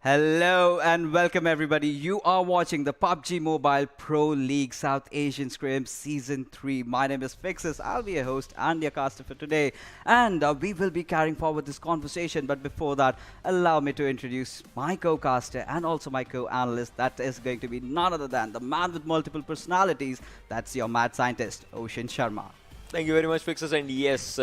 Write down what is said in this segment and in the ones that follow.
Hello and welcome everybody. You are watching the PUBG Mobile Pro League South Asian Scrims Season 3. My name is Fixes. I'll be your host and your caster for today. And we will be carrying forward this conversation. But before that, allow me to introduce my co-caster and also my co-analyst. That is going to be none other than the man with multiple personalities. That's your mad scientist, Ocean Sharma. Thank you very much, Fixes. And yes,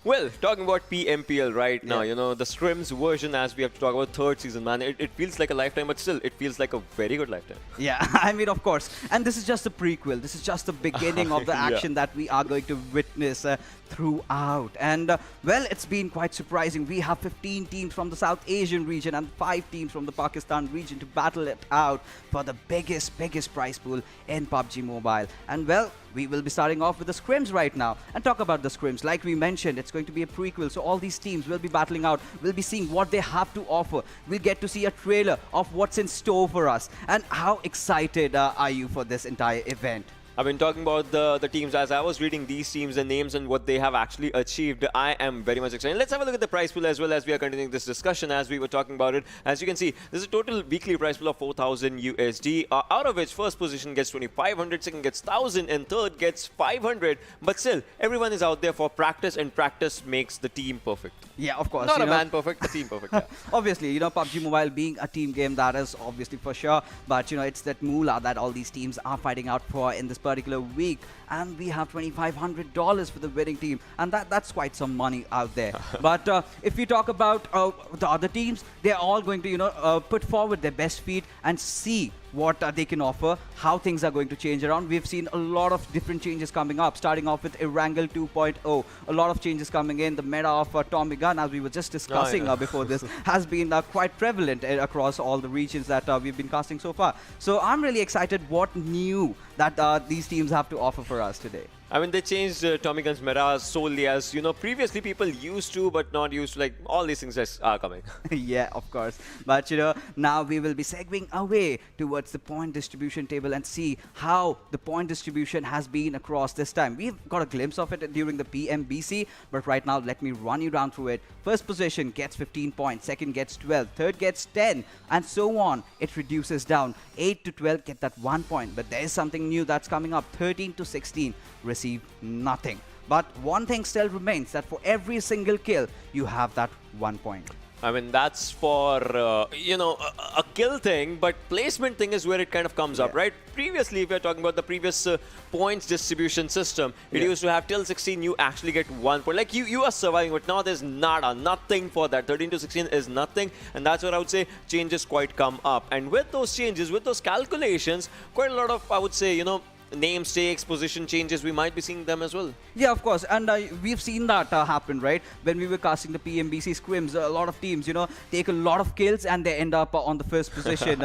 well, talking about PMPL right now, you know, the Scrims version, as we have to talk about third season, man, it feels like a lifetime, but still, it feels like a very good lifetime. Yeah, I mean, of course. And this is just a prequel. This is just the beginning of the action that we are going to witness throughout. And, well, it's been quite surprising. We have 15 teams from the South Asian region and 5 teams from the Pakistan region to battle it out for the biggest prize pool in PUBG Mobile. And, well, we will be starting off with the Scrims right now and talk about the Scrims. Like we mentioned, it's going to be a prequel, so all these teams will be battling out. We'll be seeing what they have to offer. We'll get to see a trailer of what's in store for us. And how excited are you for this entire event? I've been talking about the teams. As I was reading these teams, the names and what they have actually achieved, I am very much excited. Let's have a look at the prize pool as well as we are continuing this discussion as we were talking about it. As you can see, there's a total weekly prize pool of 4,000 USD, out of which first position gets 2,500, second gets 1,000, and third gets 500. But still, everyone is out there for practice, and practice makes the team perfect. Yeah, of course. Not a man perfect, a team perfect. Yeah. Obviously, you know, PUBG Mobile being a team game, that is obviously for sure. But, you know, it's that moolah that all these teams are fighting out for in this particular week. And we have $2,500 for the winning team. And that's quite some money out there. But if we talk about the other teams, they're all going to, you know, put forward their best feet and see what they can offer, how things are going to change around. We've seen a lot of different changes coming up, starting off with Erangel 2.0. A lot of changes coming in. The meta of Tommy Gun, as we were just discussing before this, has been quite prevalent across all the regions that we've been casting so far. So I'm really excited what new that these teams have to offer for us today. I mean, they changed Tommy Gun's meta solely as, you know, previously people used to, but not used to, like, all these things are coming. Yeah, of course. But, you know, now we will be segueing away towards the point distribution table and see how the point distribution has been across this time. We've got a glimpse of it during the PMBC, but right now, let me run you down through it. First position gets 15 points, second gets 12, third gets 10, and so on. It reduces down. 8 to 12 get that 1 point, but there is something new that's coming up. 13 to 16 receive nothing. But one thing still remains, that for every single kill, you have that 1 point. I mean, that's for, you know, a kill thing, but placement thing is where it kind of comes up, right? Previously, if we're talking about the previous points distribution system, it used to have till 16, you actually get 1 point. Like, you are surviving, but now there's nothing for that. 13 to 16 is nothing, and that's what I would say changes quite come up. And with those changes, with those calculations, quite a lot of, I would say, you know, name stakes, position changes, we might be seeing them as well. Yeah, of course. And we've seen that happen, right? When we were casting the PMBC Scrims, a lot of teams, you know, take a lot of kills and they end up on the first position.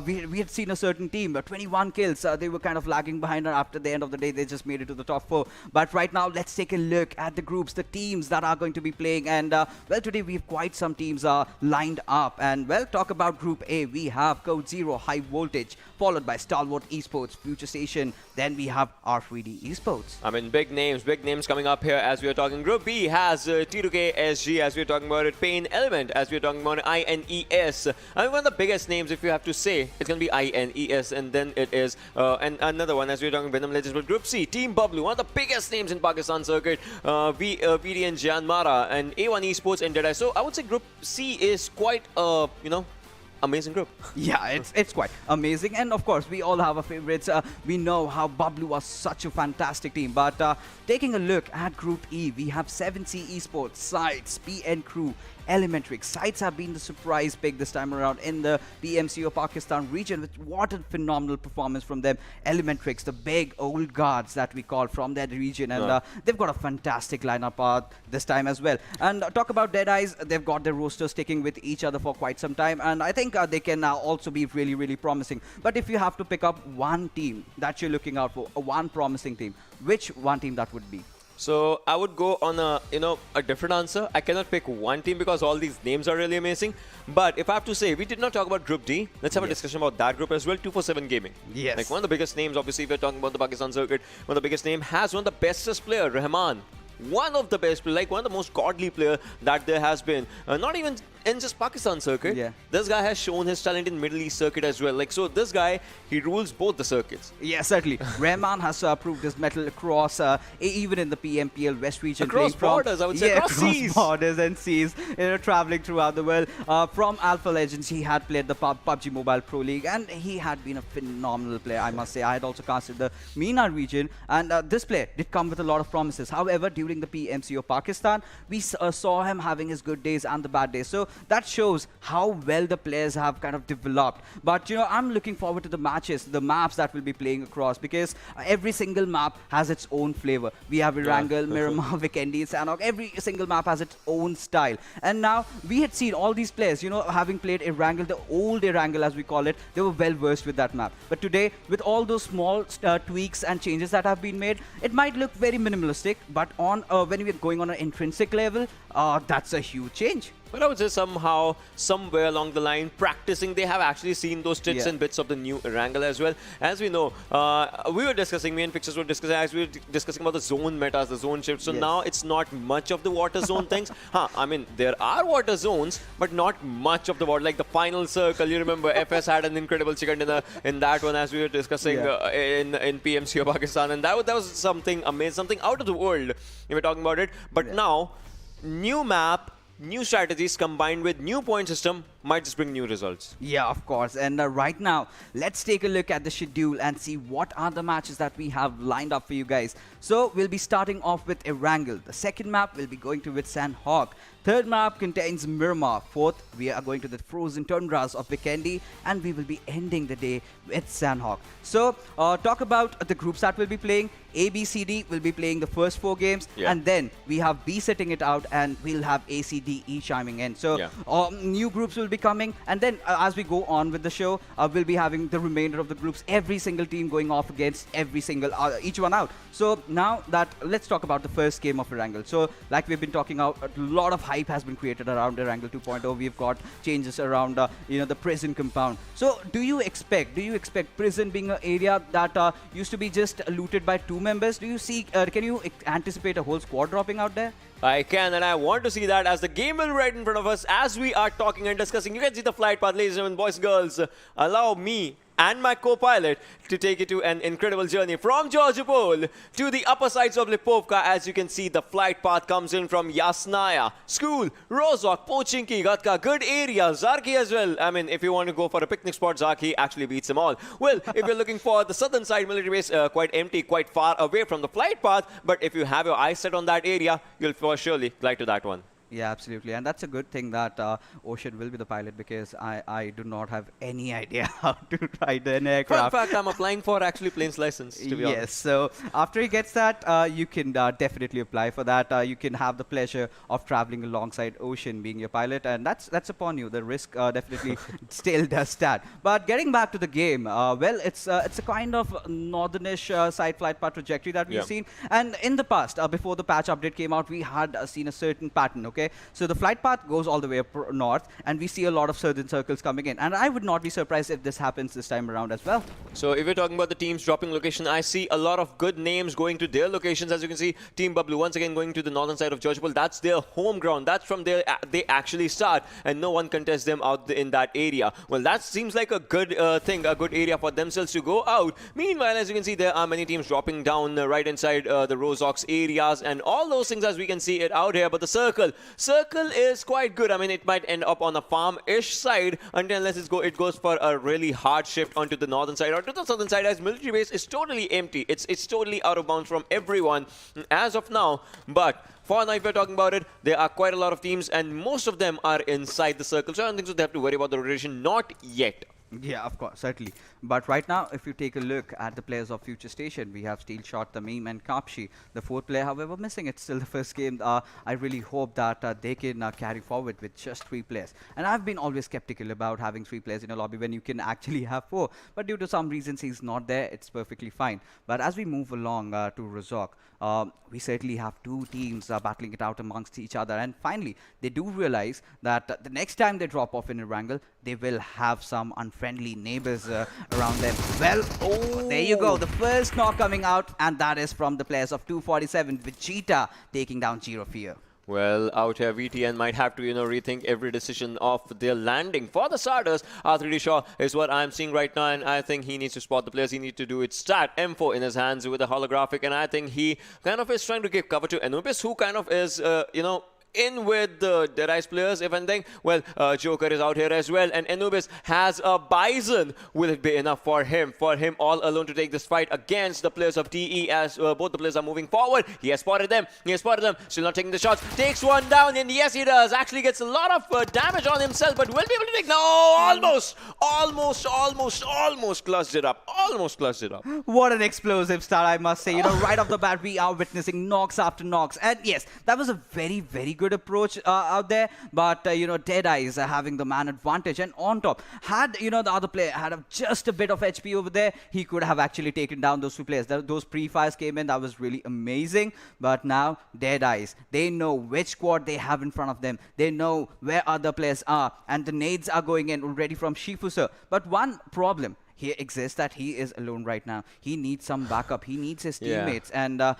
We had seen a certain team, 21 kills. They were kind of lagging behind, and after the end of the day, they just made it to the top 4. But right now, let's take a look at the groups, the teams that are going to be playing. And, well, today we have quite some teams lined up. And, well, talk about Group A. We have Code Zero, High Voltage, followed by Stalwart Esports, FutureStation. Then we have R3D Esports. I mean, big names coming up here as we are talking. Group B has T2K SG as we are talking about it, PAINxELMT as we are talking about it, INES. I mean, one of the biggest names, if you have to say, it's going to be INES, and then it is and another one as we are talking Venom Legends. But Group C, Team Bablu, one of the biggest names in Pakistan circuit, VTNxJyanMaara and A1 Esports and DEADEYES. So I would say Group C is quite, you know, amazing group. Yeah, it's quite amazing. And of course, we all have our favorites. We know how Bablu was such a fantastic team. But taking a look at Group E, we have 7C Esports, SCYTES, PN Crew, ElementriX. SCYTES have been the surprise pick this time around in the PMCO Pakistan region. With what a phenomenal performance from them. ElementriX, the big old guards that we call from that region. And they've got a fantastic lineup this time as well. And talk about DEADEYES, they've got their roster sticking with each other for quite some time. And I think they can also be really promising. But if you have to pick up one team that you're looking out for, one promising team, which one team that would be? So I would go on a different answer. I cannot pick one team because all these names are really amazing. But if I have to say, we did not talk about Group D. Let's have a discussion about that group as well. 247 Gaming. Yes. Like one of the biggest names, obviously, if we're talking about the Pakistan circuit, one of the biggest name has one of the bestest player, Rahman. One of the best, like one of the most godly player that there has been. Not even in just Pakistan circuit. This guy has shown his talent in Middle East circuit as well. Like, so this guy, he rules both the circuits. Yeah, certainly. Rahman has proved his mettle across, even in the PMPL West region. Across borders, I would say. Across seas. Borders and seas, traveling throughout the world. From Alpha Legends, he had played the Pubg Mobile Pro League, and he had been a phenomenal player, I must say. I had also casted the MENA region, and this player did come with a lot of promises. However, during the PMC of Pakistan, we saw him having his good days and the bad days. So that shows how well the players have kind of developed. But, you know, I'm looking forward to the matches, the maps that we'll be playing across, because every single map has its own flavor. We have Erangel, Miramar, Vikendi, Sanhok. Every single map has its own style. And now we had seen all these players, you know, having played Erangel, the old Erangel as we call it, they were well versed with that map. But today, with all those small tweaks and changes that have been made, it might look very minimalistic, but on when we're going on an intrinsic level, that's a huge change. But I would say somehow, somewhere along the line, practicing, they have actually seen those tits and bits of the new Erangel as well. As we know, we were discussing, me and Pictures were discussing, as we were discussing about the zone metas, the zone shifts. So now it's not much of the water zone things. I mean, there are water zones, but not much of the water. Like the final circle, you remember, FS had an incredible chicken dinner in that one, as we were discussing in PMC of Pakistan. And that was something amazing, something out of the world, if we're talking about it. But now, new map, new strategies combined with new point system might just bring new results. Yeah, of course. And right now, let's take a look at the schedule and see what are the matches that we have lined up for you guys. So we'll be starting off with Erangel. The second map will be going to with Sanhok. Third map contains Miramar. Fourth, we are going to the frozen tundras of Vikendi, and we will be ending the day with Sanhok. So talk about the groups that we'll be playing. A, B, C, D will be playing the first 4 games, and then we have B sitting it out, and we'll have A, C, D, E chiming in. So new groups will be coming, and then as we go on with the show, we'll be having the remainder of the groups, every single team going off against every single each one out. So now that let's talk about the first game of Erangel. So like we've been talking about, a lot of hype has been created around Erangel 2.0. We've got changes around you know, the prison compound. So do you expect prison being an area that used to be just looted by 2 members? Do you see can you anticipate a whole squad dropping out there? I can, and I want to see that as the game will be right in front of us as we are talking and discussing. You can see the flight path, ladies and gentlemen, boys and girls. Allow me and my co-pilot to take you to an incredible journey from Georgopol to the upper sides of Lipovka. As you can see, the flight path comes in from Yasnaya, School, Rozhok, Pochinki, Gatka, good area, Zarki as well. I mean, if you want to go for a picnic spot, Zarki actually beats them all. Well, if you're looking for the southern side military base, quite empty, quite far away from the flight path, but if you have your eyes set on that area, you'll for surely glide to that one. Yeah, absolutely. And that's a good thing that Ocean will be the pilot, because I do not have any idea how to ride an aircraft. Well, in fact, I'm applying for actually plane's license, to be honest. Yes, so after he gets that, you can definitely apply for that. You can have the pleasure of traveling alongside Ocean being your pilot, and that's upon you. The risk definitely still does that. But getting back to the game, well, it's a kind of northernish side flight path trajectory that we've seen. And in the past, before the patch update came out, we had seen a certain pattern, okay? So the flight path goes all the way up north, and we see a lot of southern circles coming in. And I would not be surprised if this happens this time around as well. So if we're talking about the teams dropping location, I see a lot of good names going to their locations. As you can see, Team Bablu once again going to the northern side of Georgopol. That's their home ground. That's from there they actually start, and no one contests them out in that area. Well, that seems like a good thing, a good area for themselves to go out. Meanwhile, as you can see, there are many teams dropping down right inside the Rozhok's areas and all those things, as we can see it out here. But the circle is quite good. I mean, it might end up on a farm-ish side unless it goes for a really hard shift onto the northern side or to the southern side, as military base is totally empty. It's totally out of bounds from everyone as of now. But for now, if we're talking about it, there are quite a lot of teams, and most of them are inside the circle. So I don't think so they have to worry about the rotation. Not yet. Yeah, of course, certainly. But right now, if you take a look at the players of FutureStation, we have Steelshot, Tamim, and Kapshi. The 4th player, however, missing. It's still the first game. I really hope that they can carry forward with just 3 players. And I've been always skeptical about having 3 players in a lobby when you can actually have 4. But due to some reasons, he's not there. It's perfectly fine. But as we move along to Rozhok, we certainly have 2 teams battling it out amongst each other. And finally, they do realize that the next time they drop off in Erangel, they will have some unfriendly neighbors around them. Well, there you go. The first knock coming out, and that is from the players of 247, Vegeta taking down Zero Fear. Well, out here, VTN might have to, rethink every decision of their landing. For the starters, R3D Shaw is what I'm seeing right now, and I think he needs to spot the players. He needs to do it. Stat M4 in his hands with a holographic, and I think he kind of is trying to give cover to Anubis, who kind of is, in with the DEADEYES players, if anything. Well, Joker is out here as well, and Anubis has a Bison. Will it be enough for him all alone to take this fight against the players of DE as both the players are moving forward? He has spotted them, still not taking the shots, takes one down, and yes he does, actually gets a lot of damage on himself, but will be able to take, no, almost clutched it up, What an explosive start, I must say. Right off the bat, we are witnessing knocks after knocks, and yes, that was a very, very good approach out there, but DEADEYES are having the man advantage, and on top, had the other player had just a bit of HP over there, he could have actually taken down those two players. Those pre-fires came in, that was really amazing, but now DEADEYES, they know which squad they have in front of them, they know where other players are, and the nades are going in already from Shifu sir. But one problem here exists, that he is alone right now. He needs some backup. He needs his teammates. And the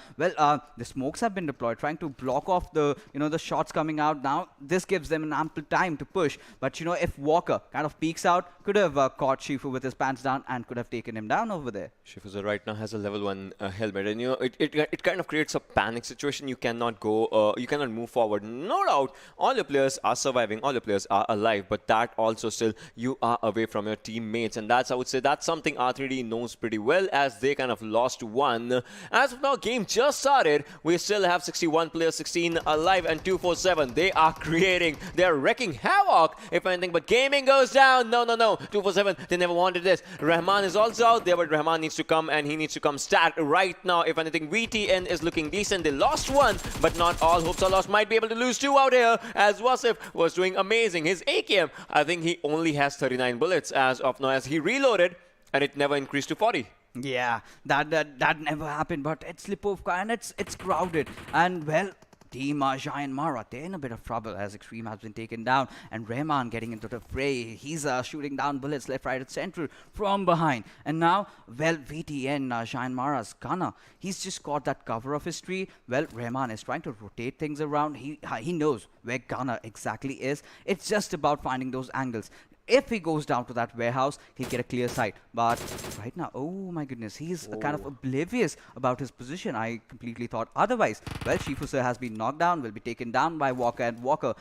smokes have been deployed, trying to block off the the shots coming out. Now this gives them an ample time to push. But if Walker kind of peeks out, could have caught Shifu with his pants down and could have taken him down over there. Shifu right now has a level 1 helmet, and it kind of creates a panic situation. You cannot go, you cannot move forward. No doubt, all your players are surviving, all your players are alive, but that also still you are away from your teammates, and that's, I would say, that's something R3D knows pretty well, as they kind of lost one. As of now, game just started. We still have 61 players, 16 alive, and 247. They are creating, they are wrecking havoc, if anything, but gaming goes down. No. 247, they never wanted this. Rahman is also out there, but Rahman needs to come, and he needs to come stat right now. If anything, VTN is looking decent. They lost one, but not all hopes are lost. Might be able to lose two out here, as Wasif was doing amazing. His AKM, I think he only has 39 bullets as of now, as he reloaded, and it never increased to 40. Yeah, that never happened, but it's Lipovka and it's crowded. And well, Team JyanMaara, they're in a bit of trouble as Extreme has been taken down, and Rahman getting into the fray. He's shooting down bullets left, right, and center from behind. And now, well, VTN, JyanMaara's gunner, he's just got that cover of his tree. Well, Rahman is trying to rotate things around. He knows where gunner exactly is. It's just about finding those angles. If he goes down to that warehouse, he'll get a clear sight. But right now, oh my goodness, he's kind of oblivious about his position. I completely thought otherwise. Well, Shifu sir has been knocked down, will be taken down by Walker, and Walker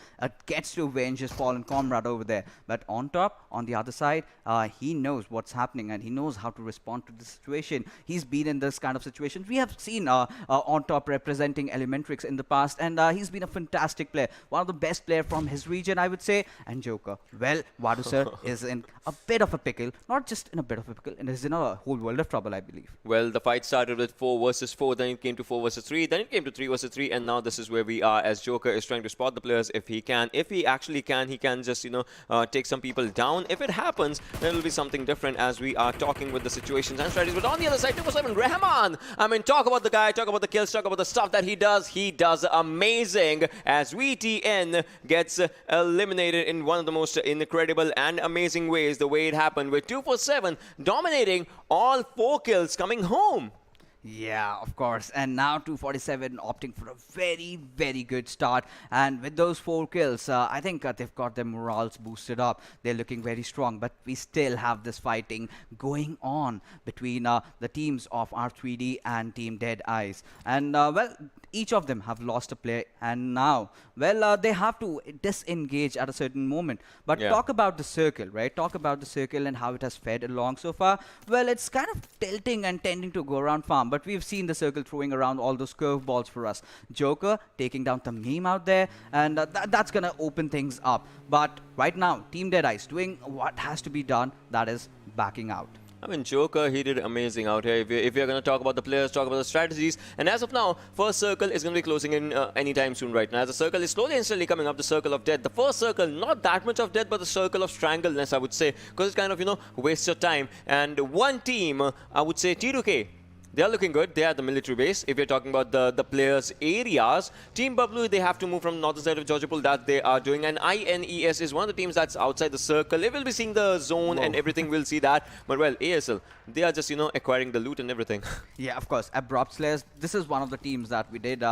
gets to avenge his fallen comrade over there. But on top, on the other side, he knows what's happening, and he knows how to respond to the situation. He's been in this kind of situations. We have seen on top representing ElementriX in the past, and he's been a fantastic player. One of the best players from his region, I would say. And Joker, well, Wadu sir is in a bit of a pickle. Not just in a bit of a pickle, and is in a whole world of trouble, I believe. Well, the fight started with 4 versus 4, then it came to 4 versus 3, then it came to 3 versus 3, and now this is where we are, as Joker is trying to spot the players if he can. If he actually can, he can just, take some people down. If it happens, then it'll be something different, as we are talking with the situations and strategies. But on the other side, 247, Rahman. I mean, talk about the guy, talk about the kills, talk about the stuff that he does. He does amazing, as VTN gets eliminated in one of the most incredible and amazing ways, the way it happened, with 247 dominating all 4 kills, coming home. Yeah, of course. And now 247 opting for a very, very good start. And with those 4 kills, I think they've got their morals boosted up. They're looking very strong. But we still have this fighting going on between the teams of R3D and Team DEADEYES. And, well, each of them have lost a player. And now, well, they have to disengage at a certain moment. But talk about the circle, right? Talk about the circle and how it has fed along so far. Well, it's kind of tilting and tending to go around farm. But we've seen the circle throwing around all those curveballs for us. Joker taking down the meme out there, and that's going to open things up. But right now, Team DEADEYES doing what has to be done, that is backing out. I mean, Joker, he did amazing out here. If you're going to talk about the players, talk about the strategies. And as of now, first circle is going to be closing in anytime soon right now. As the circle is slowly and steadily coming up, the circle of death. The first circle, not that much of death, but the circle of strangleness, I would say. Because it's kind of, waste your time. And one team, I would say T2K, they are looking good. They are at the military base. If you're talking about the players' areas, Team Bablu, they have to move from the northern side of Georgopol. That they are doing. And INES is one of the teams that's outside the circle. They will be seeing the zone and everything. We'll see that. But well, ASL, they are just, acquiring the loot and everything. Yeah, of course. Abrupt Slayers, this is one of the teams that we did,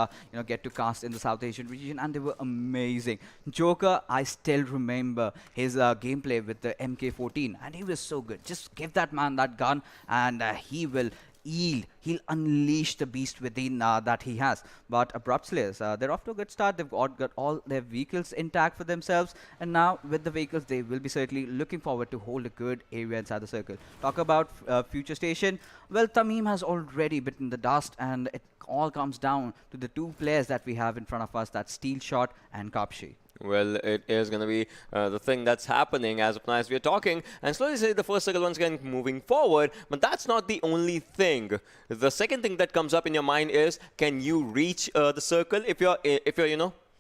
get to cast in the South Asian region, and they were amazing. Joker, I still remember his gameplay with the MK14, and he was so good. Just give that man that gun, and he will yield. He'll unleash the beast within that he has. But Abrupt Slayers, they're off to a good start. They've got all their vehicles intact for themselves, and now with the vehicles, they will be certainly looking forward to hold a good area inside the circle. Talk about FutureStation. Well, Tamim has already bitten the dust, and it all comes down to the two players that we have in front of us, that's Steel Shot and Kapshi. Well, it is going to be the thing that's happening as of now as we are talking. And slowly say the first circle once again moving forward. But that's not the only thing. The second thing that comes up in your mind is, can you reach the circle if you're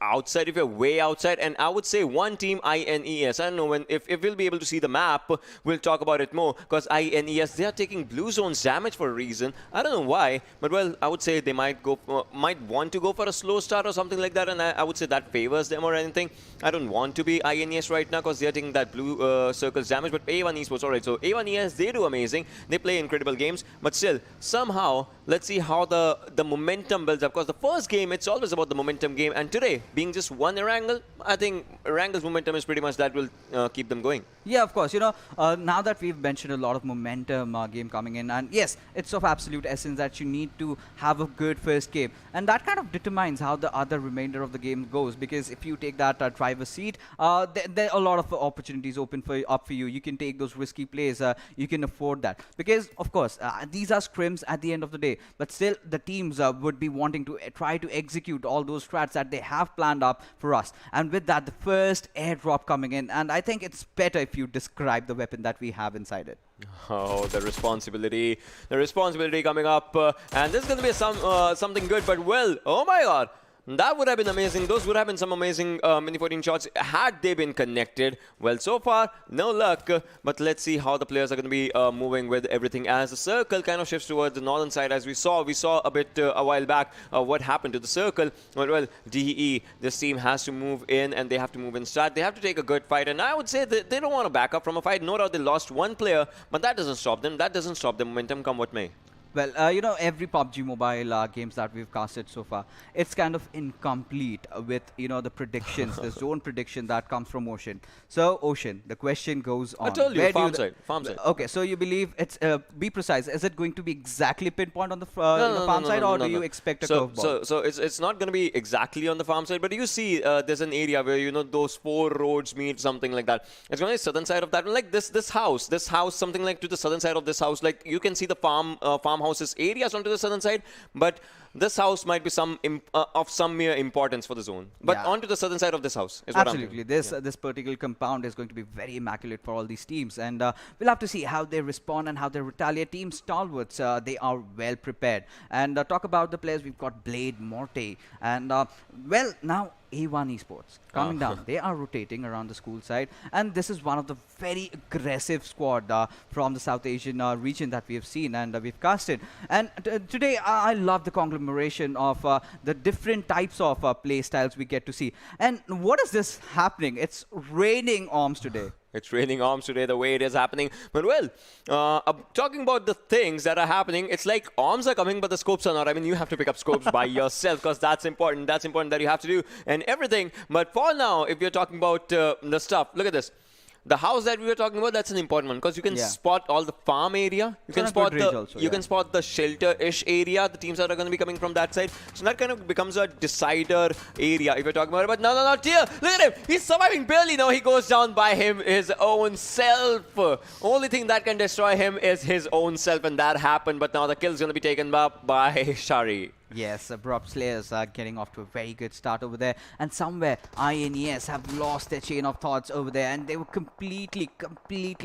outside, if you're way outside? And I would say one team, INES. I don't know if we'll be able to see the map, we'll talk about it more. Because INES, they are taking blue zones damage for a reason. I don't know why, but well, I would say they might want to go for a slow start or something like that. And I would say that favors them or anything. I don't want to be INES right now because they are taking that blue circles damage. But A1 Esports, alright. So A1 ES, they do amazing. They play incredible games. But still, somehow, let's see how the momentum builds up. Because the first game, it's always about the momentum game. And today, being just one Erangel, I think Erangel's momentum is pretty much that will keep them going. Yeah, of course. Now that we've mentioned a lot of momentum game coming in, and yes, it's of absolute essence that you need to have a good first game. And that kind of determines how the other remainder of the game goes. Because if you take that driver's seat, there are a lot of opportunities open up for you. You can take those risky plays. You can afford that. Because, of course, these are scrims at the end of the day. But still, the teams would be wanting to try to execute all those strats that they have planned up for us. And with that, the first airdrop coming in. And I think it's better if you describe the weapon that we have inside it. Oh, the responsibility coming up. And this is going to be something good. But well, oh my god. That would have been amazing. Those would have been some amazing mini 14 shots had they been connected. Well, so far, no luck. But let's see how the players are going to be moving with everything as the circle kind of shifts towards the northern side. As we saw a bit a while back what happened to the circle. Well, DE, this team has to move in and they have to move in start. They have to take a good fight. And I would say that they don't want to back up from a fight. No doubt they lost one player, but that doesn't stop them. That doesn't stop the momentum, come what may. Well, every PUBG Mobile games that we've casted so far, it's kind of incomplete with, the predictions, the zone prediction that comes from Ocean. So, Ocean, the question goes on. I told you, farm side. Okay, so you believe it's, be precise, is it going to be exactly pinpoint on the farm side, or do you expect a curveball? So it's not going to be exactly on the farm side, but you see there's an area where, those 4 roads meet, something like that. It's going to be southern side of that one, like this house, something like to the southern side of this house. Like, you can see the farmhouses areas onto the southern side, but this house might be of some mere importance for the zone. But onto the southern side of this house is absolutely. What I'm this particular compound is going to be very immaculate for all these teams, and we'll have to see how they respond and how they retaliate. Team Stalwarts, they are well prepared. And talk about the players, we've got Blade, Morte, and well, now A1 Esports coming down. They are rotating around the school side, and this is one of the very aggressive squad from the South Asian region that we have seen and we've casted. And today I love the conglomeration of the different types of play styles we get to see. And what is this happening? It's raining arms today. It's raining arms today, the way it is happening. But well, talking about the things that are happening, it's like arms are coming, but the scopes are not. I mean, you have to pick up scopes by yourself because that's important. That's important that you have to do and everything. But for now, if you're talking about the stuff, look at this. The house that we were talking about, that's an important one because you can spot all the farm area. You can spot the shelter-ish area, the teams that are going to be coming from that side. So that kind of becomes a decider area if you're talking about it. But no, not here. Look at him. He's surviving barely. Now he goes down by his own self. Only thing that can destroy him is his own self, and that happened. But now the kill's going to be taken up by Shari. Yes, Abrupt Slayers are getting off to a very good start over there. And somewhere, INES have lost their chain of thoughts over there. And they were completely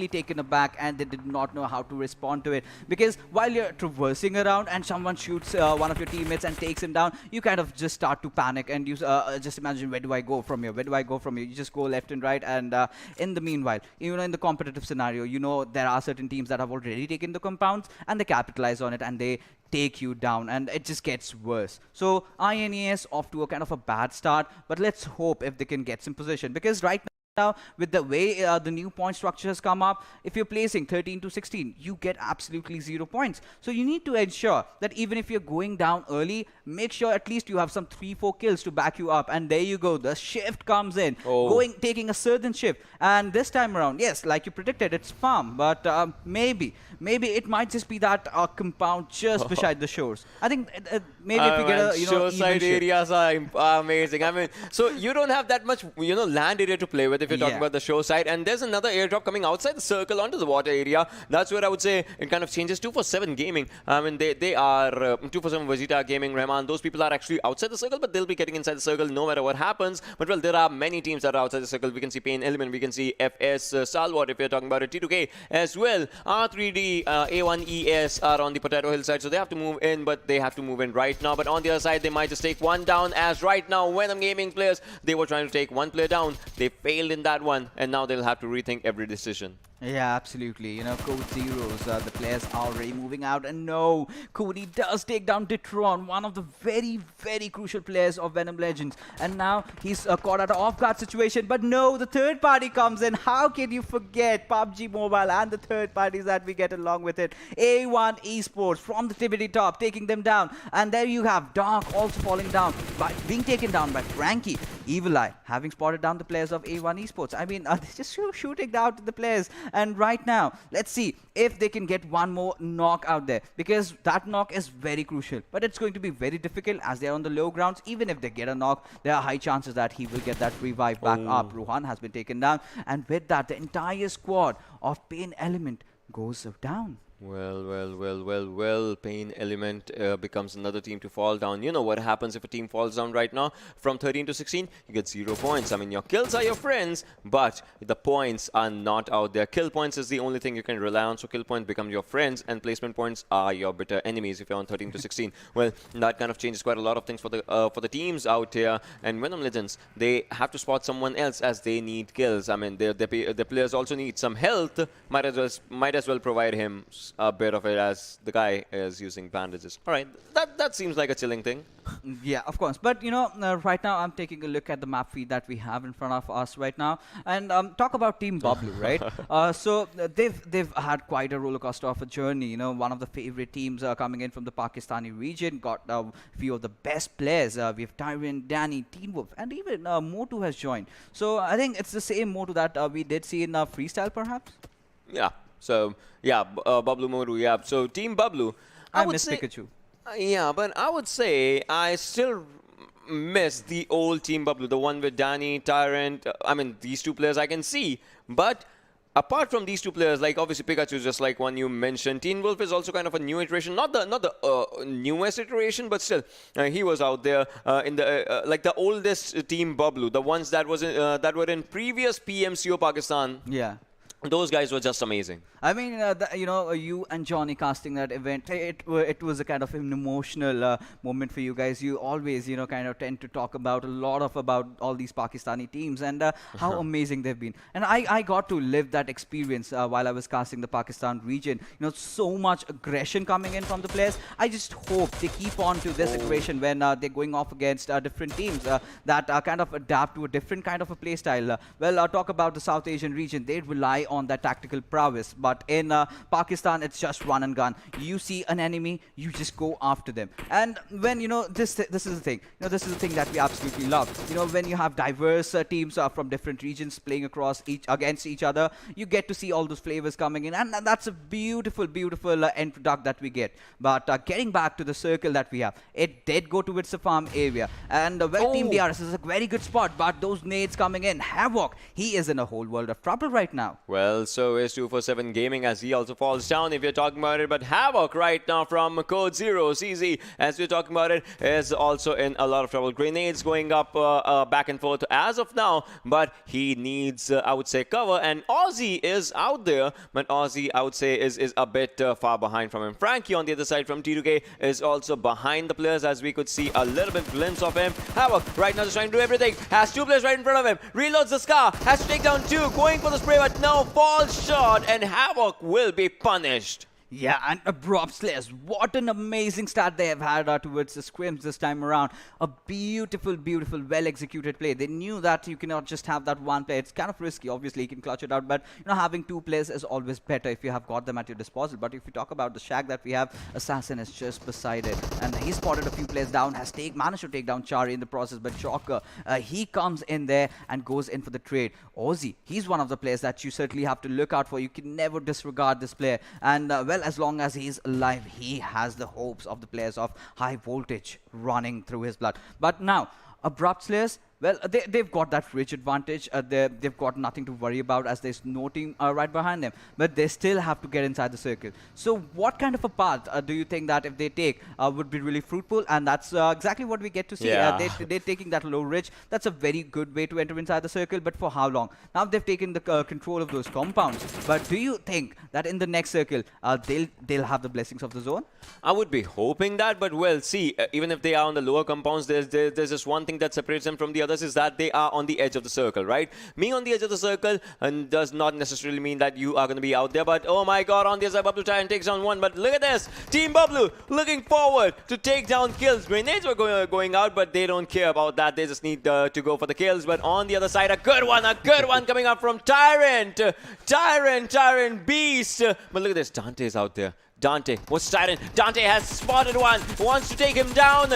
taken aback. And they did not know how to respond to it. Because while you're traversing around and someone shoots one of your teammates and takes him down, you kind of just start to panic. And you just imagine, where do I go from here? Where do I go from here? You just go left and right. And in the meanwhile, in the competitive scenario, there are certain teams that have already taken the compounds. And they capitalize on it. And they take you down, and it just gets worse. So INES off to a kind of a bad start, but let's hope if they can get some position, because right now, with the way the new point structure has come up, if you're placing 13 to 16, you get absolutely 0 points. So you need to ensure that even if you're going down early, make sure at least you have some 3-4 kills to back you up. And there you go, the shift comes in, taking a certain shift. And this time around, yes, like you predicted, it's farm, but maybe it might just be that compound just beside the shores. I think maybe if we get a shoreside areas are amazing. I mean, so you don't have that much land area to play with if you're talking about the shore side. And there's another airdrop coming outside the circle onto the water area. That's where I would say it kind of changes. 247 Gaming. I mean, they are 247 Vegeta Gaming, Rahman. Those people are actually outside the circle, but they'll be getting inside the circle no matter what happens. But well, there are many teams that are outside the circle. We can see PAINxELMT, we can see FS, Stalwart if you're talking about it, T2K as well. R3D, A1ES are on the Potato Hill side, so they have to move in, but they have to move in right now. But on the other side, they might just take one down, as right now, Venom Gaming players, they were trying to take one player down. They failed in that one, and now they'll have to rethink every decision. Yeah, absolutely. Code Zeros, the players are already moving out. And no, Cody does take down Ditron, one of the very, very crucial players of Venom Legends. And now he's caught at an off-guard situation. But no, the third party comes in. How can you forget PUBG Mobile and the third parties that we get along with it? A1 Esports from the tippity top, taking them down. And there you have Dark also falling down, being taken down by Frankie. Evil Eye having spotted down the players of A1 Esports. I mean, they're just shooting down the players. And right now, let's see if they can get one more knock out there, because that knock is very crucial. But it's going to be very difficult as they're on the low grounds. Even if they get a knock, there are high chances that he will get that revive back up. Rohan has been taken down. And with that, the entire squad of PAINxELMT goes down. Well, PAINxELMT becomes another team to fall down. You know what happens if a team falls down right now? From 13 to 16, you get 0 points. I mean, your kills are your friends, but the points are not out there. Kill points is the only thing you can rely on, so kill points become your friends, and placement points are your bitter enemies if you're on 13 to 16. Well, that kind of changes quite a lot of things for the teams out here. And Venom Legends, they have to spot someone else as they need kills. I mean, the players also need some health. Might as well provide him a bit of it, as the guy is using bandages. All right, that seems like a chilling thing. Yeah, of course. But right now I'm taking a look at the map feed that we have in front of us right now, and talk about Team Bablu, right? So they've had quite a roller coaster of a journey. One of the favorite teams coming in from the Pakistani region, got a few of the best players. We have Tyrion, Danny, Teen Wolf, and even Motu has joined. So I think it's the same Motu that we did see in freestyle, perhaps. Yeah. So, yeah, Bablu Modu, yeah. So, Team Bablu. I miss Pikachu. Yeah, but I would say I still miss the old Team Bablu, the one with Danny, Tyrant. I mean, these two players I can see. But apart from these two players, like obviously Pikachu is just like one you mentioned. Teen Wolf is also kind of a new iteration, not the newest iteration, but still he was out there in the like the oldest Team Bablu, the ones that were in previous PMCO Pakistan. Yeah. Those guys were just amazing. I mean, you and Johnny casting that event, it was a kind of an emotional moment for you guys. You always, kind of tend to talk about about all these Pakistani teams and how amazing they've been. And I got to live that experience while I was casting the Pakistan region. So much aggression coming in from the players. I just hope they keep on to this aggression when they're going off against different teams that kind of adapt to a different kind of a play style. Well, talk about the South Asian region. They rely on that tactical prowess, but in Pakistan it's just run and gun. You see an enemy, you just go after them. And when this is the thing, this is the thing that we absolutely love. When you have diverse teams from different regions playing against each other, you get to see all those flavors coming in, and that's a beautiful end product that we get. But getting back to the circle that we have, it did go towards the farm area, and Team DRS is a very good spot, but those nades coming in. Havoc, he is in a whole world of trouble right now. Well, so is 247 Gaming as he also falls down if you're talking about it. But Havoc right now from Code Zero, CZ, as we're talking about it, is also in a lot of trouble. Grenades going up back and forth as of now, but he needs, I would say, cover. And Aussie is out there, but Aussie, I would say, is a bit far behind from him. Frankie on the other side from T2K is also behind the players, as we could see a little bit glimpse of him. Havoc right now just trying to do everything. Has two players right in front of him. Reloads the Scar. Has to take down two. Going for the spray, but no, falls short, and Havoc will be punished. Yeah, and Abrupt Slayers, what an amazing start they have had towards the scrims this time around. A beautiful, beautiful, well-executed play. They knew that you cannot just have that one player. It's kind of risky, obviously, you can clutch it out, but having two players is always better if you have got them at your disposal. But if you talk about the shack that we have, Assassin is just beside it, and he spotted a few players down, has managed to take down Chari in the process, but Joker, he comes in there and goes in for the trade. Ozzy, he's one of the players that you certainly have to look out for. You can never disregard this player, and well, as long as he's alive, he has the hopes of the players of high voltage running through his blood. But now, Abrupt Slayers, well, they've got that rich advantage. They've got nothing to worry about as there's no team right behind them. But they still have to get inside the circle. So what kind of a path do you think that if they take would be really fruitful? And that's exactly what we get to see. Yeah. They're taking that low ridge. That's a very good way to enter inside the circle. But for how long? Now they've taken the control of those compounds. But do you think that in the next circle, they'll have the blessings of the zone? I would be hoping that, but well, see, even if they are on the lower compounds, there's just one thing that separates them from the others is that they are on the edge of the circle, right? Being on the edge of the circle and does not necessarily mean that you are going to be out there, but oh my god, on the other side, Bablu Tyrant takes down one, but look at this! Team Bablu looking forward to take down kills. Grenades were going out, but they don't care about that. They just need to go for the kills, but on the other side, a good one coming up from Tyrant! Tyrant Beast! But look at this, Dante's out there. Dante, what's Tyrant? Dante has spotted one, wants to take him down,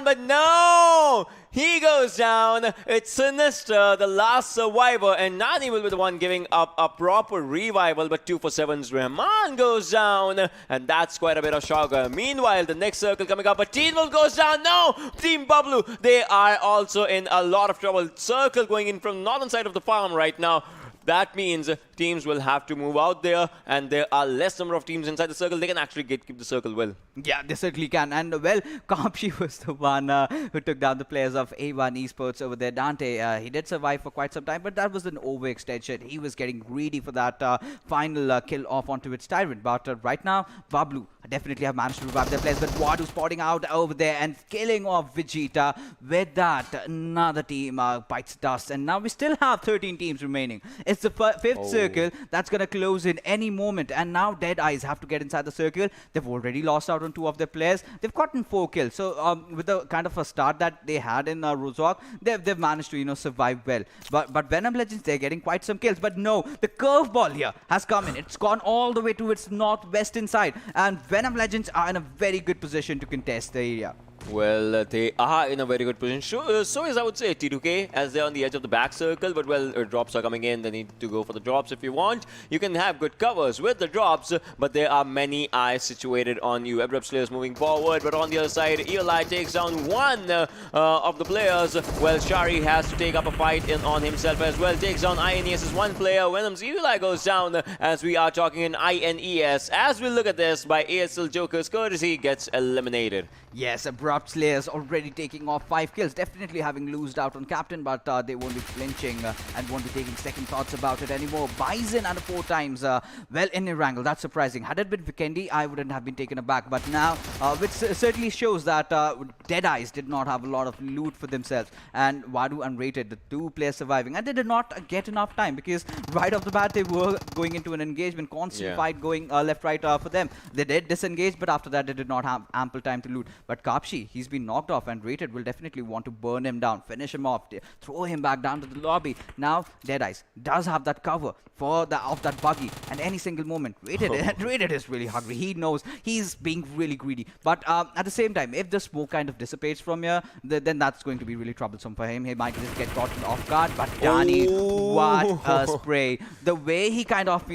but no! He goes down. It's Sinister, the last survivor, and Nani will be the one giving up a proper revival, but 247's Rahman goes down, and that's quite a bit of shocker. Meanwhile, the next circle coming up, but Teen Wolf goes down. No! Team Bablu, they are also in a lot of trouble. Circle going in from northern side of the farm right now. That means teams will have to move out there, and there are less number of teams inside the circle. They can actually keep the circle well. Yeah, they certainly can. And well, Pubg was the one who took down the players of A1 Esports over there. Dante, he did survive for quite some time, but that was an overextension. He was getting greedy for that final kill off onto its Tyrant. But right now, Bablu definitely have managed to revive their players. But Wadu spotting out over there and killing off Vegeta. With that, another team bites dust. And now we still have 13 teams remaining. It's the fifth circle that's going to close in any moment. And now DEADEYES have to get inside the circle. They've already lost out on 2 of their players. They've gotten 4 kills. So with the kind of a start that they had in Rozhok, they've managed to survive well. But Venom Legends, they're getting quite some kills. But no, the curveball here has come in. It's gone all the way to its northwestern side. And Venom Legends are in a very good position to contest the area. Well, they are in a very good position. So is, I would say, T2K, as they're on the edge of the back circle. But, well, drops are coming in. They need to go for the drops if you want. You can have good covers with the drops, but there are many eyes situated on you. Abrupt Slayers moving forward, but on the other side, Eli takes down one of the players. Well, Shari has to take up a fight on himself as well. Takes down INES' one player. Venom's Eli goes down as we are talking in INES. As we look at this, by ASL Joker's courtesy, gets eliminated. Yes, Abrupt Slayers already taking off 5 kills. Definitely having loosed out on Captain, but they won't be flinching and won't be taking second thoughts about it anymore. Bison under 4 times. Well, in Erangel, that's surprising. Had it been Vikendi, I wouldn't have been taken aback. But now, which certainly shows that DEADEYES did not have a lot of loot for themselves. And Wadu and Rated, the 2 players surviving. And they did not get enough time because right off the bat, they were going into an engagement, constant fight going left, right for them. They did disengage, but after that, they did not have ample time to loot. But Kapshi, he's been knocked off, and Rated will definitely want to burn him down, finish him off, throw him back down to the lobby. Now, DEADEYES does have that cover for that buggy, and any single moment, Rated is really hungry. He knows he's being really greedy. But at the same time, if the smoke kind of dissipates from here, then that's going to be really troublesome for him. He might just get caught off guard. But Dani, what a spray! The way he kind of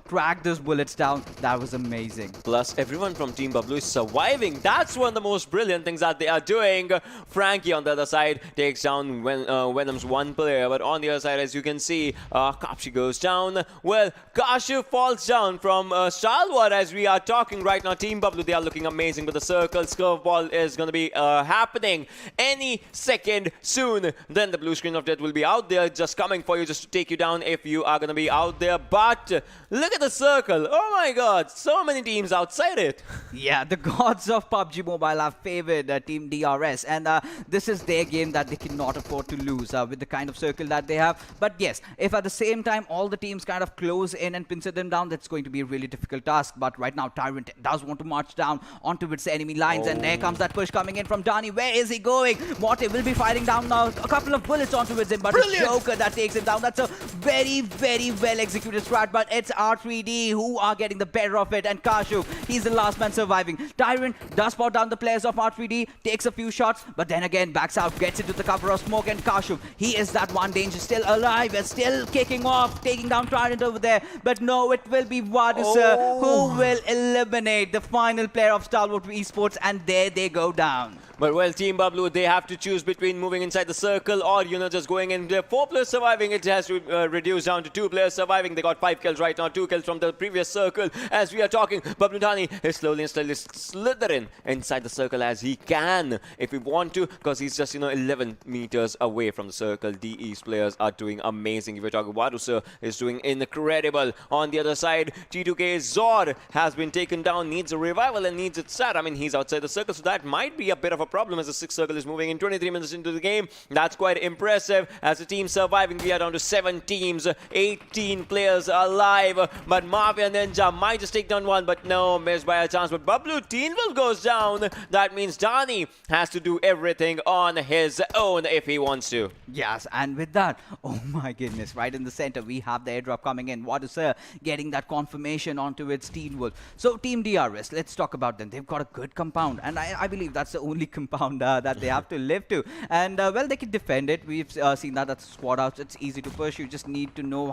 tracked those bullets down, that was amazing. Plus, everyone from Team Bablu is surviving. That's one of the most brilliant things that they are doing. Frankie on the other side takes down Venom's one player, but on the other side, as you can see, Kapshi goes down. Well, Kashu falls down from Stalwart as we are talking right now. Team Bablu, they are looking amazing, but the circle curveball is going to be happening any second soon. Then the blue screen of death will be out there, just coming for you, just to take you down if you are going to be out there. But look at the circle. Oh my god, so many teams outside it. Yeah, the gods of PUBG Mobile have favored Team DRS, and this is their game that they cannot afford to lose with the kind of circle that they have. But yes, if at the same time all the teams kind of close in and pincer them down, that's going to be a really difficult task. But right now, Tyrant does want to march down onto its enemy lines, and there comes that push coming in from Dani. Where is he going? Morte will be fighting down now. A couple of bullets onto him, but it's Joker that takes him down. That's a very, very well executed strat, but it's R3D who are getting the better of it, and Kashu, he's the last man surviving. Tyrant does spot down the players of R3D, takes a few shots, but then again backs out, gets into the cover of smoke, and Kashu, he is that one danger, still alive and still kicking off, taking down Tyrant over there. But no, it will be Vadusa who will eliminate the final player of Stalwart Esports, and there they go down. But well, Team Bablu, they have to choose between moving inside the circle or, you know, just going in. 4 players surviving, it has to reduce down to 2 players surviving. They got 5 kills right now, 2 kills from the previous circle. As we are talking, Bablu Dani is slowly and steadily slithering inside the circle as he can, if we want to, because he's just, you know, 11 meters away from the circle. DE's players are doing amazing. If we're talking, Vadusa is doing incredible. On the other side, T2K Zord has been taken down, needs a revival and needs it set. I mean, he's outside the circle, so that might be a bit of a problem as the 6th circle is moving in 23 minutes into the game. That's quite impressive. As the team surviving, we are down to 7 teams, 18 players alive. But Mafia Ninja might just take down one, but no, missed by a chance. But Bablu Teenville goes down. That means Dani has to do everything on his own if he wants to. Yes, and with that, oh my goodness, right in the center, we have the airdrop coming in. Vadusa getting that confirmation onto its Teenville. So Team DRS, let's talk about them. They've got a good compound, and I believe that's the only compound that they have to live to. And well, they can defend it. We've seen that. That's squad outs. It's easy to push. You just need to know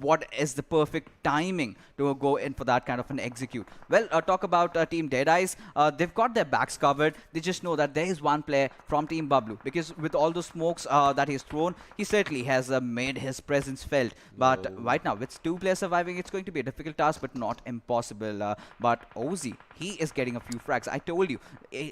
what is the perfect timing to go in for that kind of an execute. Well, talk about Team Deadeyes. They've got their backs covered. They just know that there is one player from Team Bablu, because with all the smokes that he's thrown, he certainly has made his presence felt. But right now, with 2 players surviving, it's going to be a difficult task, but not impossible. But Ozzy, he is getting a few frags. I told you,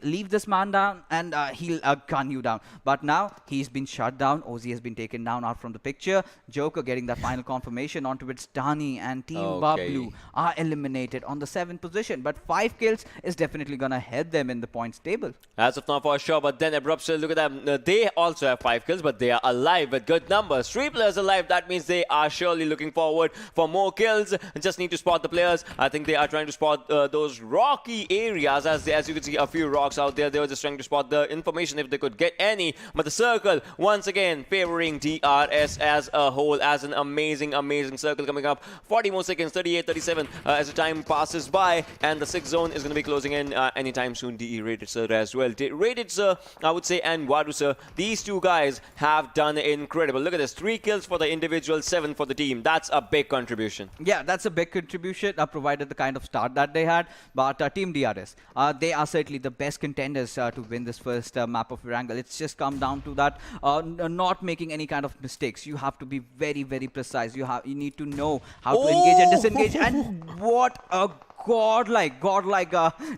leave this man down and he'll gun you down. But now he's been shut down. Ozzy has been taken down out from the picture. Joker getting that final confirmation onto its Dani, and Team Bablu are eliminated on the 7th position. But 5 kills is definitely going to help them in the points table. As of now, for sure. But then Abrupt Slayers, look at them. They also have 5 kills, but they are alive with good numbers. 3 players alive. That means they are surely looking forward for more kills. Just need to spot the players. I think they are trying to spot those rocky areas. As you can see, a few rocks out there. They were just trying to spot the information if they could get any. But the circle, once again, favoring DRS as a whole, as an amazing, amazing circle coming up. 40 more seconds, 38, 37 as the time passes by. And the 6th zone is going to be closing in anytime soon. DE Rated Sir as well. Rated Sir, I would say, and Vadusa, these 2 guys have done incredible. Look at this, 3 kills for the individual, 7 for the team. That's a big contribution. Yeah, that's a big contribution, provided the kind of start that they had. But Team DRS, they are certainly the best contenders to win this first map of Erangel. It's just come down to that, not making any kind of mistakes. You have to be very, very precise. You need to know how to engage and disengage. And what a godlike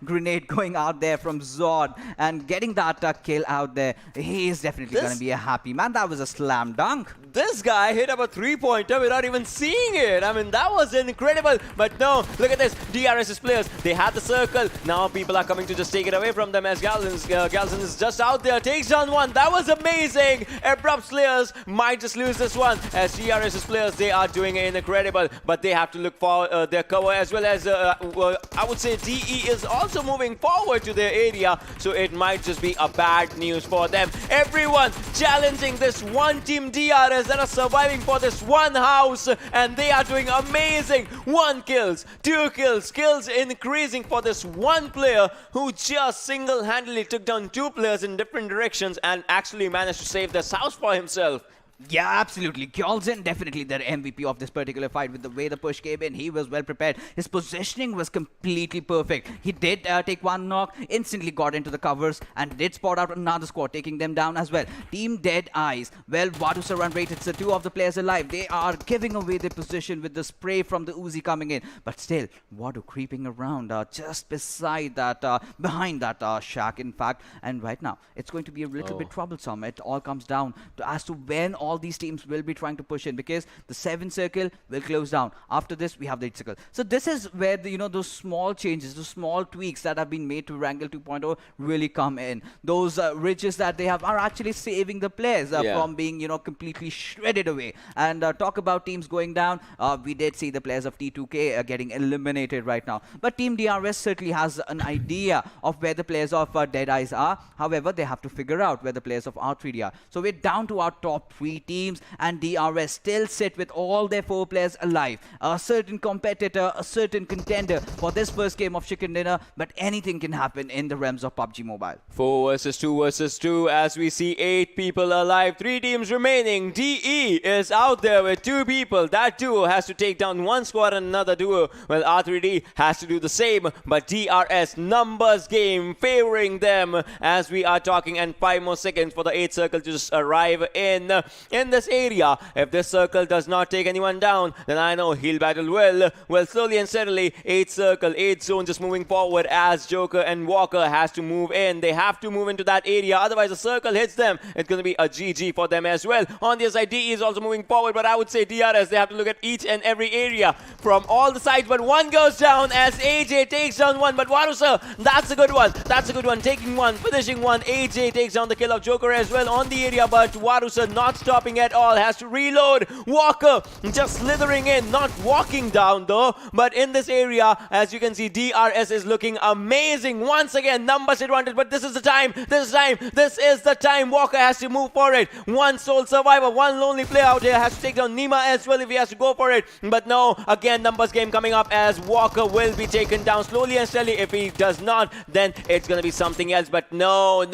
grenade going out there from Zod, and getting that kill out there. He is definitely going to be a happy man. That was a slam dunk. This guy hit up a 3-pointer without even seeing it. I mean, that was incredible. But no, look at this. DRS's players, they had the circle. Now people are coming to just take it away from them, as Galson is just out there. Takes down one. That was amazing. Abrupt Slayers might just lose this one, as DRS's players, they are doing incredible. But they have to look for their cover, as well as I would say DE is also moving forward to their area, so it might just be a bad news for them. Everyone challenging this one Team DRS that are surviving for this one house, and they are doing amazing. 1 kills, 2 kills, kills increasing for this one player who just single-handedly took down 2 players in different directions and actually managed to save this house for himself. Yeah, absolutely. Gyalzen, definitely the MVP of this particular fight. With the way the push came in, he was well prepared. His positioning was completely perfect. He did take 1 knock, instantly got into the covers, and did spot out another squad, taking them down as well. Team Deadeyes, well, Vadusa and Rated, so 2 of the players alive. They are giving away their position with the spray from the Uzi coming in. But still, Vadu creeping around just beside that, behind that shack, in fact. And right now, it's going to be a little bit troublesome. It all comes down to as to when all these teams will be trying to push in, because the 7 circle will close down. After this, we have the 8 circle. So this is where the, those small changes, those small tweaks that have been made to Erangel 2.0 really come in. Those ridges that they have are actually saving the players from being, completely shredded away. And talk about teams going down, we did see the players of T2K getting eliminated right now. But Team DRS certainly has an idea of where the players of Deadeyes are. However, they have to figure out where the players of R3D are. So we're down to our top 3 teams, and DRS still sit with all their 4 players alive. A certain competitor, a certain contender for this first game of Chicken Dinner, but anything can happen in the realms of PUBG Mobile. 4 versus 2 versus 2, as we see 8 people alive, 3 teams remaining. DE is out there with 2 people. That duo has to take down one squad and another duo. Well, R3D has to do the same, but DRS numbers game favoring them as we are talking, and 5 more seconds for the 8 circle to just arrive in this area. If this circle does not take anyone down, then I know he'll battle well. Well, slowly and steadily, 8 circle, 8 zone just moving forward as Joker and Walker has to move in. They have to move into that area, otherwise the circle hits them. It's going to be a GG for them as well. On the other side, DE is also moving forward, but I would say DRS, they have to look at each and every area from all the sides, but one goes down as AJ takes down one, but Warusa, that's a good one. That's a good one, taking one, finishing one. AJ takes down the kill of Joker as well on the area, but Warusa not stopping at all, has to reload. Walker just slithering in, not walking down though, but in this area, as you can see, DRS is looking amazing. Once again, numbers advantage, but this is the time, this is the time. Walker has to move for it. One sole survivor, one lonely player out here has to take down Nima as well if he has to go for it. But no, again, numbers game coming up as Walker will be taken down slowly and steadily. If he does not, then it's going to be something else. But no.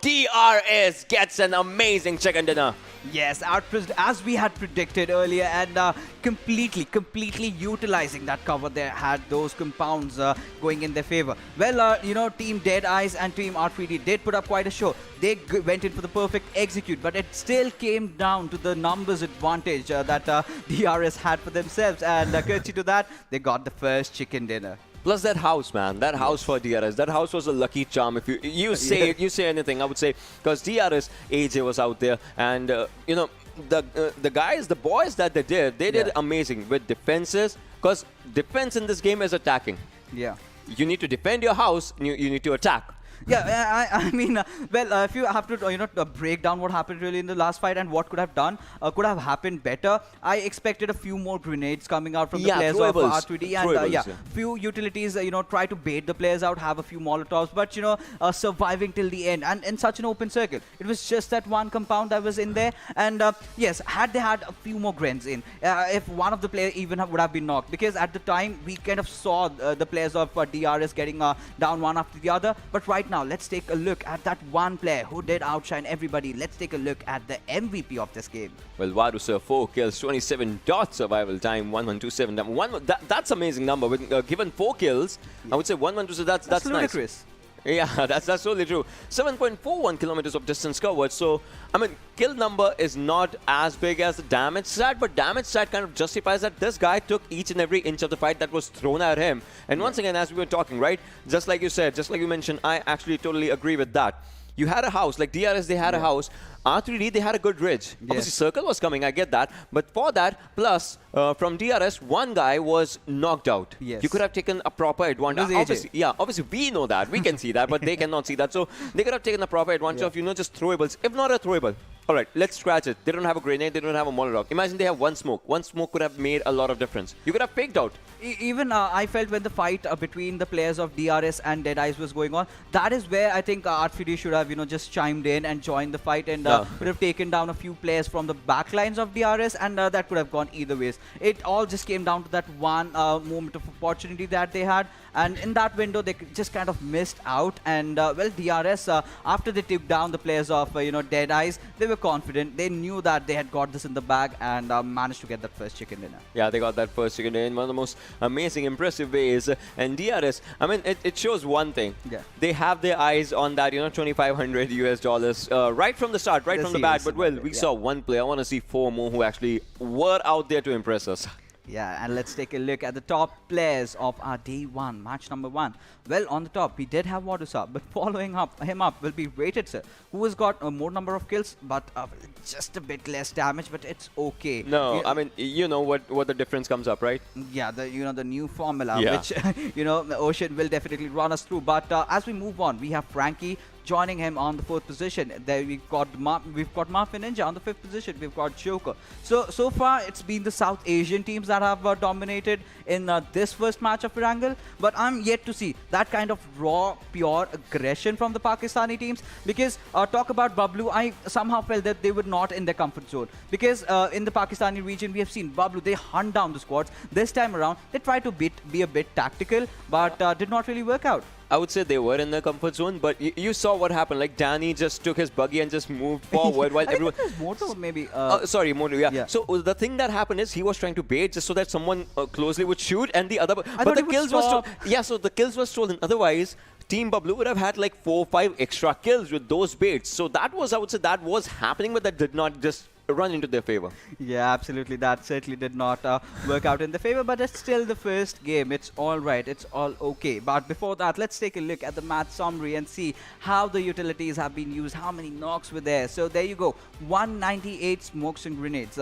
DRS gets an amazing chicken dinner. Yes, as we had predicted earlier, and completely utilizing that cover there, had those compounds going in their favor. Well, Team Deadeyes and Team R3D did put up quite a show. They went in for the perfect execute, but it still came down to the numbers advantage that DRS had for themselves, and courtesy to that, they got the first chicken dinner. Plus that house, man. That house for DRS. That house was a lucky charm. If you say anything, I would say, because DRS, AJ was out there, and the boys that they did amazing with defenses. Because defense in this game is attacking. Yeah. You need to defend your house. You need to attack. Yeah, I mean, if you have to, break down what happened really in the last fight and what could have happened better. I expected a few more grenades coming out from the players of R3D, and few utilities, try to bait the players out, have a few Molotovs, but surviving till the end and in such an open circle. It was just that one compound that was in there, and yes, had they had a few more Grens in, if one of the players even would have been knocked, because at the time we kind of saw the players of DRS getting down one after the other, but right now, let's take a look at that one player who did outshine everybody. Let's take a look at the MVP of this game. Well, Warusa, 4 kills, 27 dot survival time, 1127. That's amazing number. Given 4 kills, I would say 1127. That's ludicrous. Nice. Yeah, that's totally true. 7.41 kilometers of distance covered. So, I mean, kill number is not as big as the damage stat, but damage stat kind of justifies that this guy took each and every inch of the fight that was thrown at him. And once again, as we were talking, right, just like you said, just like you mentioned, I actually totally agree with that. You had a house, like DRS, they had a house. R3D, they had a good ridge. Obviously, circle was coming, I get that. But for that, plus, from DRS, one guy was knocked out. Yes. You could have taken a proper advantage. Obviously, we know that. We can see that, but they cannot see that. So they could have taken a proper advantage of, just throwables. If not a throwable, all right, let's scratch it. They don't have a grenade. They don't have a Molotov. Imagine they have one smoke. One smoke could have made a lot of difference. You could have faked out. Even I felt when the fight between the players of DRS and Deadeyes was going on, that is where I think R3D should have, just chimed in and joined the fight and would have taken down a few players from the backlines of DRS, and that could have gone either ways. It all just came down to that one moment of opportunity that they had, and in that window they just kind of missed out. And well, DRS, after they took down the players of Deadeyes, they were confident. They knew that they had got this in the bag and managed to get that first chicken dinner. Yeah, they got that first chicken dinner in one of the most amazing, impressive ways. And DRS, I mean, it shows one thing. Yeah. They have their eyes on that, $2,500 US right from the start, right from the bat. But well, we saw one player. I want to see 4 more who actually were out there to impress us. Yeah, and let's take a look at the top players of our day one, match number 1. Well, on the top, we did have Wadusa, but following him up will be Rated Sir, who has got a more number of kills, but just a bit less damage, but it's okay. No, I mean, you know what the difference comes up, right? Yeah, the new formula, Yeah. which the Ocean will definitely run us through. But as we move on, we have Frankie joining him on the 4th position. There we've got Mafia Ninja on the 5th position. We've got Joker. So far it's been the South Asian teams that have dominated in this first match of Erangel. But I'm yet to see that kind of raw, pure aggression from the Pakistani teams. Because talk about Bablu, I somehow felt that they were not in their comfort zone. Because in the Pakistani region, we have seen Bablu, they hunt down the squads. This time around, they tried to be a bit tactical, but did not really work out. I would say they were in their comfort zone, but you saw what happened. Like, Danny just took his buggy and just moved forward while everyone... I think it was Moto, maybe. Sorry, Moto, yeah. Yeah. So the thing that happened is he was trying to bait just so that someone closely would shoot and the other... I But thought the he would kills were stop. yeah, so the kills were stolen. Otherwise, Team Bablu would have had like 4 or 5 extra kills with those baits. So that was, I would say, that was happening, but that did not just run into their favor. Yeah, absolutely. That certainly did not work out in the favor, but it's still the first game. It's all right. It's all okay. But before that, let's take a look at the match summary and see how the utilities have been used, how many knocks were there. So there you go, 198 smokes and grenades.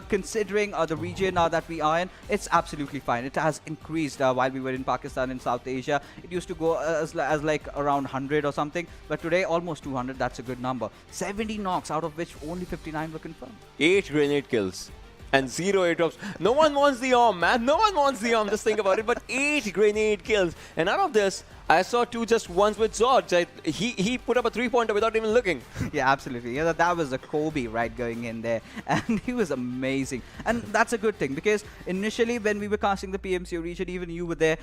Considering the region that we are in, it's absolutely fine. It has increased while we were in Pakistan and South Asia. It used to go as like around 100 or something, but today almost 200. That's a good number. 70 knocks, out of which only 59 were confirmed. 8 grenade kills and 0 airdrops. No one wants the arm, man. No one wants the arm. Just think about it. But 8 grenade kills. And out of this, I saw 2 just ones with Zords. He put up a 3-pointer without even looking. Yeah, absolutely. Yeah, that was a Kobe right going in there, and he was amazing. And that's a good thing, because initially when we were casting the PMCO region, even you were there,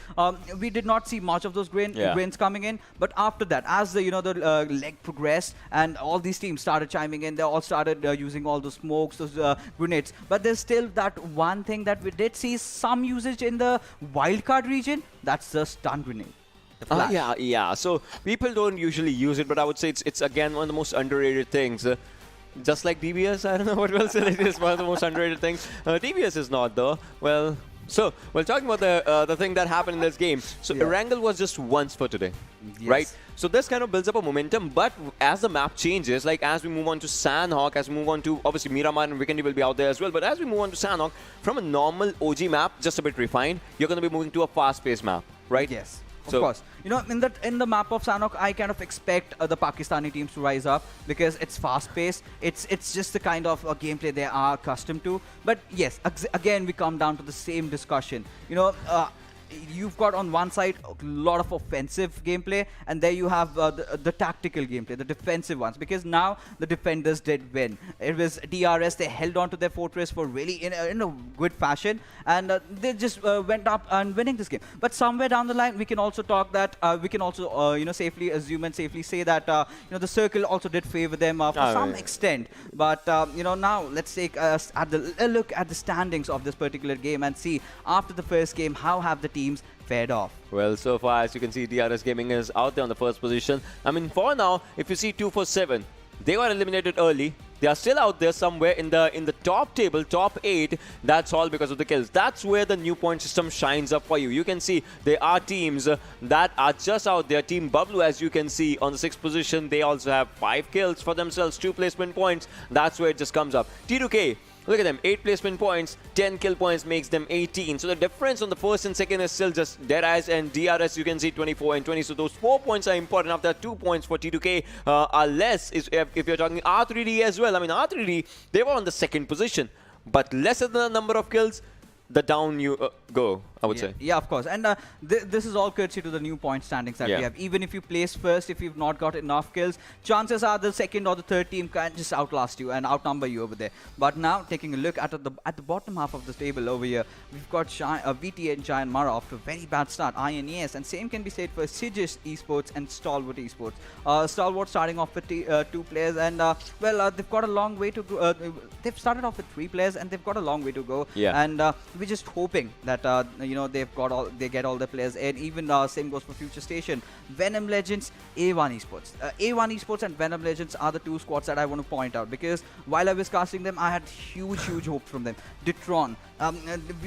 we did not see much of those grains coming in. But after that, as the the leg progressed and all these teams started chiming in, they all started using all those smokes, those grenades. But there's still that one thing that we did see some usage in the wildcard region. That's the stun grenade. Yeah. So people don't usually use it, but I would say it's again one of the most underrated things. Just like DBS, I don't know what else it is. One of the most underrated things. DBS is not though. Well, so we're talking about the thing that happened in this game. So Erangel was just once for today, right? So this kind of builds up a momentum, but as the map changes, like as we move on to Sanhok, as we move on to, obviously Miramar and Vikendi will be out there as well, but as we move on to Sanhok, from a normal OG map, just a bit refined, you're going to be moving to a fast-paced map, right? Yes. Of course. In the map of Sanhok, I kind of expect the Pakistani teams to rise up, because it's fast-paced. It's just the kind of gameplay they are accustomed to. But yes, again, we come down to the same discussion. You've got on one side a lot of offensive gameplay, and there you have the tactical gameplay, the defensive ones, because now the defenders did win. It was DRS, they held on to their fortress for really in a good fashion, and they just went up and winning this game. But somewhere down the line, we can also talk that we can also safely assume and safely say that the circle also did favor them to some extent. But now let's take a look at the standings of this particular game and see, after the first game, how have the teams fared off. Well, so far, as you can see, DRS Gaming is out there on the first position. I mean, for now, if you see 2 for 7, they were eliminated early. They are still out there somewhere in the top table, top 8. That's all because of the kills. That's where the new point system shines up for you. You can see there are teams that are just out there. Team Bablu, as you can see, on the 6th position, they also have 5 kills for themselves, 2 placement points. That's where it just comes up. T2K, look at them, 8 placement points, 10 kill points makes them 18. So the difference on the first and second is still just Deadeyes and DRS. You can see 24 and 20. So those 4 points are important. After 2 points for T2K are less if you're talking R3D as well. I mean, R3D, they were on the 2nd position, but lesser than the number of kills, the down you go, I would say. Yeah, of course. And this is all courtesy to the new point standings that we have. Even if you place first, if you've not got enough kills, chances are the 2nd or the 3rd team can just outlast you and outnumber you over there. But now, taking a look at the bottom half of the table over here, we've got VTNxJyanMaara off to a very bad start, INES, and same can be said for CZxHIGHVOLTAGE Esports and Stalwart Esports. Stalwart starting off with 2 players, and they've got a long way to go. They've started off with 3 players, and they've got a long way to go. And we're just hoping that they get all the players in. Even same goes for FutureStation. Venom Legends, A1 Esports. A1 Esports and Venom Legends are the two squads that I want to point out, because while I was casting them, I had huge hopes from them. Detron,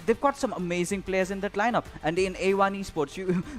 they've got some amazing players in that lineup. And in A1 Esports,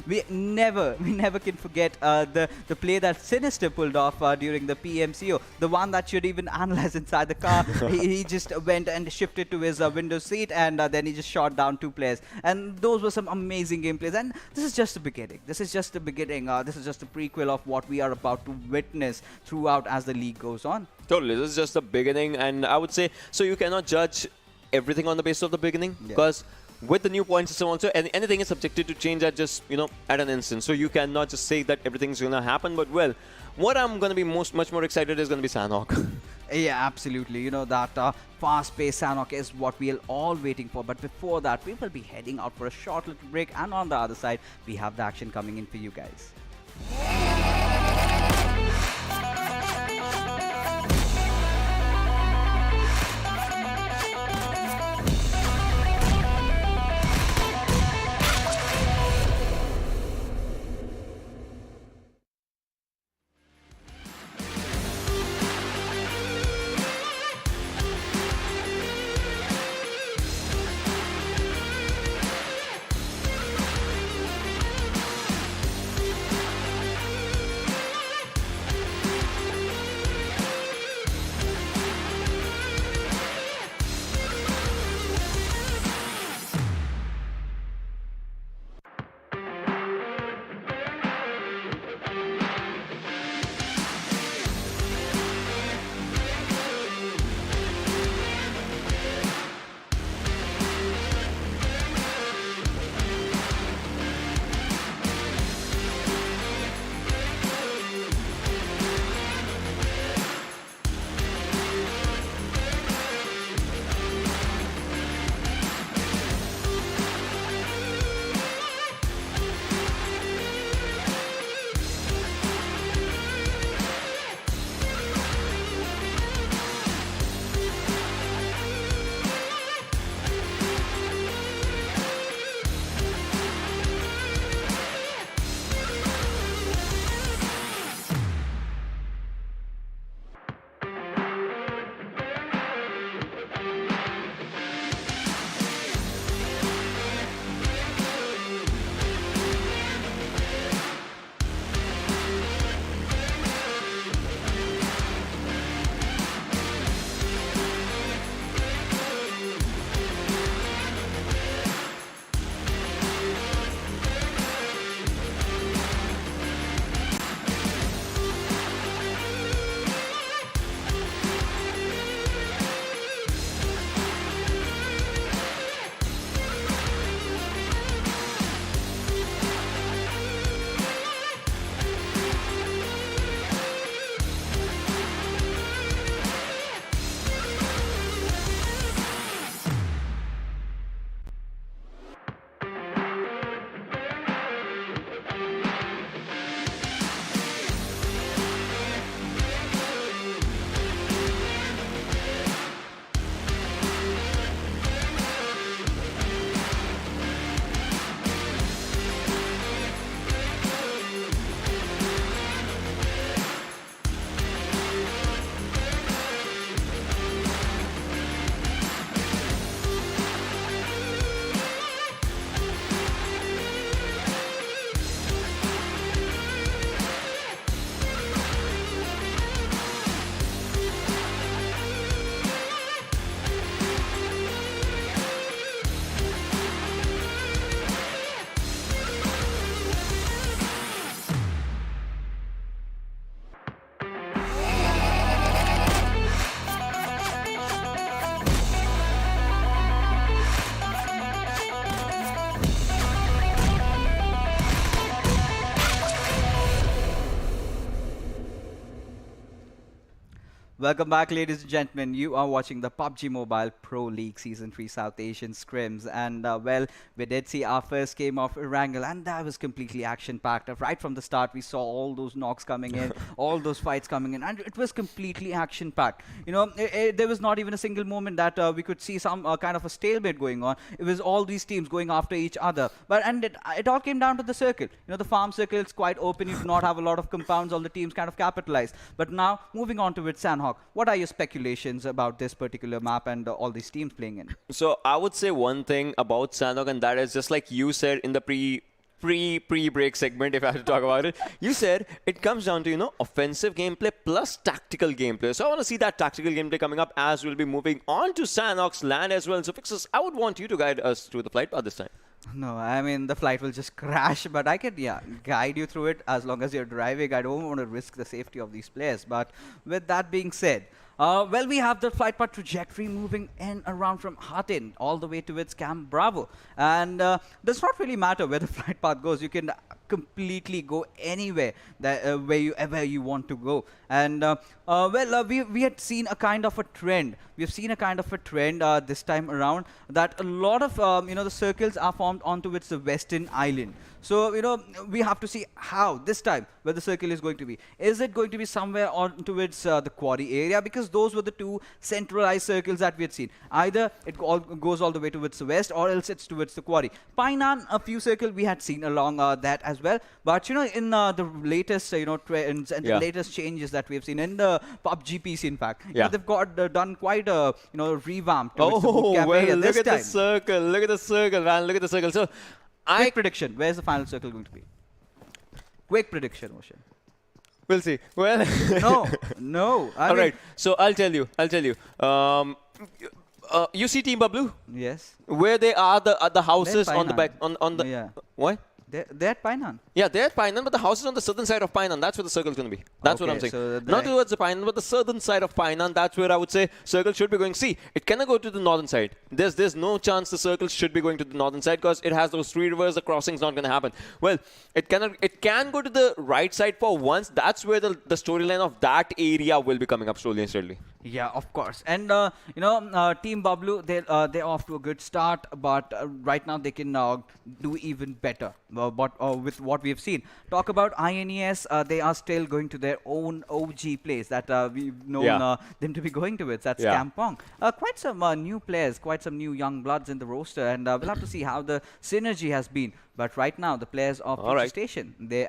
we never can forget the play that Sinister pulled off during the PMCO, the one that should even analyze inside the car. he just went and shifted to his window seat, and then he just shot down 2 players. And those were some amazing gameplays. And this is just the beginning. This is just the beginning. This is just a prequel of what we are about to witness throughout as the league goes on. Totally, this is just the beginning, and I would say, so you cannot judge everything on the basis of the beginning, because with the new point system also, anything is subjected to change at just, at an instant. So you cannot just say that everything's going to happen. But, well, what I'm going to be much more excited is going to be Sanhok. Yeah, absolutely. That fast-paced Sanhok is what we're all waiting for. But before that, we will be heading out for a short little break. And on the other side, we have the action coming in for you guys. Welcome back, ladies and gentlemen. You are watching the PUBG Mobile Pro League Season 3 South Asian Scrims. And, well, we did see our first game of Erangel, and that was completely action-packed. Right from the start, we saw all those knocks coming in, all those fights coming in, and it was completely action-packed. You know, there was not even a single moment that we could see some kind of a stalemate going on. It was all these teams going after each other. And it all came down to the circle. You know, the farm circle is quite open. You do not have a lot of compounds. All the teams kind of capitalized. But now, moving on to with Sanhok, what are your speculations about this particular map and all these teams playing in? So I would say one thing about Sanhok, and that is just like you said in the pre-break segment, if I have to talk about it, you said it comes down to, you know, offensive gameplay plus tactical gameplay. So I want to see that tactical gameplay coming up as we'll be moving on to Sanhok's land as well. So Fixers, I would want you to guide us through the flight path this time. No, I mean, the flight will just crash, but I can, yeah, guide you through it as long as you're driving. I don't want to risk the safety of these players. But with that being said, well, we have the flight path trajectory moving in around from Hatin all the way towards Camp Bravo. And does not really matter where the flight path goes. You can completely go anywhere that, wherever you want to go. And, well, we had seen a kind of a trend. We've seen a kind of a trend this time around that a lot of, you know, the circles are formed onto its the western island. So, you know, we have to see how this time where the circle is going to be. Is it going to be somewhere on towards the quarry area? Because those were the two centralized circles that we had seen. Either it goes all the way towards the west, or else it's towards the quarry. Painan, a few circles we had seen along that as well. But, you know, in the latest, you know, trends and the latest changes that we have seen in the PUBG PC, in fact, you know, they've got done quite a, you know, revamp towards the boot camp area look at the circle. Look at the circle, man. Look at the circle. So, quick prediction. Where's the final circle going to be? Quick prediction, Ocean. We'll see. Well, no. All right. So I'll tell you. You see Team Bablu? Yes. Where they are the houses on the back on the what? They're at Painan. Yeah, they're at Painan, but the house is on the southern side of Painan. That's where the circle is going to be. That's what I'm saying. So not towards the Painan, but the southern side of Painan. That's where I would say circle should be going. See, it cannot go to the northern side. There's no chance the circle should be going to the northern side because it has those three rivers. The crossing's not going to happen. Well, it can go to the right side for once. That's where the storyline of that area will be coming up slowly and steadily. Yeah, of course. And, you know, Team Bablu, they're off to a good start, but right now they can do even better with what we have seen. Talk about INES, they are still going to their own OG place that we've known them to be going to it. That's Kampong. Quite some new players, quite some new young bloods in the roster, and we'll have to see how the synergy has been. But right now, the players of FutureStation, they're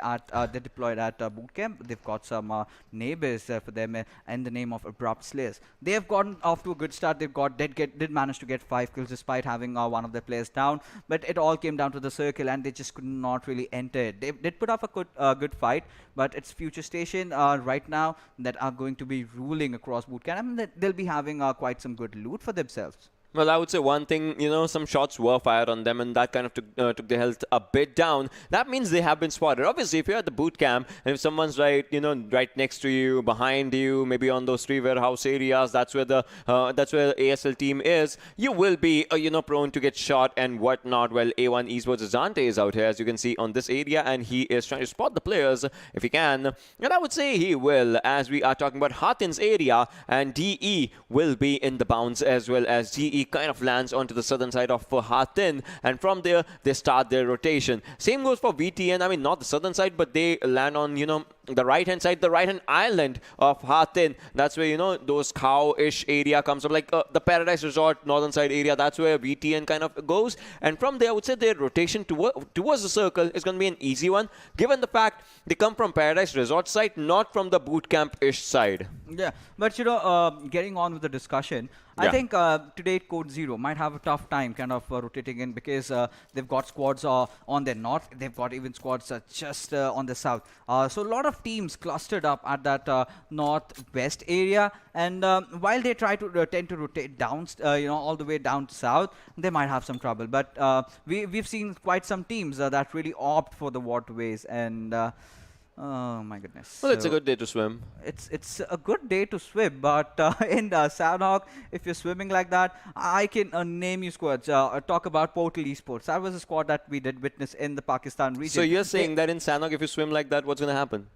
deployed at boot camp. They've got some neighbors for them in the name of Abrupt Slayers. They have gotten off to a good start. They've got did manage to get 5 kills despite having one of their players down. But it all came down to the circle, and they just could not really enter it. They did put up a good fight, but it's FutureStation right now that are going to be ruling across boot camp. I mean, they'll be having quite some good loot for themselves. Well, I would say one thing, you know, some shots were fired on them, and that kind of took their health a bit down. That means they have been spotted. Obviously, if you're at the boot camp, and if someone's right next to you, behind you, maybe on those 3 warehouse areas, that's where the ASL team is, you will be, you know, prone to get shot and whatnot. Well, A1 Esports Zante is out here, as you can see on this area, and he is trying to spot the players if he can. And I would say he will, as we are talking about Hatin's area, and DE will be in the bounce as well as DE kind of lands onto the southern side of Hatin, and from there they start their rotation. Same goes for VTN. I mean, not the southern side, but they land on, you know, the right hand side, the right hand island of Hatin. That's where, you know, those cow-ish area comes up, like the Paradise Resort northern side area. That's where VTN kind of goes, and from there I would say their rotation towards the circle is going to be an easy one, given the fact they come from Paradise Resort side, not from the boot camp-ish side. Yeah, but, you know, getting on with the discussion, I think today Code Zero might have a tough time kind of rotating in, because they've got squads on their north. They've got even squads just on the south. So a lot of teams clustered up at that northwest area. And while they try to tend to rotate down, you know, all the way down to south, they might have some trouble. But we've seen quite some teams that really opt for the waterways. And oh my goodness! Well, it's a good day to swim. It's a good day to swim, but in Sanhok, if you're swimming like that, I can name you squads. Talk about Portal Esports. That was a squad that we did witness in the Pakistan region. So you're saying that in Sanhok, if you swim like that, what's going to happen?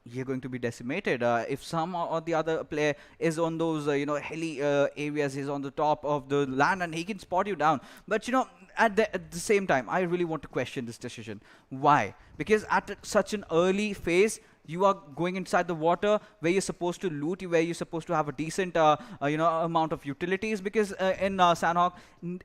you're going to be decimated. If some or the other player is on those, hilly areas, he's on the top of the land and he can spot you down. But, at the same time, I really want to question this decision. Why? Because at such an early phase, you are going inside the water where you're supposed to loot, where you're supposed to have a decent, amount of utilities. Because in Sanhok,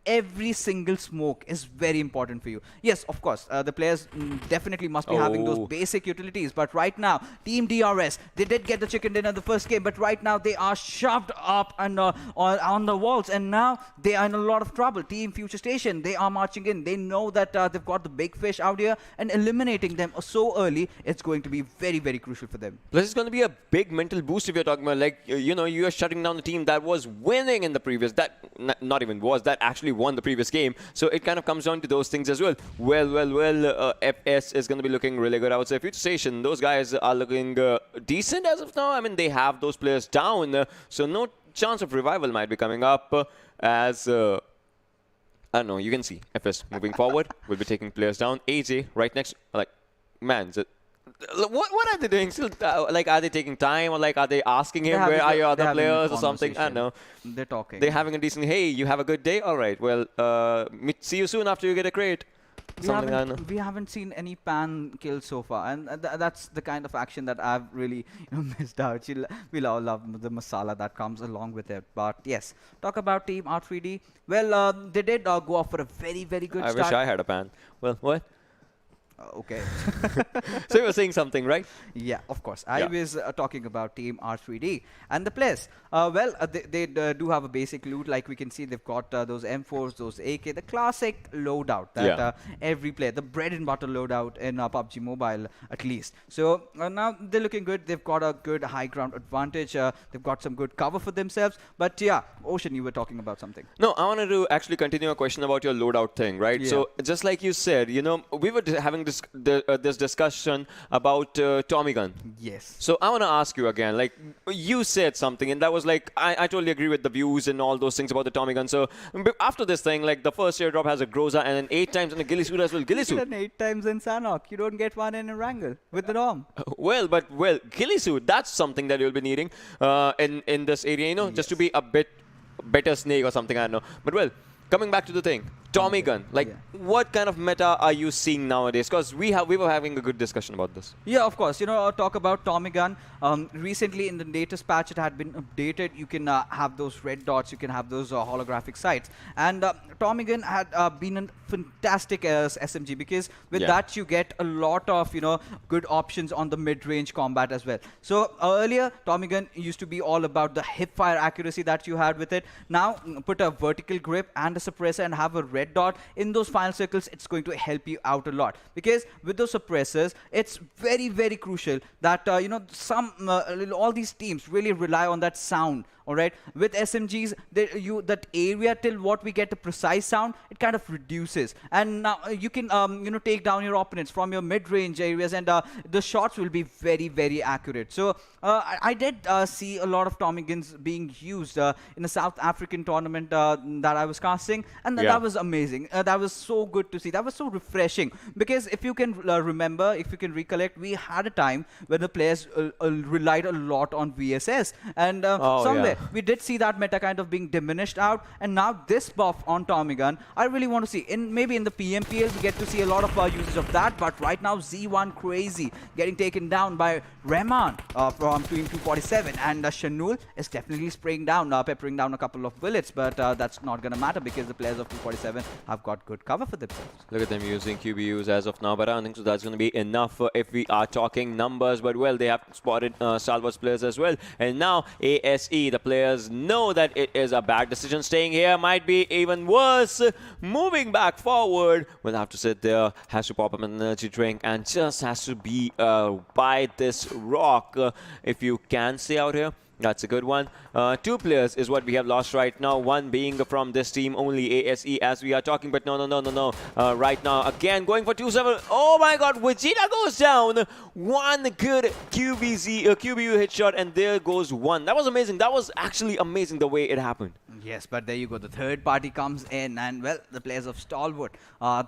every single smoke is very important for you. Yes, of course, the players definitely must be having those basic utilities. But right now, Team DRS, they did get the chicken dinner the first game, but right now they are shoved up and on the walls, and now they are in a lot of trouble. Team FutureStation, they are marching in. They know that they've got the big fish out here, and eliminating them so early, it's going to be very, very crucial for them. Plus, it's going to be a big mental boost if you're talking about, like, you are shutting down the team that was winning in the previous, not even was, that actually won the previous game. So it kind of comes down to those things as well. FS is going to be looking really good. I would say FutureStation, those guys are looking decent as of now. I mean, they have those players down, so no chance of revival might be coming up as... I don't know, you can see FS moving forward. We'll be taking players down. AJ right next, like, man, what are they doing? Still, like, are they taking time, or like, are they asking him where are your other players or something? I don't know. They're talking. They're having a decent. Hey, you have a good day. All right. Well, see you soon after you get a crate. We haven't seen any pan kills so far, and that's the kind of action that I've really missed out. We'll all love the masala that comes along with it. But yes, talk about Team R3D. Well, they did go off for a very, very good start. I wish I had a pan. Well, what? Okay. So you were saying something, right? Yeah, of course. I was talking about Team R3D and the players. They do have a basic loot. Like we can see, they've got those M4s, those AK, the classic loadout that every player, the bread and butter loadout in PUBG Mobile at least. So now they're looking good. They've got a good high ground advantage. They've got some good cover for themselves. But yeah, Ocean, you were talking about something. No, I wanted to actually continue a question about your loadout thing, right? Yeah. So just like you said, we were having this discussion about Tommy Gun. Yes. So I want to ask you again, like, you said something, and that was like, I totally agree with the views and all those things about the Tommy Gun. So after this thing, like, the first airdrop has a Groza and then 8 times in a ghillie suit as well. Ghillie suit. 8 times in Sanhok. You don't get one in Erangel with the ROM. Well, ghillie suit, that's something that you'll be needing in this area, just to be a bit better snake or something, I don't know. But coming back to the thing, Tommy Gun, like, what kind of meta are you seeing nowadays? Because we were having a good discussion about this. Yeah, of course. Talk about Tommy Gun. Recently, in the latest patch, it had been updated. You can have those red dots. You can have those holographic sights. And Tommy Gun had been a fantastic SMG, because with that, you get a lot of, good options on the mid-range combat as well. So earlier, Tommy Gun used to be all about the hip-fire accuracy that you had with it. Now, put a vertical grip and a suppressor and have a red dot in those final circles. It's going to help you out a lot, because with those suppressors, it's very, very crucial that all these teams really rely on that sound. All right, with SMGs, that area till what we get a precise sound, it kind of reduces, and now you can take down your opponents from your mid-range areas, and the shots will be very, very accurate. So I did see a lot of Tommy Guns being used in a South African tournament that I was casting, and that was amazing. That was so good to see. That was so refreshing, because if you can remember, if you can recollect, we had a time when the players relied a lot on VSS, and we did see that meta kind of being diminished out, and now this buff on Tommy Gun, I really want to see. Maybe in the PMPL, we get to see a lot of usage of that, but right now, Z1 Crazy getting taken down by Rahman from Team 247, and Shanul is definitely spraying down, peppering down a couple of bullets, but that's not going to matter, because the players of 247 have got good cover for themselves. Look at them using QBUs as of now, but I don't think so that's going to be enough if we are talking numbers. But they have spotted Stalwart players as well, and now ASE, the players know that it is a bad decision. Staying here might be even worse. Moving back forward, will have to sit there, has to pop up an energy drink, and just has to be by this rock if you can stay out here. That's a good one. 2 players is what we have lost right now. One being from this team only, ASE, as we are talking. But no. Right now, again, going for 2-7. Oh my god, Vegeta goes down. One good QBU headshot, and there goes one. That was amazing. That was actually amazing the way it happened. Yes, but there you go. The third party comes in, and well, the players of Stalwart,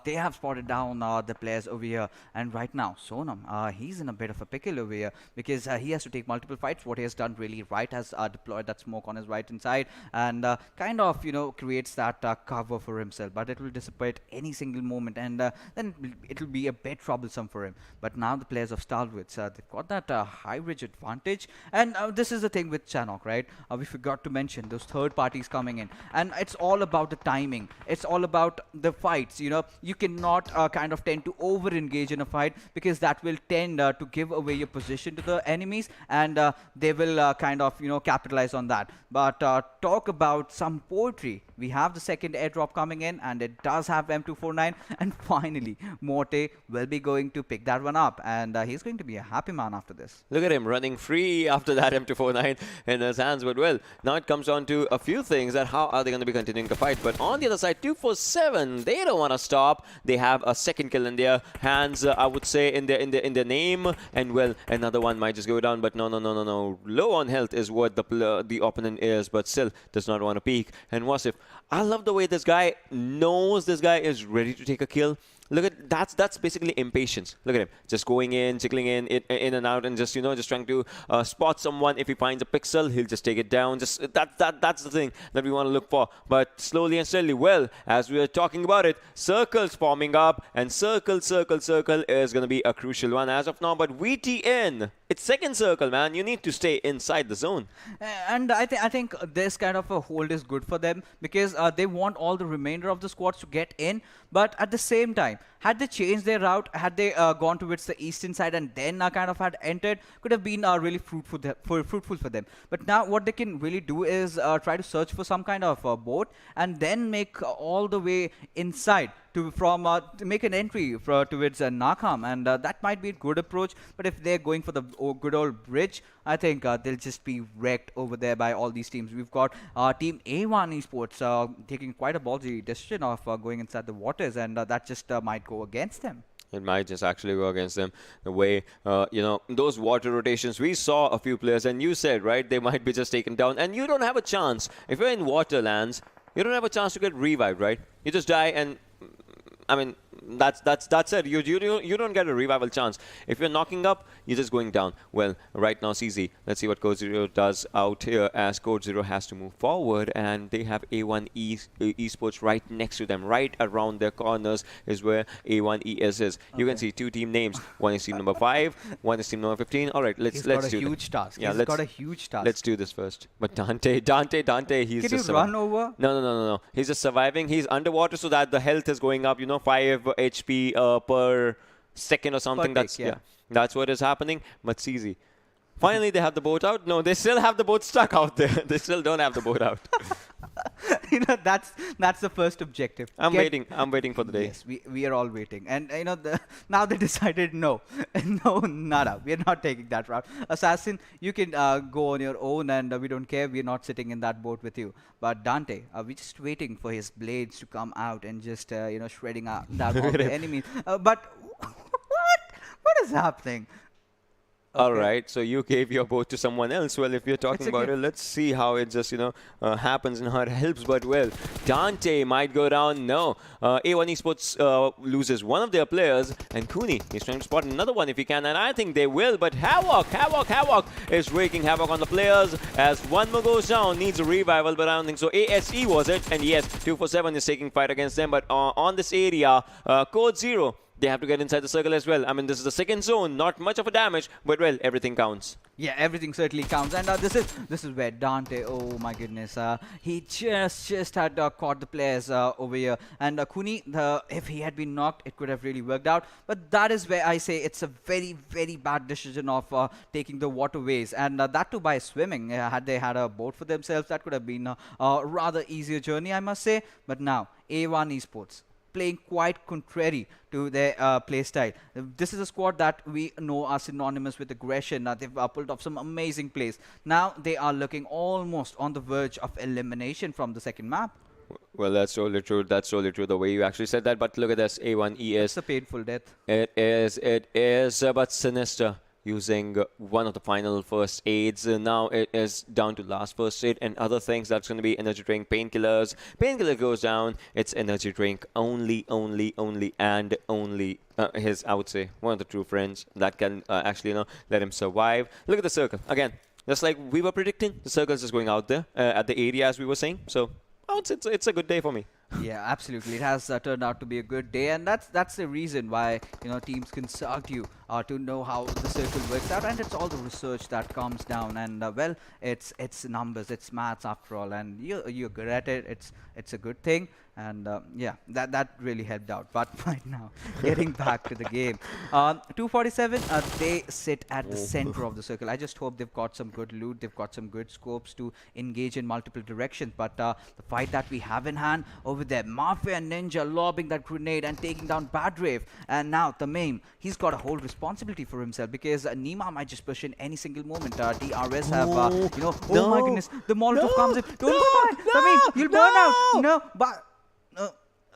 they have spotted down the players over here. And right now, Sonam, he's in a bit of a pickle over here because he has to take multiple fights. What he has done really right has deployed that smoke on his right hand side and kind of, creates that cover for himself. But it will dissipate any single moment, and then it will be a bit troublesome for him. But now the players of Stalwart, they've got that high ridge advantage. And this is the thing with Sanhok, right? We forgot to mention those third parties coming in, and it's all about the timing. It's all about the fights. You cannot kind of tend to over engage in a fight because that will tend to give away your position to the enemies, and they will kind of capitalize on that. But talk about some poetry. We have the second airdrop coming in, and it does have M249, and finally Morte will be going to pick that one up, and he's going to be a happy man after this. Look at him running free after that M249 in his hands. But well, now it comes down to a few things, that how are they going to be continuing the fight. But on the other side, 247, they don't want to stop. They have a second kill in their hands, I would say, in their name, and well, another one might just go down. But no. Low on health is what the opponent is, but still does not want to peek. And Wasif, I love the way this guy knows this guy is ready to take a kill. Look at that's basically impatience. Look at him just going in, jiggling in and out, and just just trying to spot someone. If he finds a pixel, he'll just take it down. Just that's the thing that we want to look for. But slowly and steadily, well, as we are talking about it, circles forming up, and circle is going to be a crucial one as of now. But VTN, it's second circle, man. You need to stay inside the zone. And I think this kind of a hold is good for them because they want all the remainder of the squads to get in. But at the same time, had they changed their route, had they gone towards the eastern side and then kind of had entered, could have been really fruitful for them. But now what they can really do is try to search for some kind of boat and then make all the way inside to make an entry towards Nakam, and that might be a good approach. But if they're going for the good old bridge, I think they'll just be wrecked over there by all these teams. We've got team A1 Esports taking quite a ballsy decision of going inside the waters, and that just might go against them. It might just actually go against them. The way, those water rotations, we saw a few players, and you said, right, they might be just taken down, and you don't have a chance. If you're in waterlands, you don't have a chance to get revived, right? You just die, and I mean, that's it. You don't get a revival chance. If you're knocking up, you're just going down. Well, right now, CZ, let's see what Code Zero does out here, as Code Zero has to move forward, and they have A1 Esports right next to them. Right around their corners is where A1 ES is. Okay. You can see 2 team names. One is team number 5, one is team number 15. All right, let's do this. He's got a huge task. Yeah, he's got a huge task. Let's do this first. But Dante, he's Can just you run over? No. He's just surviving. He's underwater so that the health is going up, 5 HP per second or something. That's what is happening. But CZ, finally they have the boat out. No, they still have the boat stuck out there. They still don't have the boat out. That's the first objective. I'm waiting for the day. Yes, we are all waiting. And now they decided no, nada. We are not taking that route. Assassin, you can go on your own, and we don't care. We're not sitting in that boat with you. But Dante, we're just waiting for his blades to come out and just shredding down all the enemies. But what is happening? Okay. All right, so you gave your boat to someone else. Well, if you're talking about it, let's see how it just, happens and how it helps. But, well, Dante might go down. No. A1 Esports loses one of their players. And Kuni is trying to spot another one if he can. And I think they will. But Havoc is wreaking havoc on the players. As one more goes down, needs a revival. But I don't think so. ASE was it. And yes, 247 is taking fight against them. But on this area, Code Zero, they have to get inside the circle as well. I mean, this is the second zone, not much of a damage, but well, everything counts. Yeah, everything certainly counts. And this is where Dante, oh my goodness, he just had caught the players over here. And Kuni, if he had been knocked, it could have really worked out. But that is where I say it's a very, very bad decision of taking the waterways. And that too by swimming. Had they had a boat for themselves, that could have been a rather easier journey, I must say. But now, A1 Esports playing quite contrary to their play style. This is a squad that we know are synonymous with aggression. They've pulled off some amazing plays. Now they are looking almost on the verge of elimination from the second map. Well, that's totally true. That's totally true, the way you actually said that. But look at this, A1ES. It's a painful death. It is, but Sinister using one of the final first aids. Now it is down to last first aid and other things. That's going to be energy drink, painkillers. Painkiller goes down. It's energy drink only, and only. His, I would say, one of the true friends that can actually, let him survive. Look at the circle. Again, just like we were predicting, the circle is just going out there at the area, as we were saying. So, it's a good day for me. Yeah, absolutely. It has turned out to be a good day, and that's the reason why teams consult you to know how the circle works out, and it's all the research that comes down. And well, it's numbers, it's maths after all, and you're good at it. It's a good thing, and yeah, that really helped out. But right now, getting back to the game, 247, they sit at the center of the circle. I just hope they've got some good loot, they've got some good scopes to engage in multiple directions. But the fight that we have in hand over there, Mafia Ninja lobbing that grenade and taking down Badrave, and now Tamim, he's got a whole responsibility for himself, because Nima might just push in any single moment. DRS have, oh my goodness, the Molotov comes in. Don't go by, Tamim, you'll burn out. No, but.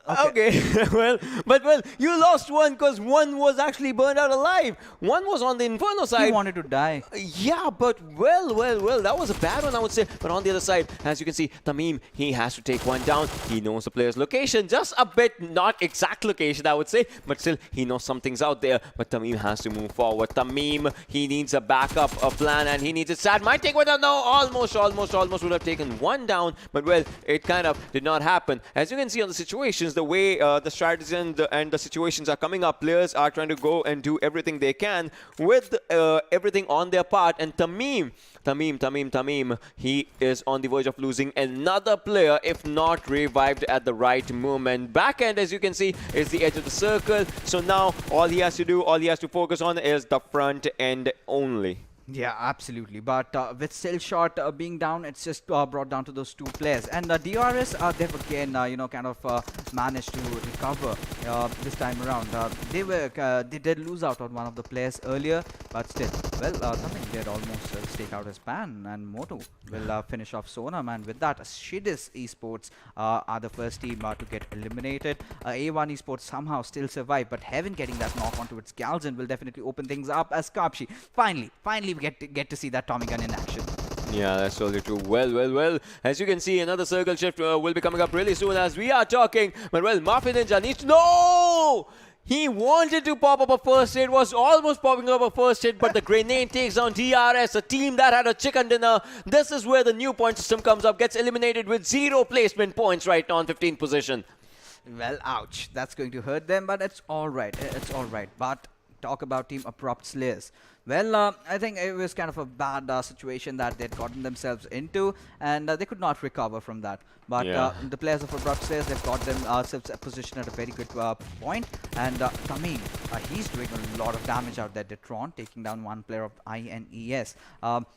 Okay. well, you lost one because one was actually burned out alive. One was on the Inferno side. He wanted to die. Yeah, but well, that was a bad one, I would say. But on the other side, as you can see, Tamim, he has to take one down. He knows the player's location, just a bit, not exact location, I would say, but still, he knows something's out there. But Tamim has to move forward. Tamim, he needs a backup, a plan, and he needs it. Sad might take one down. No, almost would have taken one down, but well, it kind of did not happen. As you can see on the situations, the way the strategies and the situations are coming up, players are trying to go and do everything they can with everything on their part. And Tamim, he is on the verge of losing another player if not revived at the right moment. Back end, as you can see, is the edge of the circle. So now all he has to focus on is the front end only. Yeah, absolutely. But with still shot being down, it's just brought down to those two players. And DRS, they've again, kind of managed to recover this time around. They did lose out on one of the players earlier, but still, well, something did almost stake out his pan, and Moto will finish off Sonam. And with that, Assiduous Esports are the first team to get eliminated. A1 Esports somehow still survive, but Heaven getting that knock onto its Galzin will definitely open things up, as Kapshi finally we get to see that Tommy gun in action. Yeah, that's totally true. Well. As you can see, another circle shift will be coming up really soon as we are talking. But well, Mafia Ninja needs to... No! He wanted to pop up a first hit, was almost popping up a first hit, but the grenade takes down DRS, a team that had a chicken dinner. This is where the new point system comes up, gets eliminated with 0 placement points right now on 15th position. Well, ouch. That's going to hurt them, but it's all right. It's all right. But talk about Team Abrupt Slayers. Well, I think it was kind of a bad situation that they'd gotten themselves into, and they could not recover from that. But the players of Abrupt Slayers, they've got themselves positioned at a very good point. And Tamim, he's doing a lot of damage out there. Detron taking down one player of INES.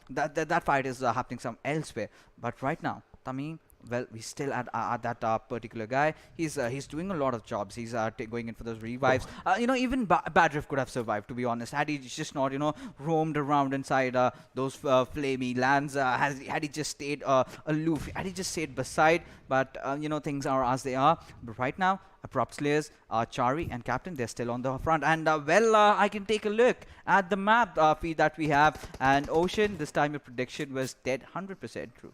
That fight is happening some elsewhere. But right now, Tamim, well, we still at that particular guy. He's doing a lot of jobs. He's going in for those revives. Even Badrift could have survived, to be honest, had he just not roamed around inside those flamey lands. Had he just stayed aloof, had he just stayed beside. But things are as they are. But right now, Abrupt Slayers, Chari and Captain, they're still on the front. And I can take a look at the map feed that we have. And Ocean, this time your prediction was dead 100% true.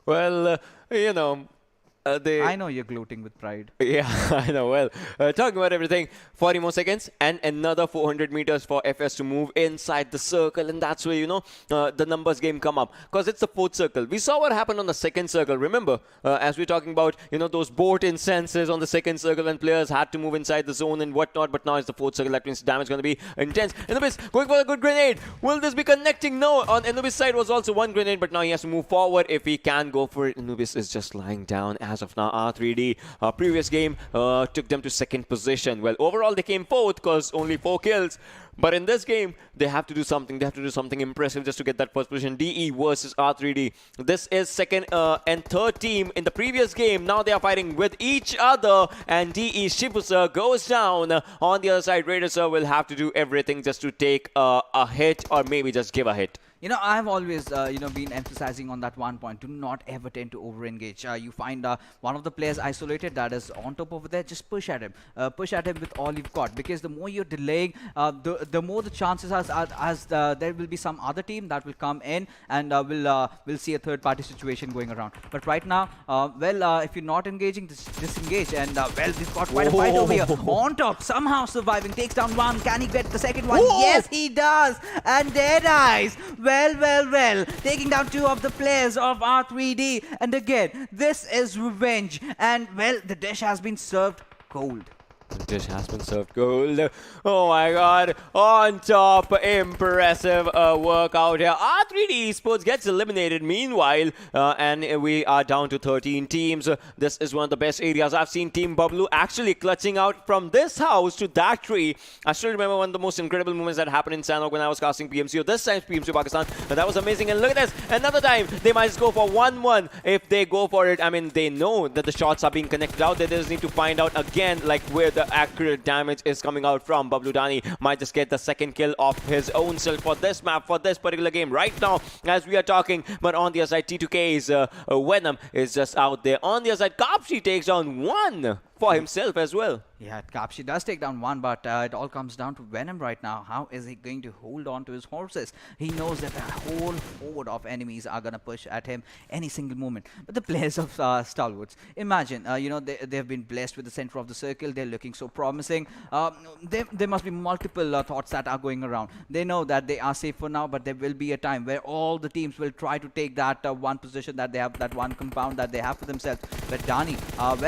Well, I know you're gloating with pride. Yeah, I know. Well, talking about everything, 40 more seconds and another 400 meters for FS to move inside the circle. And that's where, the numbers game come up. Because it's the 4th circle. We saw what happened on the 2nd circle. Remember, as we're talking about, those boat incenses on the 2nd circle when players had to move inside the zone and whatnot. But now it's the 4th circle. That means damage is going to be intense. Anubis going for a good grenade. Will this be connecting? No. On Anubis' side was also one grenade. But now he has to move forward if he can go for it. Anubis is just lying down as of now. R3D, previous game, took them to second position. Well, overall they came fourth because only 4 kills. But in this game, they have to do something. They have to do something impressive just to get that first position. DE versus R3D. This is second and third team in the previous game. Now they are fighting with each other. And DE Shibusa goes down. On the other side, Raiders will have to do everything just to take a hit or maybe just give a hit. You know, I've always, been emphasizing on that one point. Do not ever tend to over-engage. You find one of the players isolated that is on top over there, just push at him. Push at him with all you've got. Because the more you're delaying, the more the chances are there will be some other team that will come in and we'll see a third-party situation going around. But right now, if you're not engaging, disengage. And, we've got quite a fight over here. On top, somehow surviving. Takes down one. Can he get the second one? Whoa! Yes, he does. And Deadeye's. Well, taking down 2 of the players of R3D. And again, this is revenge. And, well, the dish has been served cold. The dish has been served cold. Oh my god. On top. Impressive work out here. R3D Esports gets eliminated meanwhile. And we are down to 13 teams. This is one of the best areas. I've seen Team Bablu actually clutching out from this house to that tree. I still remember one of the most incredible moments that happened in Sanhok when I was casting PMCO. This time PMCO Pakistan. That was amazing. And look at this. Another time they might just go for 1-1. If they go for it, I mean, they know that the shots are being connected out. They just need to find out again like where the accurate damage is coming out from. Bablu Dani might just get the second kill of his own self for this map, for this particular game right now as we are talking. But on the other side, T2K's Venom is just out there. On the other side, Kapshi takes down 1 for himself as well. Yeah, Kapshi does take down 1, but it all comes down to Venom right now. How is he going to hold on to his horses? He knows that a whole horde of enemies are going to push at him any single moment. But the players of Stalwarts, imagine, they've been blessed with the center of the circle. They're looking so promising. There must be multiple thoughts that are going around. They know that they are safe for now, but there will be a time where all the teams will try to take that one position that they have, that one compound that they have for themselves. But Dani,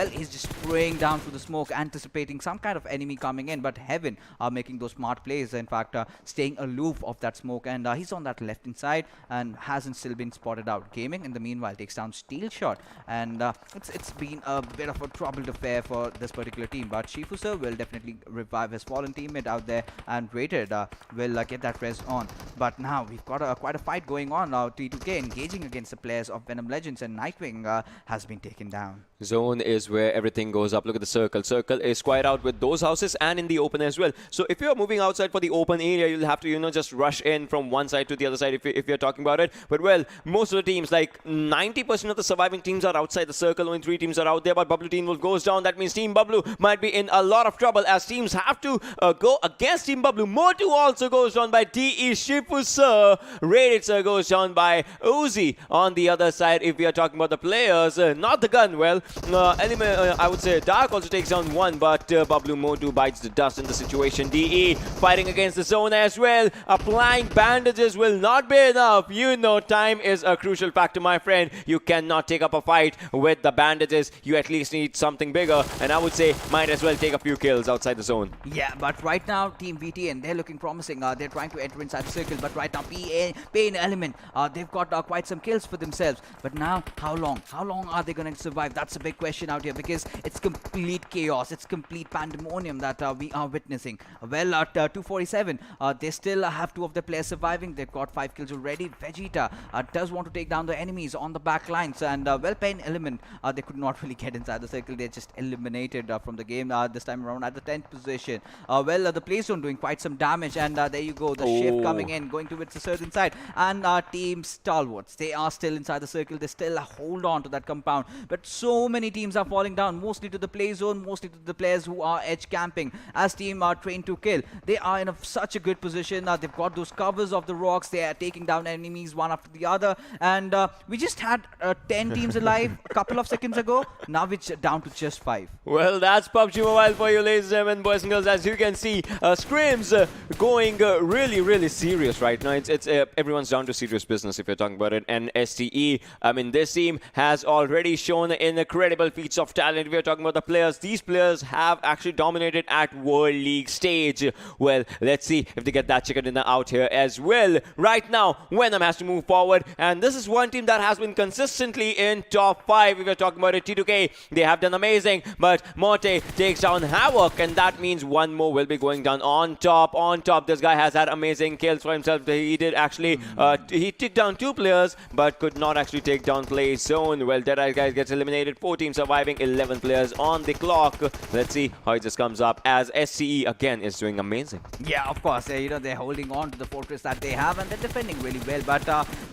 he's just spraying down through the smoke, anticipating some kind of enemy coming in, but Heaven are making those smart plays, in fact staying aloof of that smoke, and he's on that left hand side and hasn't still been spotted out. Gaming in the meanwhile takes down Steel Shot, and it's been a bit of a troubled affair for this particular team, but Shifusa will definitely revive his fallen teammate out there, and Rated will get that res on. But now we've got quite a fight going on now. T2K engaging against the players of Venom Legends, and Nightwing has been taken down. Zone is where everything goes up. Look at the circle. Circle is quite out with those houses and in the open as well. So if you're moving outside for the open area, you'll have to, just rush in from one side to the other side if you're talking about it. But well, most of the teams, like 90% of the surviving teams are outside the circle. Only 3 teams are out there, but Bablu team will goes down. That means Team Bablu might be in a lot of trouble as teams have to go against Team Bablu. Motu also goes down by DE Shifusa. Rated goes down by Uzi. On the other side, if we are talking about the players, not the gun, well, I would say Dark also takes down 1, but Bablu Motu bites the dust in the situation. DE fighting against the zone as well. Applying bandages will not be enough. Time is a crucial factor, my friend. You cannot take up a fight with the bandages. You at least need something bigger, and I would say might as well take a few kills outside the zone. Yeah, but right now, Team VTN, they're looking promising. They're trying to enter inside the circle, but right now, PAINxELMT, they've got quite some kills for themselves. But now, how long? How long are they going to survive? That's a big question out here, because it's complete chaos. It's complete pandemonium that we are witnessing. Well, at 247, they still have 2 of their players surviving. They've got 5 kills already. Vegeta does want to take down the enemies on the back lines, and PAINxELMT, they could not really get inside the circle. They're just eliminated from the game this time around at the 10th position. The play zone doing quite some damage, and there you go, the shift coming in, going towards a certain side, and Team Stalwarts, they are still inside the circle. They still hold on to that compound, but so many teams are falling down, mostly to the play zone, mostly to the players who are edge camping as Team Train to Kill. They are in such a good position. They've got those covers of the rocks. They are taking down enemies one after the other, and we just had 10 teams alive a couple of seconds ago. Now it's down to just 5. Well, that's PUBG Mobile for you, ladies and gentlemen, boys and girls. As you can see, Scrims going really serious right now. It's everyone's down to serious business if you're talking about it. And STE, I mean, this team has already shown in incredible feats of talent. We are talking about the players. These players have actually dominated at World League stage. Well, let's see if they get that chicken dinner out here as well. Right now, Venom has to move forward, and this is one team that has been consistently in top 5. We were talking about it, T2K. They have done amazing, but Morte takes down Havoc, and that means one more will be going down on top. On top, this guy has had amazing kills for himself. He did actually, he took down 2 players, but could not actually take down Play Zone. Well, Deadeye guys gets eliminated. 4 teams surviving, 11 players on the clock. Let's see how it just comes up as SCE again is doing amazing. Yeah, of course. You know, they're holding on to the fortress that they have, and they're defending really well. But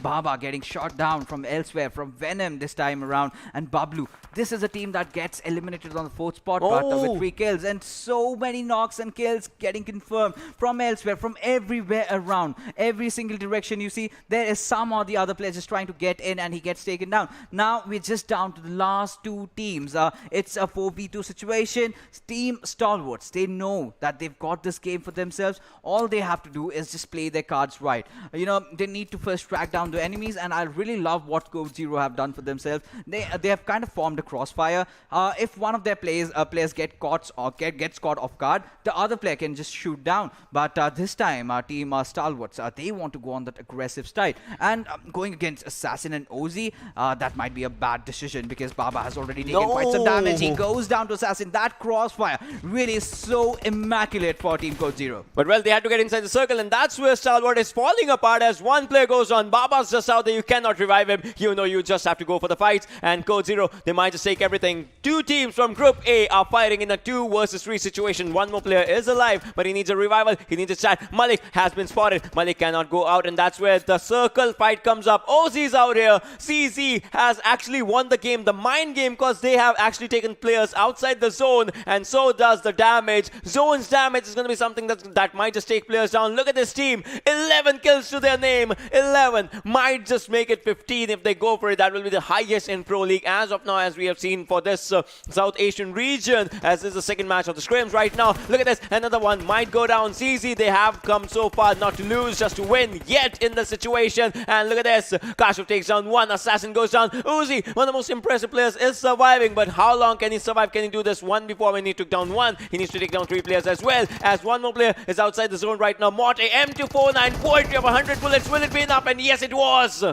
Baba getting shot down from elsewhere, from Venom this time around, and Bablu. This is a team that gets eliminated on the 4th spot, but with 3 kills, and so many knocks and kills getting confirmed from elsewhere, from everywhere around. Every single direction you see, there is some or the other player just trying to get in, and he gets taken down. Now we're just down to the last 2 teams. It's a 4v2 situation. Team Stalwarts, they know that they've got this game for themselves. All they have to do is just play their cards right. You know, they need to first track down the enemies, and I really love what Code Zero have done for themselves. They have kind of formed a crossfire. If one of their players get caught or gets caught off guard, the other player can just shoot down. But this time, Team Stalwarts, they want to go on that aggressive style, and going against Assassin and Ozzy, that might be a bad decision because Baba has already taken quite some damage. He goes down to Assassin. That crossfire really is so immaculate for Team Code Zero. But well, they had to get inside the circle, and that's where Stalwart is falling apart as one player goes on. Baba's just out there. You cannot revive him. You know, you just have to go for the fights. And Code Zero, they might just take everything. 2 teams from Group A are fighting in a 2 versus 3 situation. One more player is alive, but he needs a revival. He needs a chat. Malik has been spotted. Malik cannot go out, and that's where the circle fight comes up. OZ's out here. CZ has actually won the game, the mind game, because they have actually taken players outside the zone, and so does the damage. Zone's damage is going to be something that might just take players down. Look at this team. 11 kills to their name. 11 might just make it 15 if they go for it. That will be the highest in Pro League as of now, as we have seen for this South Asian region, as this is the second match of the scrims right now. Look at this. Another one might go down. CZ, they have come so far not to lose, just to win yet in the situation. And look at this. Kashyap takes down 1. Assassin goes down. Uzi, one of the most impressive players, is surviving, but how long can he survive? Can he do this? 1 before when he took down 1. He needs to take down 3 players as well, as one more player is outside the zone right now. Morte, M249, poetry of 100 bullets. Will it be enough? And yes, it was.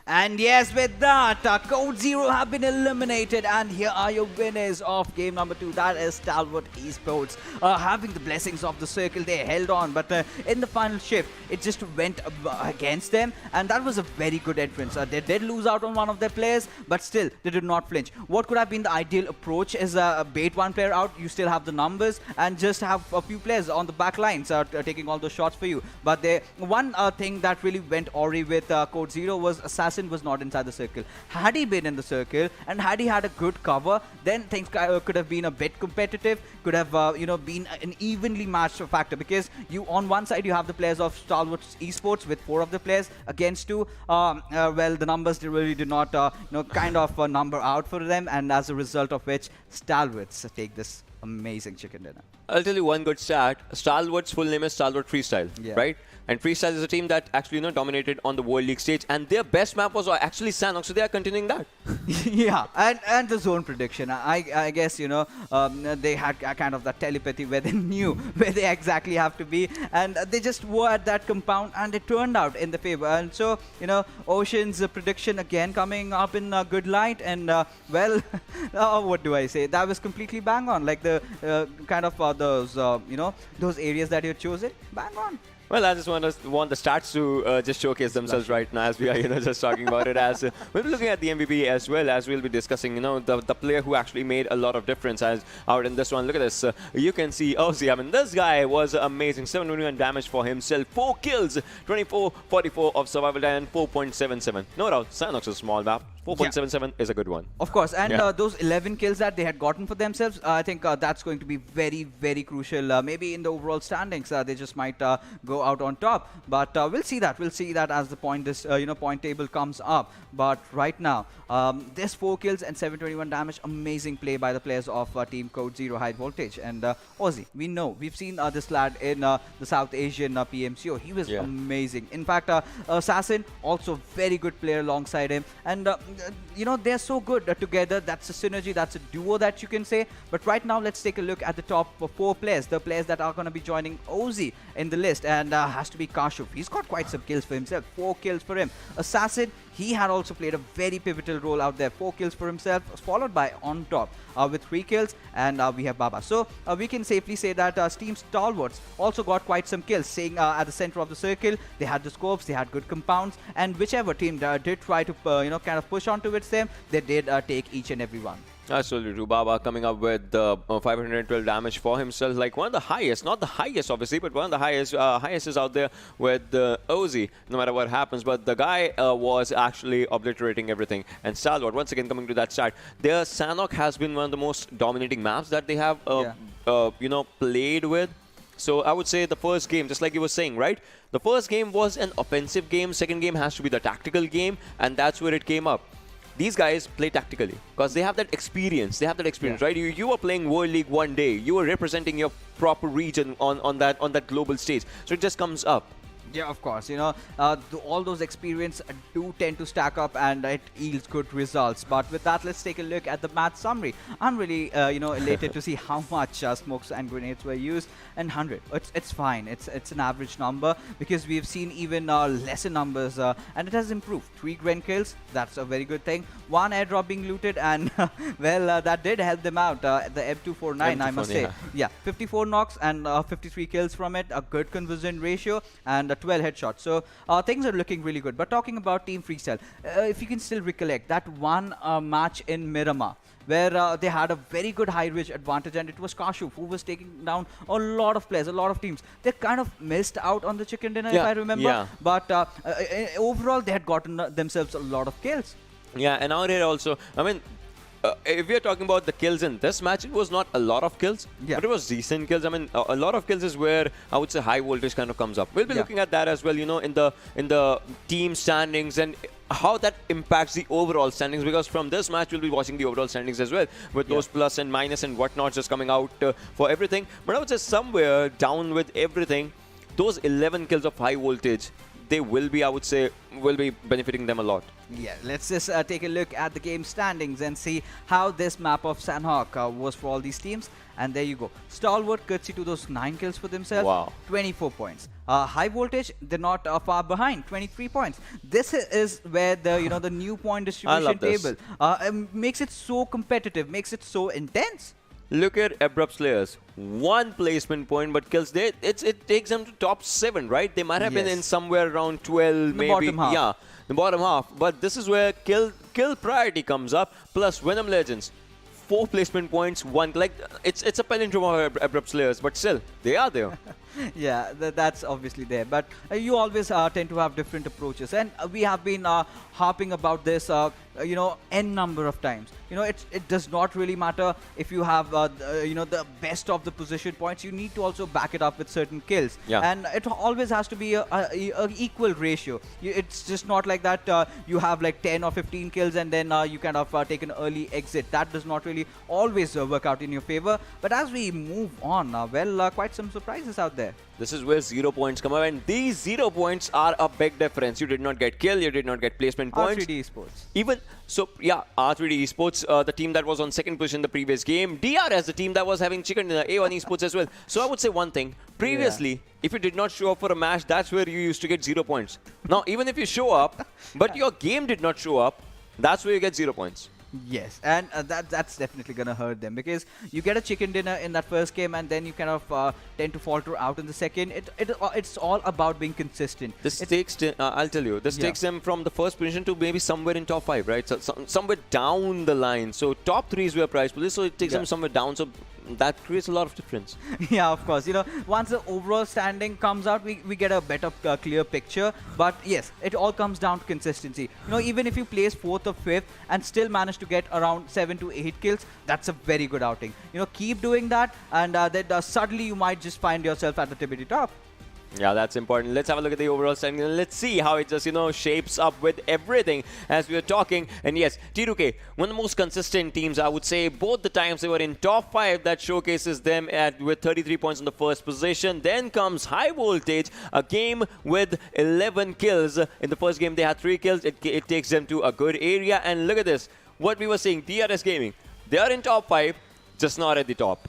And yes, with that, Code Zero have been eliminated, and here are your winners of game number 2. That is Stalwart Esports. Having the blessings of the circle, they held on, but in the final shift, it just went against them, and that was a very good entrance. They did lose out on one of their players, but still, they did not flinch. What could have been the ideal approach is bait one player out, you still have the numbers, and just have a few players on the back lines taking all those shots for you. But one thing that really went awry with Code Zero was Assassin was not inside the circle. Had he been in the circle and had he had a good cover, then things could have been a bit competitive, could have been an evenly matched factor, because you on one side you have the players of Stalwart Esports with 4 of the players against 2. Well, the numbers really did not number out for them, and as a result of which Stalwarts take this amazing chicken dinner. I'll tell you one good stat. Stalwart's full name is Stalwart Freestyle, right? And Freestyle is a team that actually dominated on the World League stage, and their best map was actually Sanhok, so they are continuing that. Yeah, and the zone prediction. I guess, they had kind of that telepathy where they knew where they exactly have to be, and they just were at that compound, and it turned out in the favor. And so, Ocean's prediction again coming up in good light, and well, what do I say? That was completely bang on, like the those areas that you chosen, bang on. Well, I just want the stats to just showcase themselves right now, as we are just talking about it. As we'll be looking at the MVP as well, as we'll be discussing the player who actually made a lot of difference as out in this one. Look at this. You can see this guy was amazing. 721 damage for himself, 4 kills, 24-44 of survival and 4.77. No doubt, Sanhok's a small map. 4.77 is a good one. Of course, and those 11 kills that they had gotten for themselves, I think that's going to be very, very crucial. Maybe in the overall standings, they just might go out on top. But we'll see that. We'll see that as the point table comes up. But right now, this 4 kills and 721 damage, amazing play by the players of Team Code Zero High Voltage. And Ozzy, we've seen this lad in the South Asian PMCO. He was amazing. In fact, Assassin, also very good player alongside him. And you know, they're so good together. That's a synergy, that's a duo that you can say. But right now, let's take a look at the top 4 players, the players that are going to be joining Ozzy in the list, and has to be Kashuf. He's got quite some kills for himself, 4 kills for him. Assassin, he had also played a very pivotal role out there, 4 kills for himself, followed by On Top with 3 kills, and we have Baba. So we can safely say that Team Stalwarts also got quite some kills, saying at the center of the circle, they had the scopes, they had good compounds, and whichever team did try to kind of push on towards them, they did take each and every one. Absolutely true. Baba coming up with 512 damage for himself, like one of the highest, not the highest obviously, but one of the highest is out there with Ozzy, no matter what happens. But the guy was actually obliterating everything. And Stalwart, once again coming to that start, their Sanhok has been one of the most dominating maps that they have you know, played with. So I would say the first game, just like you were saying, right? The first game was an offensive game, second game has to be the tactical game, and that's where it came up. These guys play tactically because they have that experience. They have that experience, right? You were playing World League one day. You were representing your proper region on that global stage. So it just comes up. Yeah, of course. You know, all those experience do tend to stack up, and it yields good results. But with that, let's take a look at the match summary. I'm really, you know, elated to see how much smokes and grenades were used. And 100, it's fine. It's an average number because we've seen even lesser numbers, and it has improved. 3 gren kills, that's a very good thing. 1 airdrop being looted, and well, that did help them out. The M249, I must say. Yeah, 54 knocks and 53 kills from it. A good conversion ratio and 12 headshots. So things are looking really good. But talking about Team Freestyle, if you can still recollect that one match in Miramar, where they had a very good high ridge advantage, and it was Kashuf who was taking down a lot of players, a lot of teams. They kind of missed out on the chicken dinner, if I remember. But overall, they had gotten themselves a lot of kills. Yeah, and out here also, I mean, if we are talking about the kills in this match, it was not a lot of kills, but it was decent kills. I mean, a lot of kills is where I would say high voltage kind of comes up. We'll be looking at that as well, you know, in the team standings and how that impacts the overall standings, because from this match we'll be watching the overall standings as well, with those plus and minus and whatnot just coming out for everything. But I would say somewhere down with everything, those 11 kills of high voltage, they will be, I would say, will be benefiting them a lot. Yeah, let's just take a look at the game standings and see how this map of Sanhok was for all these teams. And there you go. Stalwart, courtesy to those 9 kills for themselves, wow. 24 points. High voltage, they're not far behind, 23 points. This is where the the new point distribution table makes it so competitive, makes it so intense. Look at Abrupt Slayers. 1 placement point, but kills. It takes them to top 7, right? They might have been in somewhere around 12, maybe. Bottom half. Yeah, the bottom half. But this is where kill priority comes up. Plus Venom Legends, 4 placement points, 1. Like it's a palindrome of Abrupt Slayers, but still they are there. Yeah, that's obviously there. But you always tend to have different approaches, and we have been harping about this, n number of times. It does not really matter if you have the best of the position points. You need to also back it up with certain kills, and it always has to be a equal ratio. It's just not like that you have like 10 or 15 kills and then you kind of take an early exit. That does not really always work out in your favor. But as we move on, quite some surprises out there. This is where 0 points come up, and these 0 points are a big difference. You did not get kill, you did not get placement points. R3D Esports. Even so, yeah, R3D Esports, the team that was on 2nd position in the previous game. DRS, the team that was having chicken in the A1 Esports as well. So I would say one thing. Previously, if you did not show up for a match, that's where you used to get 0 points. Now, even if you show up, but your game did not show up, that's where you get 0 points. Yes, and that's definitely going to hurt them, because you get a chicken dinner in that first game and then you kind of tend to falter out in the second. It's all about being consistent. This takes, I'll tell you, this takes them from the 1st position to maybe somewhere in top 5, right? So somewhere down the line. So top 3 is where prize pool is, so it takes them somewhere down. So that creates a lot of difference. Yeah, of course. Once the overall standing comes out, we get a better clear picture. But yes, it all comes down to consistency. Even if you place 4th or 5th and still manage to get around 7 to 8 kills, that's a very good outing. Keep doing that, and then suddenly you might just find yourself at the tippity top. Yeah, that's important. Let's have a look at the overall standing and let's see how it just, shapes up with everything as we are talking. And yes, T2K, one of the most consistent teams, I would say. Both the times they were in top 5, that showcases them with 33 points in the first position. Then comes High Voltage, a game with 11 kills. In the first game, they had 3 kills. It takes them to a good area. And look at this. What we were saying, DRS Gaming, they are in top 5, just not at the top.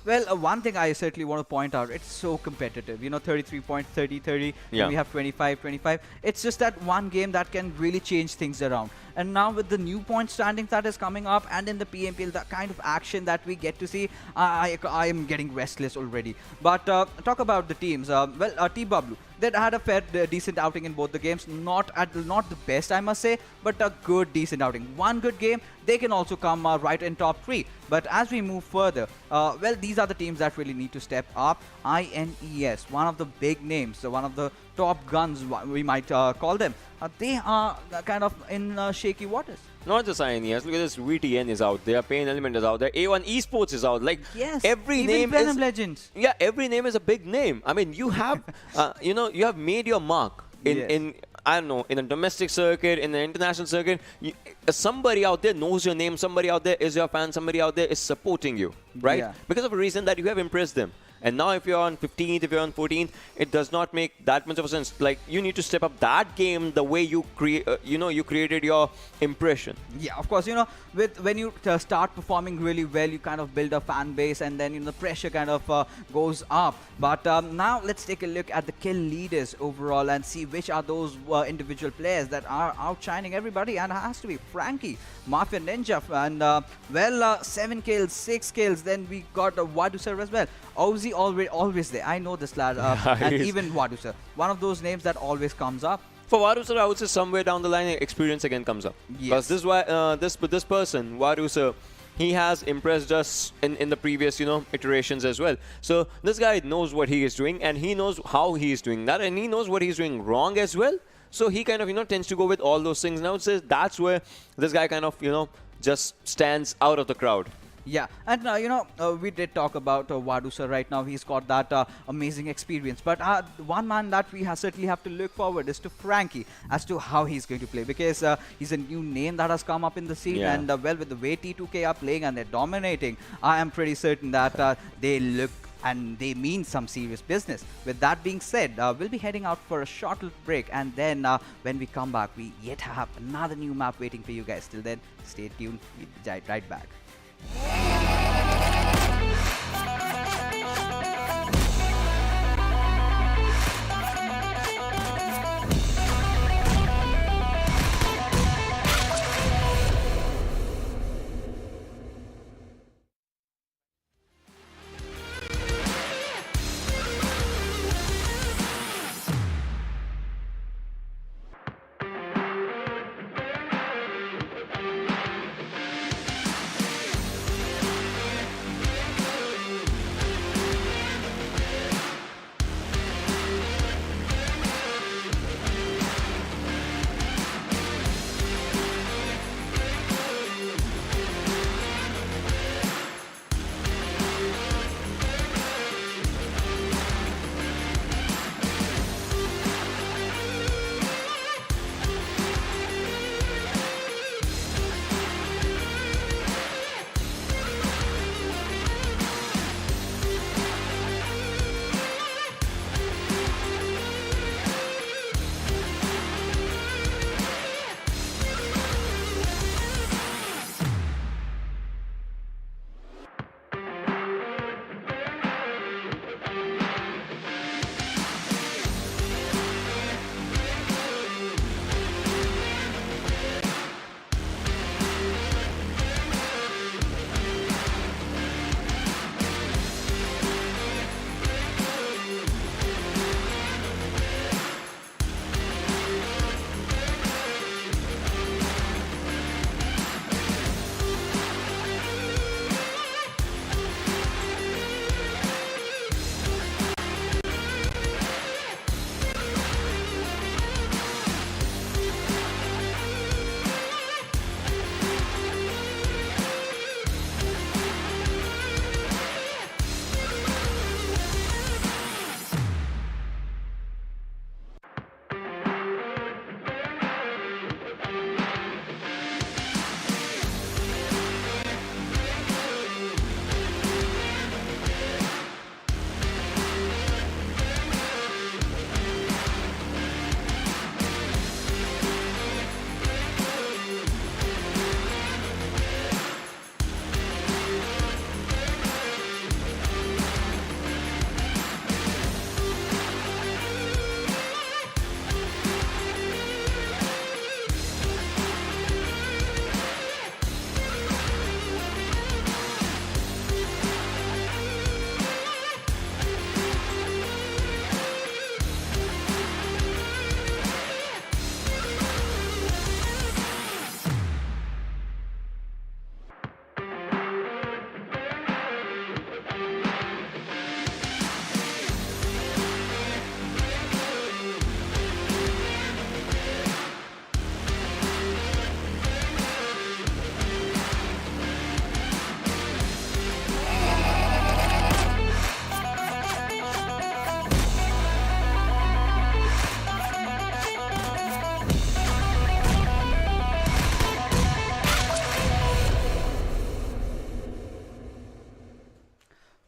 Well, one thing I certainly want to point out, it's so competitive. 33 points, 30, 30, yeah. We have 25, 25. It's just that one game that can really change things around. And now with the new point standings that is coming up and in the PMPL, the kind of action that we get to see, I am getting restless already. But talk about the teams. Team Bablu, they had a fair, decent outing in both the games. Not the best, I must say, but a good, decent outing. One good game, they can also come right in top 3. But as we move further, these are the teams that really need to step up. INES, one of the big names, one of the top guns, we might call them. They are kind of in shaky waters. Not just INES. Look at this. VTN is out there. PAINxELMT is out there. A1 Esports is out. Like, yes, every even name Venom is... Legends. Yeah, every name is a big name. I mean, you have, you have made your mark in I don't know, in a domestic circuit, in the international circuit. Somebody out there knows your name. Somebody out there is your fan. Somebody out there is supporting you, right? Yeah. Because of a reason that you have impressed them. And now if you're on 15th, if you're on 14th, it does not make that much of a sense. Like, you need to step up that game the way you you created your impression. Yeah, of course, when you start performing really well, you kind of build a fan base, and then the pressure kind of goes up. But now let's take a look at the kill leaders overall and see which are those individual players that are outshining everybody. And it has to be Frankie, Mafia Ninja, and 7 kills, 6 kills. Then we got Waduser as well. Ozzy always there. I know this lad, and even Waduser, one of those names that always comes up. For Waduser, I would say somewhere down the line, experience again comes up. Because this person, Waduser, he has impressed us in the previous, iterations as well. So this guy knows what he is doing, and he knows how he is doing that, and he knows what he's doing wrong as well. So he kind of, tends to go with all those things. Now it says that's where this guy kind of, just stands out of the crowd. Yeah, and we did talk about Waduser right now. He's got that amazing experience. But one man that we certainly have to look forward is to Frankie as to how he's going to play, because he's a new name that has come up in the scene. Yeah. And with the way T2K are playing and they're dominating, I am pretty certain that they look and they mean some serious business. With that being said, we'll be heading out for a short break, and then when we come back, we yet have another new map waiting for you guys. Till then, stay tuned. We'll be right back.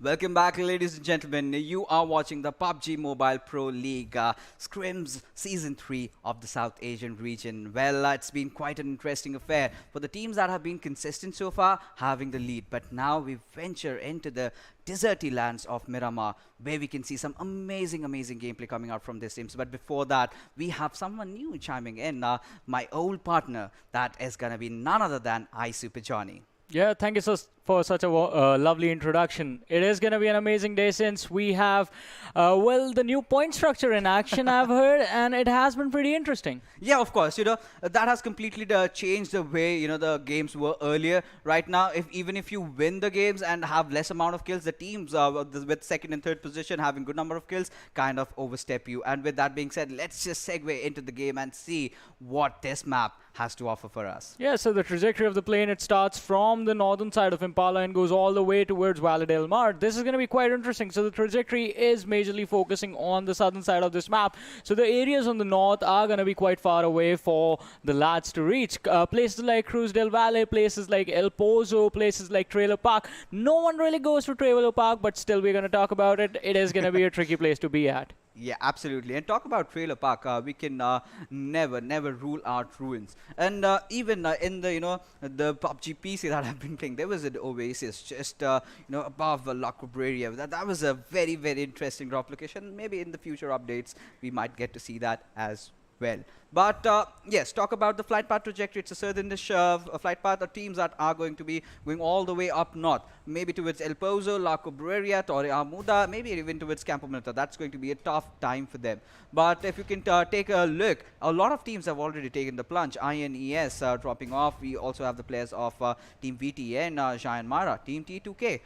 Welcome back, ladies and gentlemen. You are watching the PUBG Mobile Pro League Scrims Season 3 of the South Asian region. Well, it's been quite an interesting affair for the teams that have been consistent so far, having the lead. But now we venture into the deserty lands of Miramar, where we can see some amazing gameplay coming out from these teams. But before that, we have someone new chiming in, my old partner, that is going to be none other than Super Johnny. Yeah, thank you for such a lovely introduction. It is going to be an amazing day since we have, well, the new point structure in action, I've heard, and it has been pretty interesting. Yeah, of course. That has completely changed the way, the games were earlier. Right now, even if you win the games and have less amount of kills, the teams with second and third position having good number of kills kind of overstep you. And with that being said, let's just segue into the game and see what this map has to offer for us. Yeah, so the trajectory of the plane, it starts from the northern side of Impala and goes all the way towards Vikendi. This is going to be quite interesting. So the trajectory is majorly focusing on the southern side of this map. So the areas on the north are going to be quite far away for the lads to reach. Places like Cruz del Valle, places like El Pozo, places like Trailer Park. No one really goes to Trailer Park, but still we're going to talk about it. It is going to be a tricky place to be at. Yeah, absolutely. And talk about Trailer Park, we can never rule out ruins. And even in the the PUBG PC that I've been playing, there was an oasis just above La Cobreria. That was a very interesting drop location. Maybe in the future updates we might get to see that as well. But yes, talk about the flight path trajectory. It's a southern-ish flight path. The teams that are going to be going all the way up north, maybe towards El Pozo, La Cobreria, Torre Amuda, maybe even towards Campo Militar. That's going to be a tough time for them. But if you can take a look, a lot of teams have already taken the plunge. INES dropping off. We also have the players of Team VTNxJyanMaara, Team T2K.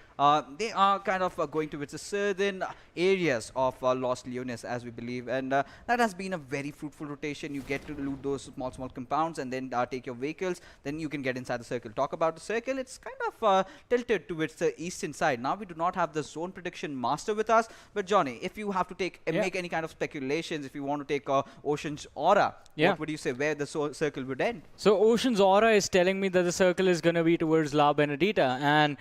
They are kind of going towards the southern areas of Los Leones, as we believe. And that has been a very fruitful rotation. You get to loot those small compounds and then take your vehicles. Then you can get inside the circle. Talk about the circle. It's kind of tilted towards the eastern side. Now we do not have the zone prediction master with us. But Johnny, if you have to make any kind of speculations, if you want to take Ocean's Aura, what would you say where the circle would end? So Ocean's Aura is telling me that the circle is going to be towards La Benedita, and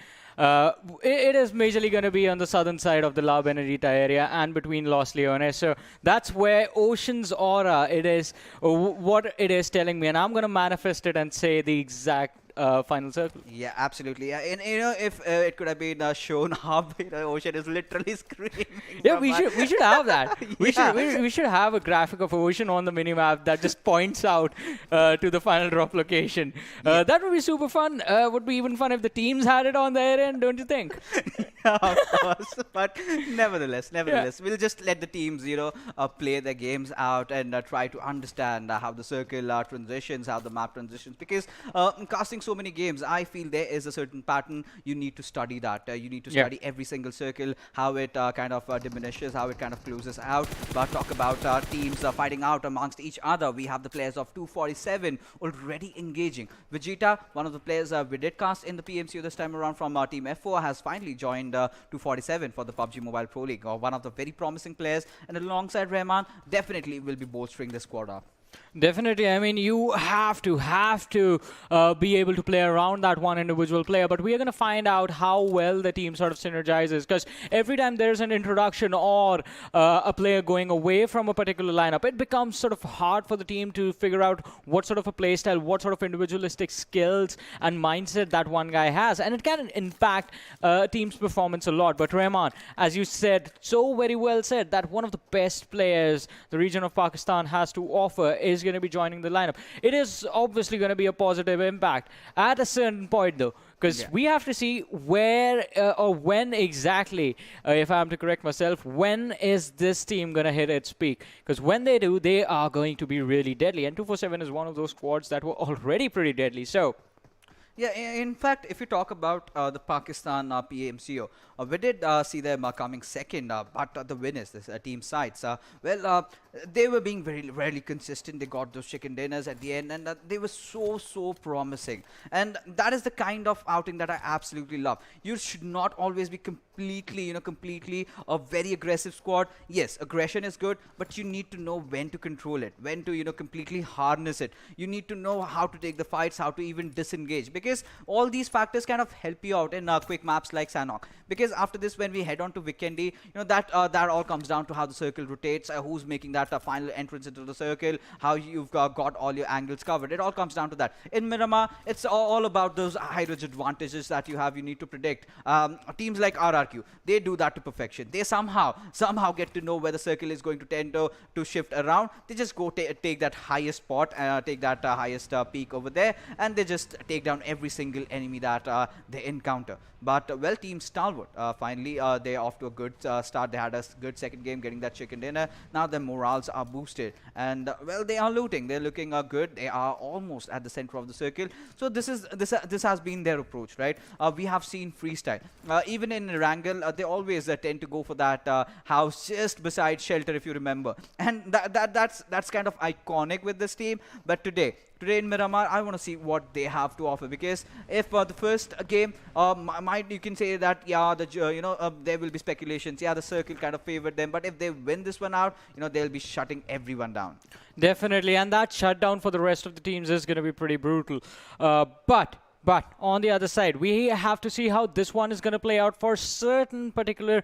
it is majorly going to be on the southern side of the La Benedita area and between Los Leones. So that's where Ocean's Aura, it is what it is telling me, and I'm going to manifest it and say the exact final circle. Yeah, absolutely. And if it could have been shown how the ocean is literally screaming. Yeah, we should have that. We should have a graphic of ocean on the minimap that just points out to the final drop location. That would be super fun. Would be even fun if the teams had it on their end, don't you think? Yeah, of course. But nevertheless, we'll just let the teams, play their games out and try to understand how the circle transitions, how the map transitions. Because casting so many games, I feel there is a certain pattern. You need to study that. You need to study every single circle, how it kind of diminishes, how it kind of closes out. But talk about teams fighting out amongst each other. We have the players of 247 already engaging. Vegeta, one of the players we did cast in the PMCO this time around from Team F4, has finally joined 247 for the PUBG Mobile Pro League. One of the very promising players, and alongside Rahman, definitely will be bolstering the squad up. Definitely. I mean, you have to be able to play around that one individual player, but we are going to find out how well the team sort of synergizes, because every time there's an introduction or a player going away from a particular lineup, it becomes sort of hard for the team to figure out what sort of a playstyle, what sort of individualistic skills and mindset that one guy has, and it can impact a team's performance a lot. But Rahman, as you said, so very well said, that one of the best players the region of Pakistan has to offer is going to be joining the lineup. It is obviously going to be a positive impact at a certain point, though, because we have to see where or when exactly, if I'm to correct myself, when is this team going to hit its peak? Because when they do, they are going to be really deadly. And 247 is one of those squads that were already pretty deadly. So yeah, in fact, if you talk about the Pakistan PMCO, we did see them coming second, but the winners, this team sides, they were being very rarely consistent. They got those chicken dinners at the end, and they were so promising. And that is the kind of outing that I absolutely love. You should not always be completely a very aggressive squad. Yes, aggression is good, but you need to know when to control it, when to, completely harness it. You need to know how to take the fights, how to even disengage, because all these factors kind of help you out in quick maps like Sanhok. Because after this, when we head on to Vikendi, that all comes down to how the circle rotates, who's making that final entrance into the circle, how you've got all your angles covered. It all comes down to that. In Miramar, it's all about those high-range advantages that you have. You need to predict. Teams like RRQ, they do that to perfection. They somehow get to know where the circle is going to tend to shift around. They just go take that highest spot, take that highest peak over there, and they just take down every single enemy that they encounter. But well, Team Stalwart, finally, they're off to a good start. They had a good second game, getting that chicken dinner. Now their morals are boosted, and well, they are looting. They're looking good. They are almost at the center of the circle. So this has been their approach, right? We have seen freestyle. Even in Erangel, they always tend to go for that house just beside shelter, if you remember, and that's kind of iconic with this team. But today in Miramar, I want to see what they have to offer, because if the first game, you can say that there will be speculations. Yeah, the circle kind of favored them, but if they win this one out, they'll be shutting everyone down. Definitely, and that shutdown for the rest of the teams is going to be pretty brutal. But on the other side, we have to see how this one is going to play out for certain particular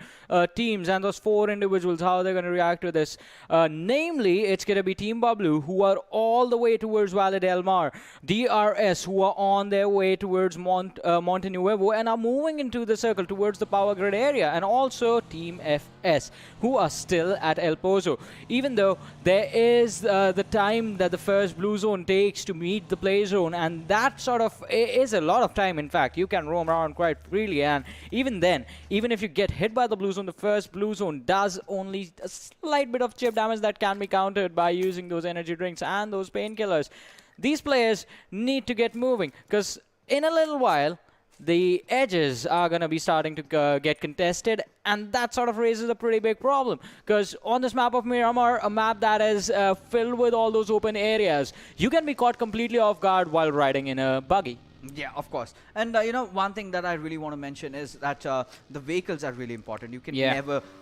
teams and those 4 individuals, how they're going to react to this. Namely, it's going to be Team Bablu, who are all the way towards Valle del Mar, DRS, who are on their way towards Monte Nuevo and are moving into the circle towards the power grid area, and also Team FS, who are still at El Pozo. Even though there is the time that the first blue zone takes to meet the play zone, and that sort of is a lot of time. In fact, you can roam around quite freely, and even then, even if you get hit by the blue zone, the first blue zone does only a slight bit of chip damage that can be countered by using those energy drinks and those painkillers. These players need to get moving, because in a little while the edges are going to be starting to get contested, and that sort of raises a pretty big problem, because on this map of Miramar, a map that is filled with all those open areas, you can be caught completely off guard while riding in a buggy. Yeah, of course. And one thing that I really want to mention is that the vehicles are really important. You can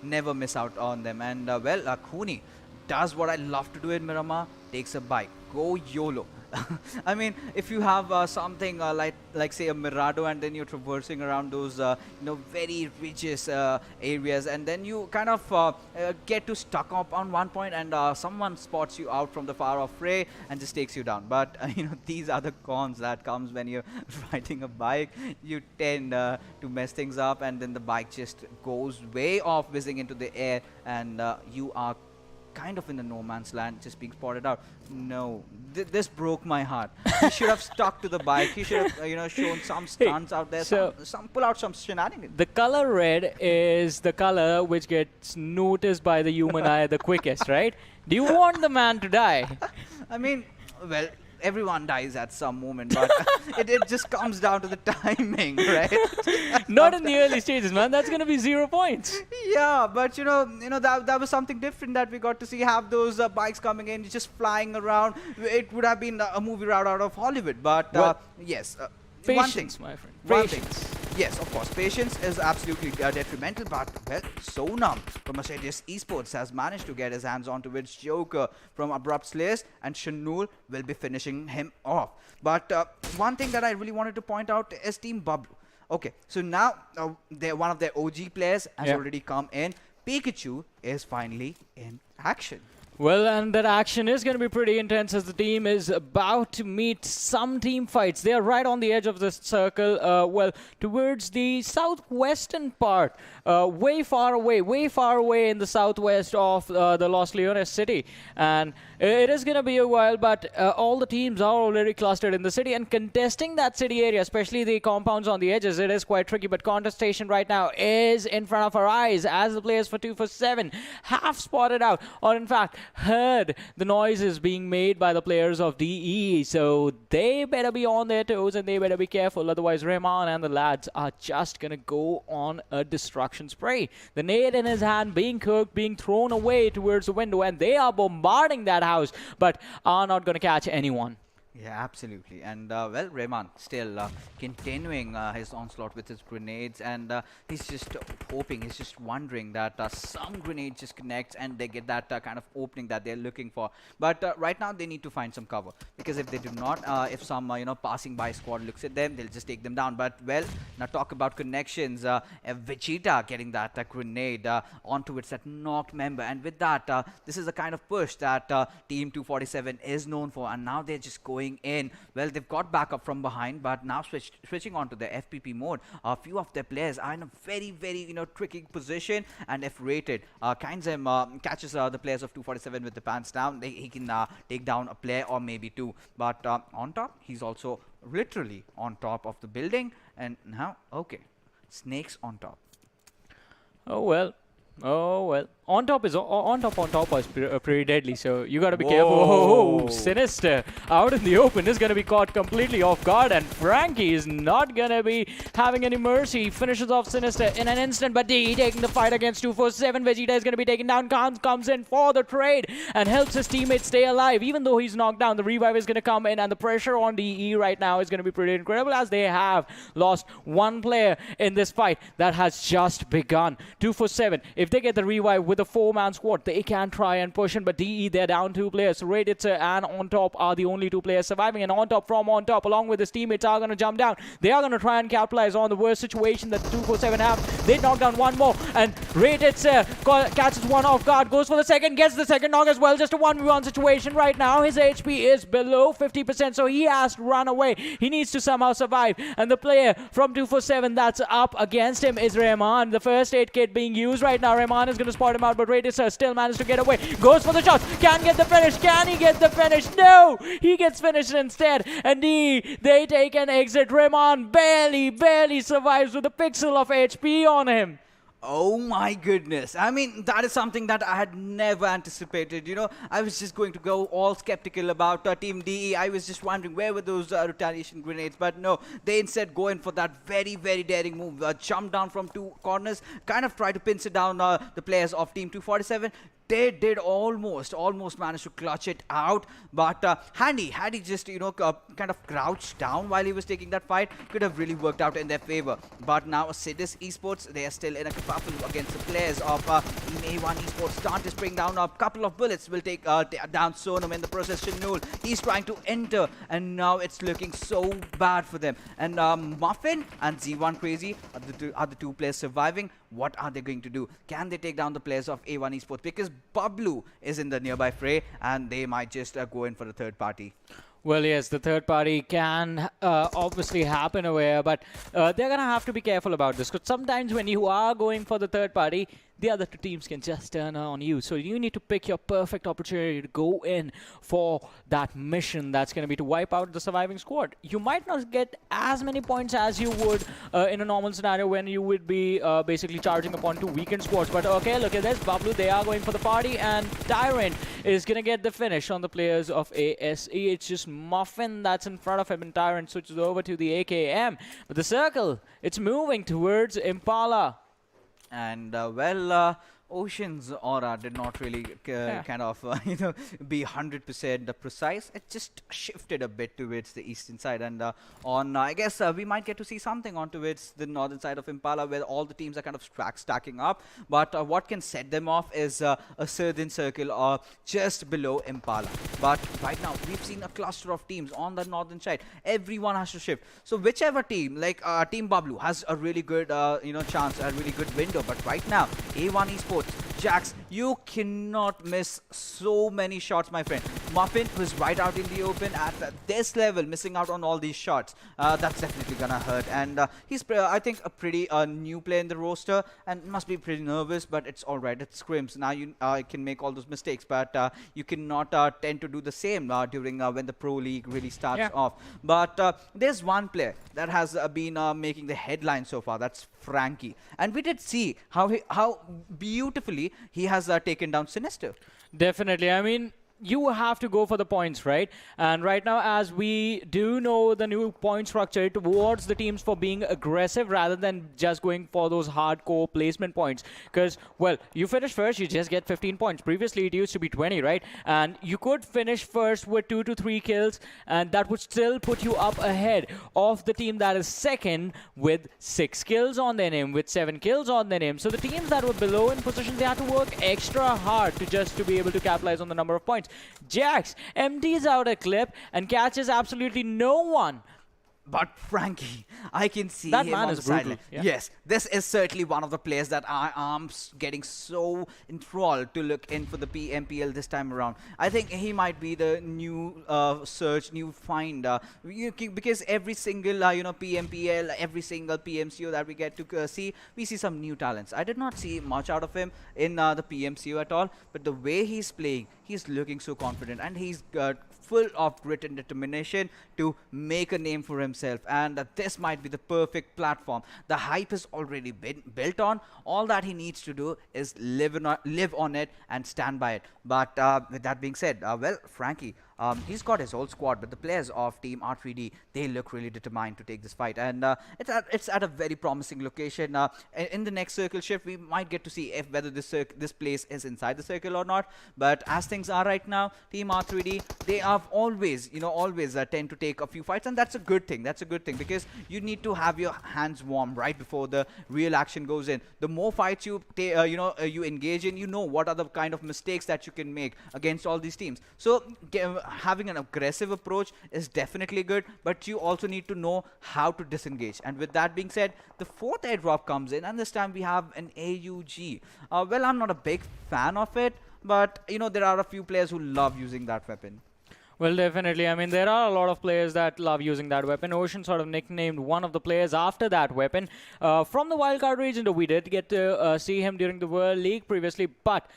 never miss out on them. And well, Kuni does what I love to do in Miramar, takes a bike, go YOLO. I mean, if you have something like say a Mirado, and then you're traversing around those very ridges areas, and then you kind of get to stuck up on one point, and someone spots you out from the far off fray and just takes you down. But these are the cons that comes when you're riding a bike. You tend to mess things up, and then the bike just goes way off, whizzing into the air, and you are kind of in the no man's land, just being spotted out. No, this broke my heart. He should have stuck to the bike. He should have shown some stunts out there, so some pull out some shenanigans. The color red is the color which gets noticed by the human eye the quickest, right? Do you want the man to die? I mean, well, everyone dies at some moment, but it just comes down to the timing, right? Not in the early stages, man. That's going to be 0 points. Yeah, but that was something different that we got to see. Have those bikes coming in, just flying around. It would have been a movie right out of Hollywood, but yes. Patience, my friend. Patience. Yes, of course, patience is absolutely detrimental, but well, Sonam from Assiduous Esports has managed to get his hands onto its Joker from Abrupt Slayers, and Shanul will be finishing him off. But one thing that I really wanted to point out is Team Bablu. Okay, so now one of their OG players has already come in. Pikachu is finally in action. Well, and that action is going to be pretty intense, as the team is about to meet some team fights. They are right on the edge of this circle, well, towards the southwestern part, way far away in the southwest of the Los Leones city. And it is going to be a while, but all the teams are already clustered in the city, and contesting that city area, especially the compounds on the edges, it is quite tricky. But contestation right now is in front of our eyes, as the players for 247 have spotted out, or in fact heard the noises being made by the players of DE. So they better be on their toes, and they better be careful, otherwise Rahman and the lads are just gonna go on a destruction spray. The nade in his hand being cooked, being thrown away towards the window, and they are bombarding that house, but are not gonna catch anyone. Yeah, absolutely. And well, Rehman still continuing his onslaught with his grenades, and he's just hoping, he's just wondering that some grenade just connects and they get that kind of opening that they're looking for. But right now they need to find some cover, because if they do not, if some passing by squad looks at them, they'll just take them down. But well, now talk about connections. Vegeta getting that grenade onto its that knocked member, and with that, this is the kind of push that Team 247 is known for, and now they're just going in. Well, they've got backup from behind, but now switching onto the FPP mode. A few of their players are in a very, very tricky position, and if rated, PAINxELMT catches the players of 247 with the pants down, he can take down a player or maybe two. But on top, he's also literally on top of the building, and now snakes on top. Oh well. Oh well. On top is pretty deadly, so you gotta be careful. Oh, Sinister out in the open is gonna be caught completely off guard, and Frankie is not gonna be having any mercy. He finishes off Sinister in an instant, but DE taking the fight against 247. Vegeta is gonna be taken down. Khan comes in for the trade and helps his teammates stay alive. Even though he's knocked down, the revive is gonna come in, and the pressure on DE right now is gonna be pretty incredible, as they have lost one player in this fight that has just begun. 247, if they get the revive with a 4-man squad, they can try and push in, but DE, they're down 2 players. Raditzer and On Top are the only 2 players surviving, and On Top along with his teammates are going to jump down. They are going to try and capitalize on the worst situation that 247 have. They knock down one more, and Raditzer catches one off guard, goes for the second, gets the second knock as well. Just a 1v1 situation right now. His HP is below 50%, so he has to run away. He needs to somehow survive, and the player from 247 that's up against him is Rahman. The first aid kit being used right now. Rahman is going to spot him out, but Raditzer still managed to get away. Goes for the shot. Can get the finish. Can he get the finish? No! He gets finished instead. And they take an exit. Rahman barely survives with a pixel of HP on him. Oh my goodness. I mean, that is something that I had never anticipated. I was just going to go all skeptical about Team DE. I was just wondering where were those retaliation grenades. But no, they instead go in for that very, very daring move. Jump down from 2 corners, kind of try to pinch it down the players of Team 247. They did almost manage to clutch it out, but Handy just kind of crouched down while he was taking that fight. Could have really worked out in their favor. But now Assiduous Esports, they are still in a kerfuffle against the players of Team A1 Esports. Dante bring down a couple of bullets, will take down Sonam in the process. Shinul, he's trying to enter, and now it's looking so bad for them. And Muffin and Z1 Crazy are the 2 players surviving. What are they going to do? Can they take down the players of A1 Esports? Because Bablu is in the nearby fray, and they might just go in for the third party. Well, yes, the third party can obviously happen away, but they're going to have to be careful about this, because sometimes when you are going for the third party, the other 2 teams can just turn on you. So you need to pick your perfect opportunity to go in for that mission that's going to be to wipe out the surviving squad. You might not get as many points as you would in a normal scenario when you would be basically charging upon 2 weakened squads. But okay, look at this. Bablu, they are going for the party, and Tyrant is going to get the finish on the players of ASE. It's just Muffin that's in front of him, and Tyrant switches over to the AKM. But the circle, it's moving towards Impala. And Ocean's aura did not really kind of be 100% precise. It just shifted a bit towards the eastern side, and I guess we might get to see something on towards the northern side of Impala, where all the teams are kind of stacking up. But what can set them off is a southern circle just below Impala. But right now we've seen a cluster of teams on the northern side. Everyone has to shift. So whichever team, like Team Bablu, has a really good chance, a really good window. But right now, A1 Esports, Jax, you cannot miss so many shots, my friend. Muffin was right out in the open at this level, missing out on all these shots. That's definitely gonna hurt. And he's, I think, a pretty new player in the roster, and must be pretty nervous, but it's alright. It's Scrims. Now you can make all those mistakes, but you cannot tend to do the same during when the Pro League really starts off. But there's one player that has been making the headlines so far. That's Frankie. And we did see how beautifully he has taken down Sinister. Definitely. I mean, you have to go for the points, right? And right now, as we do know the new point structure, it rewards the teams for being aggressive rather than just going for those hardcore placement points. Because, well, you finish first, you just get 15 points. Previously, it used to be 20, right? And you could finish first with 2 to 3 kills, and that would still put you up ahead of the team that is second with 6 kills on their name, with 7 kills on their name. So the teams that were below in position, they had to work extra hard to be able to capitalize on the number of points. Jax empties out a clip and catches absolutely no one. But Frankie, I can see That him man on is the brutal. sideline. Yeah. Yes, this is certainly one of the players that I am getting so enthralled to look in for the PMPL this time around. I think he might be the new search, new find, because every single PMPL, every single PMCO that we get to see, we see some new talents. I did not see much out of him in the PMCO at all, but the way he's playing, he's looking so confident, and he's full of grit and determination to make a name for himself, and this might be the perfect platform. The hype has already been built on. All that he needs to do is live on it and stand by it. But with that being said, well, Frankie, he's got his whole squad, but the players of Team R3D, they look really determined to take this fight, and it's at a very promising location. In the next circle shift, we might get to see if whether this place is inside the circle or not. But as things are right now, Team R3D, they have always tend to take a few fights, and that's a good thing. That's a good thing, because you need to have your hands warm right before the real action goes in. The more fights you you engage in, you know what are the kind of mistakes that you can make against all these teams. So having an aggressive approach is definitely good, but you also need to know how to disengage. And with that being said, the 4th airdrop comes in, and this time we have an AUG. Well, I'm not a big fan of it, but there are a few players who love using that weapon. Well, definitely. I mean, there are a lot of players that love using that weapon. Ocean sort of nicknamed one of the players after that weapon. From the wildcard region, though, we did get to see him during the World League previously, but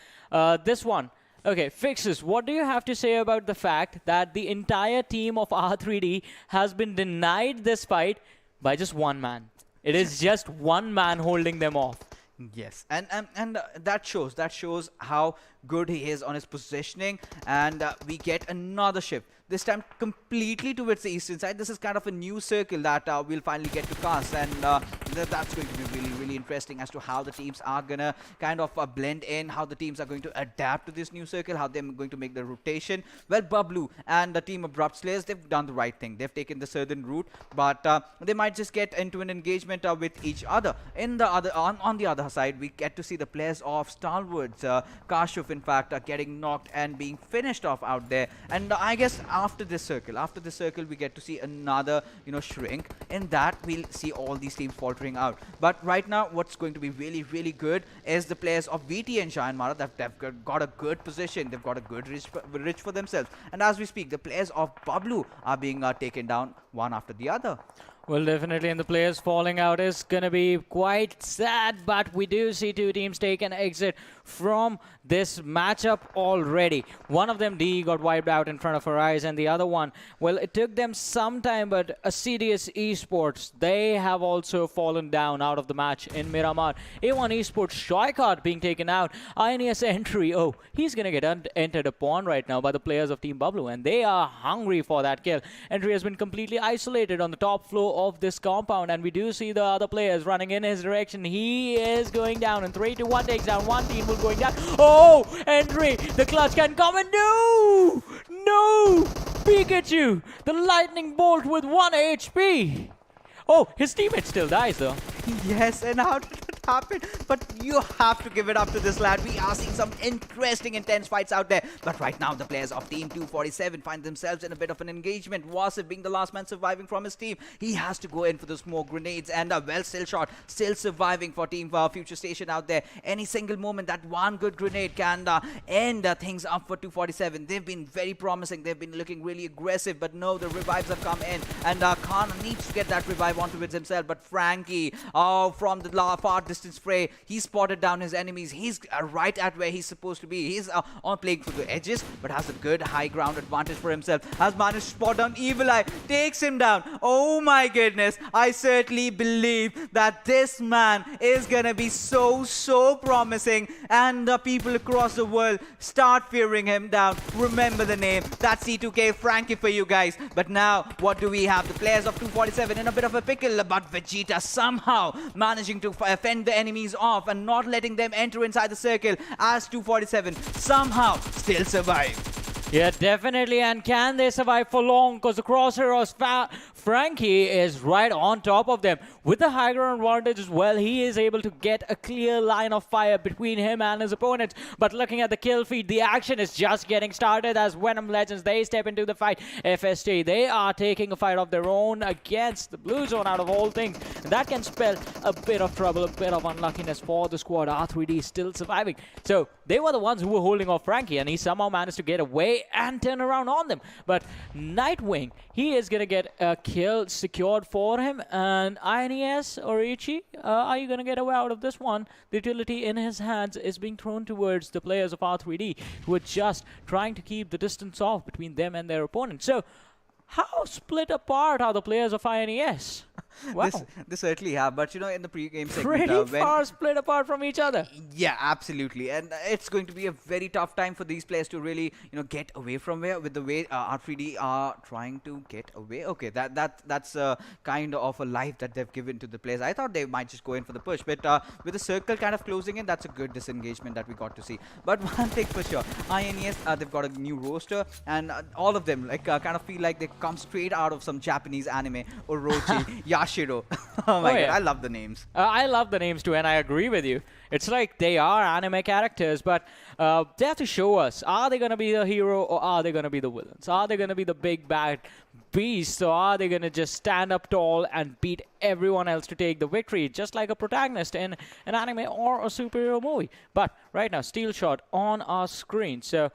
this one. Okay, Fixes, what do you have to say about the fact that the entire team of R3D has been denied this fight by just one man? It is just one man holding them off. Yes, and that shows how good he is on his positioning, and we get another shift. This time completely towards the eastern side. This is kind of a new circle that we'll finally get to cast, and that's going to be really interesting as to how the teams are gonna kind of blend in, how the teams are going to adapt to this new circle, how they're going to make the rotation. Well, Bablu and the team Abrupt Slayers, they've done the right thing. They've taken the southern route, but they might just get into an engagement with each other. On the other side, we get to see the players of Stalwart, Kashuf, in fact, getting knocked and being finished off out there. And I guess after this circle, we get to see another shrink. In that, we'll see all these teams faltering out. But right now, what's going to be really good is the players of VTNxJyanMaara. They've got a good position. They've got a good reach for themselves. And as we speak, the players of Bablu are being taken down one after the other. Well, definitely, and the players falling out is going to be quite sad, but we do see 2 teams take an exit from this matchup already. One of them, D, got wiped out in front of our eyes, and the other one, well, it took them some time, but Assiduous Esports, they have also fallen down out of the match in Miramar. A1 Esports, Shoykart being taken out. INES entry, oh, he's going to get entered upon right now by the players of Team Bablu, and they are hungry for that kill. Entry has been completely isolated on the top floor of this compound, and we do see the other players running in his direction. He is going down, and 3-1 takes down one team, will going down. Oh, Entry, the clutch can come, and no, Pikachu, the lightning bolt with 1 HP. Oh, his teammate still dies though. Yes, and how did it happen? But you have to give it up to this lad. We are seeing some interesting, intense fights out there. But right now, the players of Team 247 find themselves in a bit of an engagement. Wasif being the last man surviving from his team. He has to go in for the smoke grenades, and well, still shot, still surviving for Team FutureStation out there. Any single moment, that one good grenade can end things up for 247. They've been very promising. They've been looking really aggressive, but no, the revives have come in, and Khan needs to get that revive onto it himself, but Frankie, from the far distance fray, he spotted down his enemies. He's right at where he's supposed to be. He's on playing for the edges, but has a good high ground advantage for himself. Has managed to spot down Evil Eye, takes him down. Oh my goodness, I certainly believe that this man is gonna be so promising, and people across the world start fearing him down. Remember the name, that's C2K Frankie for you guys. But now, what do we have? The players of 247 in a bit of a pickle, but Vegeta somehow managing to fend the enemies off and not letting them enter inside the circle, as 247 somehow still survive. Yeah, definitely. And can they survive for long? Because the crosshair of Frankie is right on top of them. With the high ground advantage as well, he is able to get a clear line of fire between him and his opponents. But looking at the kill feed, the action is just getting started as Venom Legends, they step into the fight. FST, they are taking a fight of their own against the blue zone out of all things. And that can spell a bit of trouble, a bit of unluckiness for the squad. R3D still surviving. So they were the ones who were holding off Frankie, and he somehow managed to get away and turn around on them. But Nightwing, he is going to get a kill secured for him. And INES or Ichi, are you going to get away out of this one? The utility in his hands is being thrown towards the players of R3D, who are just trying to keep the distance off between them and their opponent. So how split apart are the players of INES? Wow. This certainly have, but you know, in the pre-game segment, pretty far split apart from each other. Yeah, absolutely, and it's going to be a very tough time for these players to really, you know, get away from where with the way R3D are trying to get away. Okay, that's a kind of a life that they've given to the players. I thought they might just go in for the push, but with the circle kind of closing in, that's a good disengagement that we got to see. But one thing for sure, INES, they've got a new roster, and all of them like kind of feel like they come straight out of some Japanese anime. Orochi, Yashiro. Oh my god, I love the names. I love the names too, and I agree with you. It's like they are anime characters, but they have to show us, are they going to be the hero or are they going to be the villains? Are they going to be the big bad beast, or are they going to just stand up tall and beat everyone else to take the victory, just like a protagonist in an anime or a superhero movie? But right now, Steel Shot on our screen. So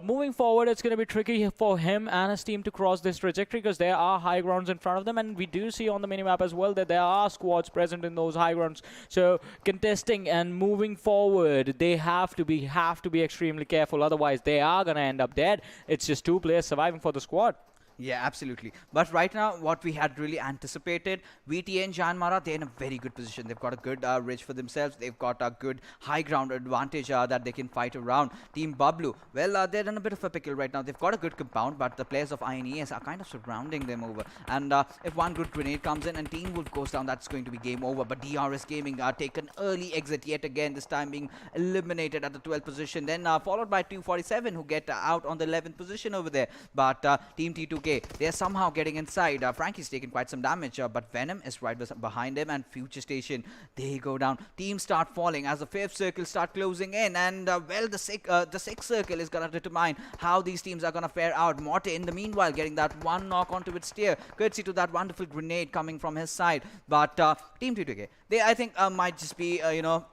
moving forward, it's going to be tricky for him and his team to cross this trajectory, because there are high grounds in front of them, and we do see on the minimap as well that there are squads present in those high grounds. So contesting and moving forward, they have to be extremely careful, otherwise they are going to end up dead. It's just two players surviving for the squad. Yeah, absolutely. But right now, what we had really anticipated, VTNxJyanMaara, they're in a very good position. They've got a good ridge for themselves. They've got a good high ground advantage that they can fight around. Team Bablu, well, they're in a bit of a pickle right now. They've got a good compound, but the players of INES are kind of surrounding them over. And if one good grenade comes in and Team Wolf goes down, that's going to be game over. But DRS Gaming take an early exit yet again, this time being eliminated at the 12th position. Then followed by 247, who get out on the 11th position over there. But Team T2K, they're somehow getting inside. Frankie's taken quite some damage, but Venom is right behind him, and FutureStation, they go down. Teams start falling as the 5th circle start closing in, and well, the 6th circle is going to determine how these teams are going to fare out. Morte, in the meanwhile, getting that one knock onto its steer, courtesy to that wonderful grenade coming from his side. But Team T2K, they, I think, might just be, you know,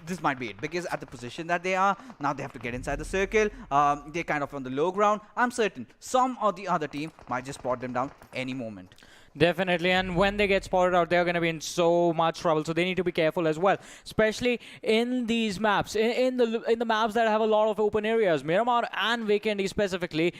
this might be it, because at the position that they are, now they have to get inside the circle. They're kind of on the low ground. I'm certain some or the other team might just spot them down any moment. Definitely, and when they get spotted out, they're going to be in so much trouble. So they need to be careful as well, especially in these maps, in the maps that have a lot of open areas. Miramar and Vikendi specifically,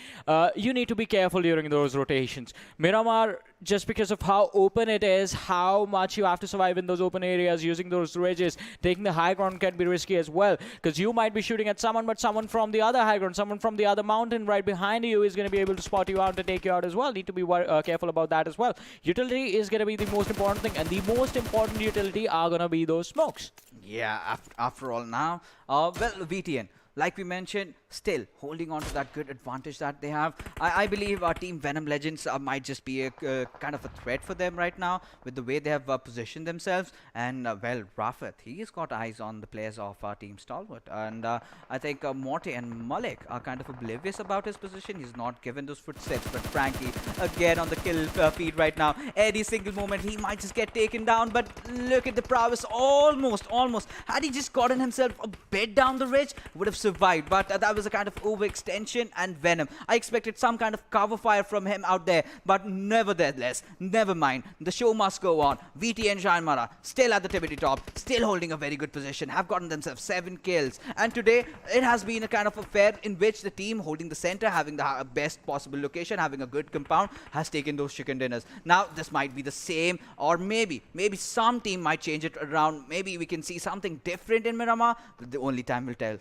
you need to be careful during those rotations. Miramar, just because of how open it is, how much you have to survive in those open areas, using those ridges, taking the high ground can be risky as well, because you might be shooting at someone, but someone from the other high ground, someone from the other mountain right behind you is going to be able to spot you out and take you out as well. Need to be careful about that as well. Utility is going to be the most important thing, and the most important utility are going to be those smokes. Yeah, after all now, well, VTN, like we mentioned, still holding on to that good advantage that they have. I believe our Team Venom Legends might just be a kind of a threat for them right now, with the way they have positioned themselves. And well, Rafat, he's got eyes on the players of our Team Stalwart, and I think Morte and Malik are kind of oblivious about his position. He's not given those footsteps. But Frankie, again on the kill feed right now, any single moment he might just get taken down. But look at the prowess, almost. Had he just gotten himself a bit down the ridge, would have survived. But that was was a kind of overextension, and Venom. I expected some kind of cover fire from him out there, but nevertheless, never mind. The show must go on. VTNxJyanMaara still at the tippity top, still holding a very good position, have gotten themselves 7 kills. And today, it has been a kind of affair in which the team holding the center, having the best possible location, having a good compound, has taken those chicken dinners. Now, this might be the same, or maybe some team might change it around. Maybe we can see something different in Miramar. The only time will tell.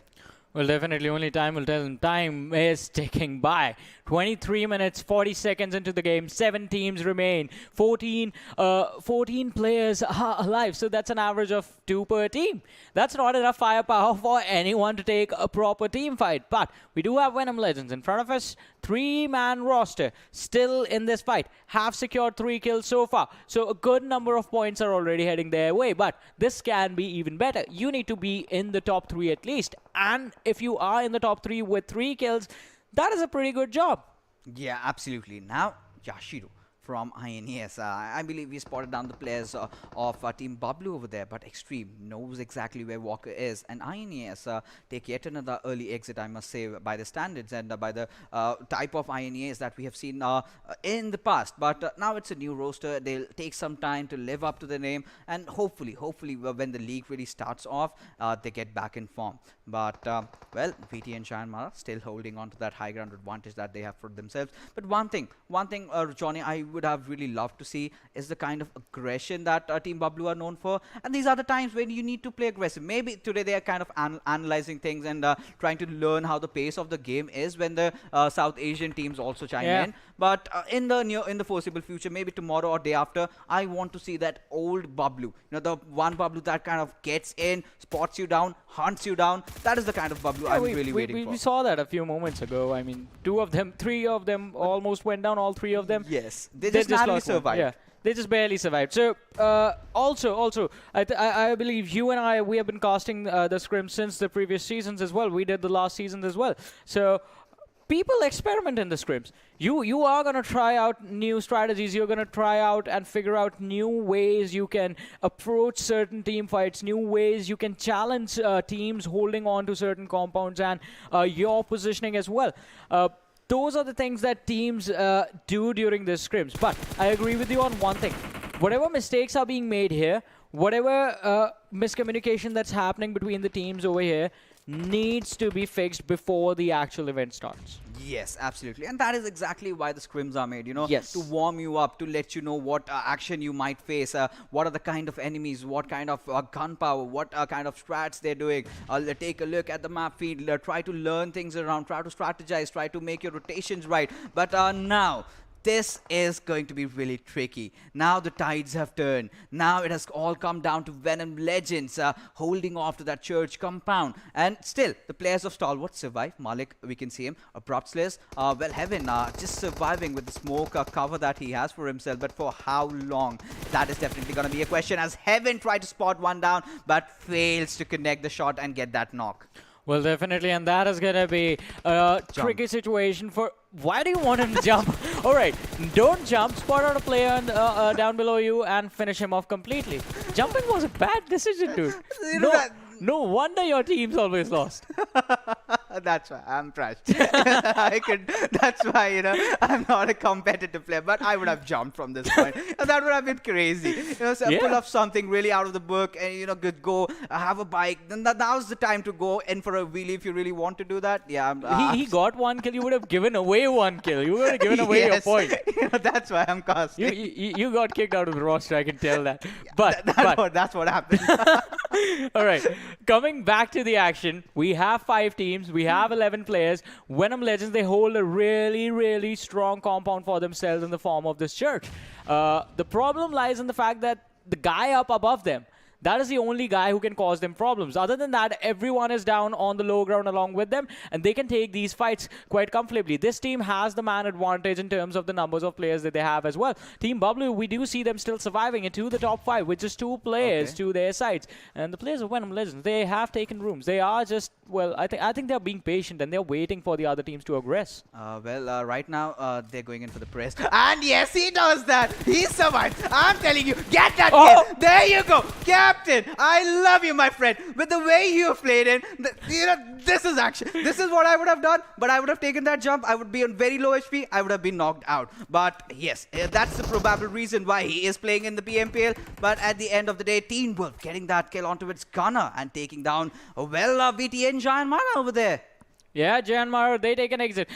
Well, definitely only time will tell, and time is ticking by. 23 minutes, 40 seconds into the game. 7 teams remain. 14 players are alive, so that's an average of 2 per team. That's not enough firepower for anyone to take a proper team fight. But we do have Venom Legends in front of us. 3-man roster still in this fight. Have secured 3 kills so far. So a good number of points are already heading their way. But this can be even better. You need to be in the top 3 at least. And if you are in the top 3 with 3 kills, that is a pretty good job. Yeah, absolutely. Now, Yashiro from INES. I believe we spotted down the players of Team Bablu over there, but Extreme knows exactly where Walker is. And INES take yet another early exit, I must say, by the standards and by the type of INES that we have seen in the past. But now it's a new roster. They'll take some time to live up to the name, and hopefully when the league really starts off, they get back in form. But, well, VTNxJyanMaara still holding on to that high ground advantage that they have for themselves. But one thing, Johnny, I would have really loved to see is the kind of aggression that Team Bablu are known for. And these are the times when you need to play aggressive. Maybe today they are kind of analyzing things and trying to learn how the pace of the game is when the South Asian teams also chime in. But in the foreseeable future, maybe tomorrow or day after, I want to see that old Bablu. You know, the one Bablu that kind of gets in, spots you down, hunts you down. That is the kind of Bablu I'm really waiting for. We saw that a few moments ago. I mean, 3 of them almost went down, all 3 of them. Yes. They just narrowly survived. Yeah, they just barely survived. So, also, I believe you and we have been casting the scrims since the previous seasons as well. We did the last season as well. So, people experiment in the scrims. You are going to try out new strategies. You're going to try out and figure out new ways you can approach certain team fights, new ways you can challenge teams holding on to certain compounds, and your positioning as well. Those are the things that teams do during the scrims. But I agree with you on one thing. Whatever mistakes are being made here, whatever miscommunication that's happening between the teams over here needs to be fixed before the actual event starts. Yes, absolutely. And that is exactly why the scrims are made, you know, yes, to warm you up, to let you know what action you might face, what are the kind of enemies, what kind of gunpowder, what kind of strats they're doing. Take a look at the map feed, try to learn things around, try to strategize, try to make your rotations right. But now, this is going to be really tricky. Now the tides have turned. Now it has all come down to Venom Legends holding off to that church compound. And still, the players of Stalwart survive. Malik, we can see him. Abrupt Slayers, well, Heaven just surviving with the smoke cover that he has for himself. But for how long? That is definitely going to be a question, as Heaven tried to spot one down but fails to connect the shot and get that knock. Well, definitely, and that is going to be a tricky situation for... Why do you want him to jump? All right, don't jump. Spot out a player down below you and finish him off completely. Jumping was a bad decision, dude. No wonder your team's always lost. That's why I'm trash. That's why, you know, I'm not a competitive player, but I would have jumped from this point. And that would have been crazy. You know, so pull off something really out of the book and, you know, go have a bike. Then now's the time to go in for a wheelie if you really want to do that. Yeah. He got 1 kill. You would have given away 1 kill. You would have given away your point. You know, that's why I'm casting. You got kicked out of the roster, I can tell that. Yeah, that's what happened. All right. Coming back to the action, we have 5 teams. We have 11 players. Venom Legends, they hold a really, really strong compound for themselves in the form of this church. The problem lies in the fact that the guy up above them, that is the only guy who can cause them problems. Other than that, everyone is down on the low ground along with them, and they can take these fights quite comfortably. This team has the man advantage in terms of the numbers of players that they have as well. Team Bablu, we do see them still surviving into the top 5 with just 2 players to their sides. And the players of Venom Legends, they have taken rooms. They are just, well, I think they're being patient and they're waiting for the other teams to aggress. Right now, they're going in for the press. And yes, he does that. He survived. I'm telling you, get that kill. There you go. Captain, I love you, my friend. With the way you played it, this is what I would have done. But I would have taken that jump. I would be on very low HP. I would have been knocked out. But yes, that's the probable reason why he is playing in the PMPL. But at the end of the day, Teen Wolf getting that kill onto its gunner and taking down, VTNxJyanMaara over there. Yeah, JyanMaara, they take an exit.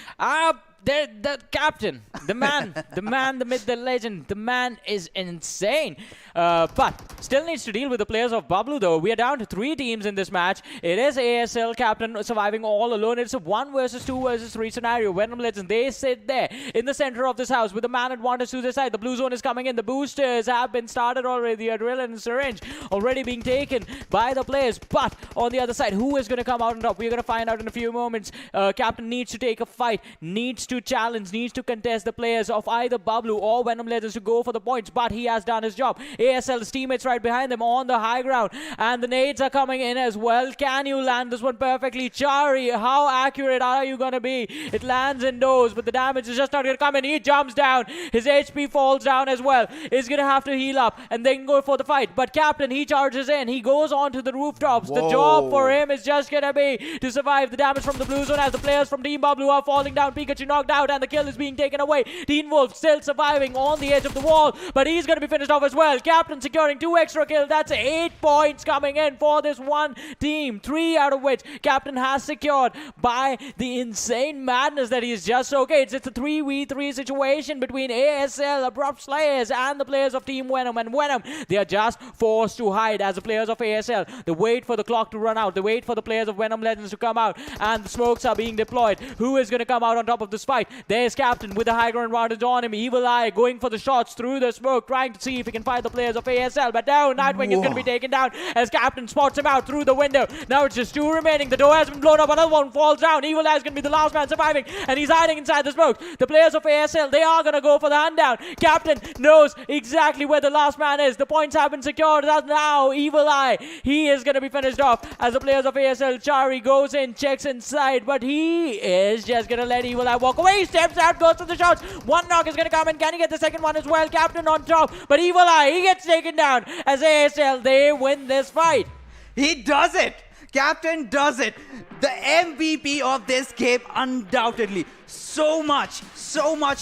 The captain, the man, the myth, the legend, the man is insane. But still needs to deal with the players of Bablu, though. We are down to 3 teams in this match. It is ASL captain surviving all alone. It's a 1 versus 2 versus 3 scenario. Venom Legends, they sit there in the center of this house with the man advantage to their side. The blue zone is coming in. The boosters have been started already. The adrenaline syringe already being taken by the players. But on the other side, who is going to come out on top? We're going to find out in a few moments. Captain needs to take a fight, needs to challenge, needs to contest the players of either Bablu or Venom Legends to go for the points, but he has done his job. ASL's teammates right behind them on the high ground, and the nades are coming in as well. Can you land this one perfectly? Chari, how accurate are you going to be? It lands indoors, but the damage is just not going to come in. He jumps down. His HP falls down as well. He's going to have to heal up and then go for the fight. But Captain, he charges in. He goes onto the rooftops. Whoa. The job for him is just going to be to survive the damage from the blue zone as the players from Team Bablu are falling down. Pikachu knocked out and the kill is being taken away. Teen Wolf still surviving on the edge of the wall, but he's going to be finished off as well. Captain securing 2 extra kills. That's 8 points coming in for this one team, 3 out of which Captain has secured by the insane madness that he's just showcased. It's a 3v3 situation between ASL, Abrupt Slayers, and the players of Team Venom. And Venom, they are just forced to hide as the players of ASL. They wait for the clock to run out. They wait for the players of Venom Legends to come out, and the smokes are being deployed. Who is going to come out on top of this fight? There's Captain with the high ground advantage on him. Evil Eye going for the shots through the smoke, trying to see if he can find the players of ASL. But now Nightwing is going to be taken down as Captain spots him out through the window. Now it's just 2 remaining. The door has been blown up. Another one falls down. Evil Eye is going to be the last man surviving, and he's hiding inside the smoke. The players of ASL, they are going to go for the hunt down. Captain knows exactly where the last man is. The points have been secured. That's now Evil Eye. He is going to be finished off as the players of ASL. Chari goes in, checks inside, but he is just going to let Evil Eye walk away. He steps out, goes to the shots. 1 knock is going to come in. Can he get the second one as well? Captain on top, but Evil Eye, he gets taken down as ASL, they win this fight. He does it! Captain does it! The MVP of this game, undoubtedly. So much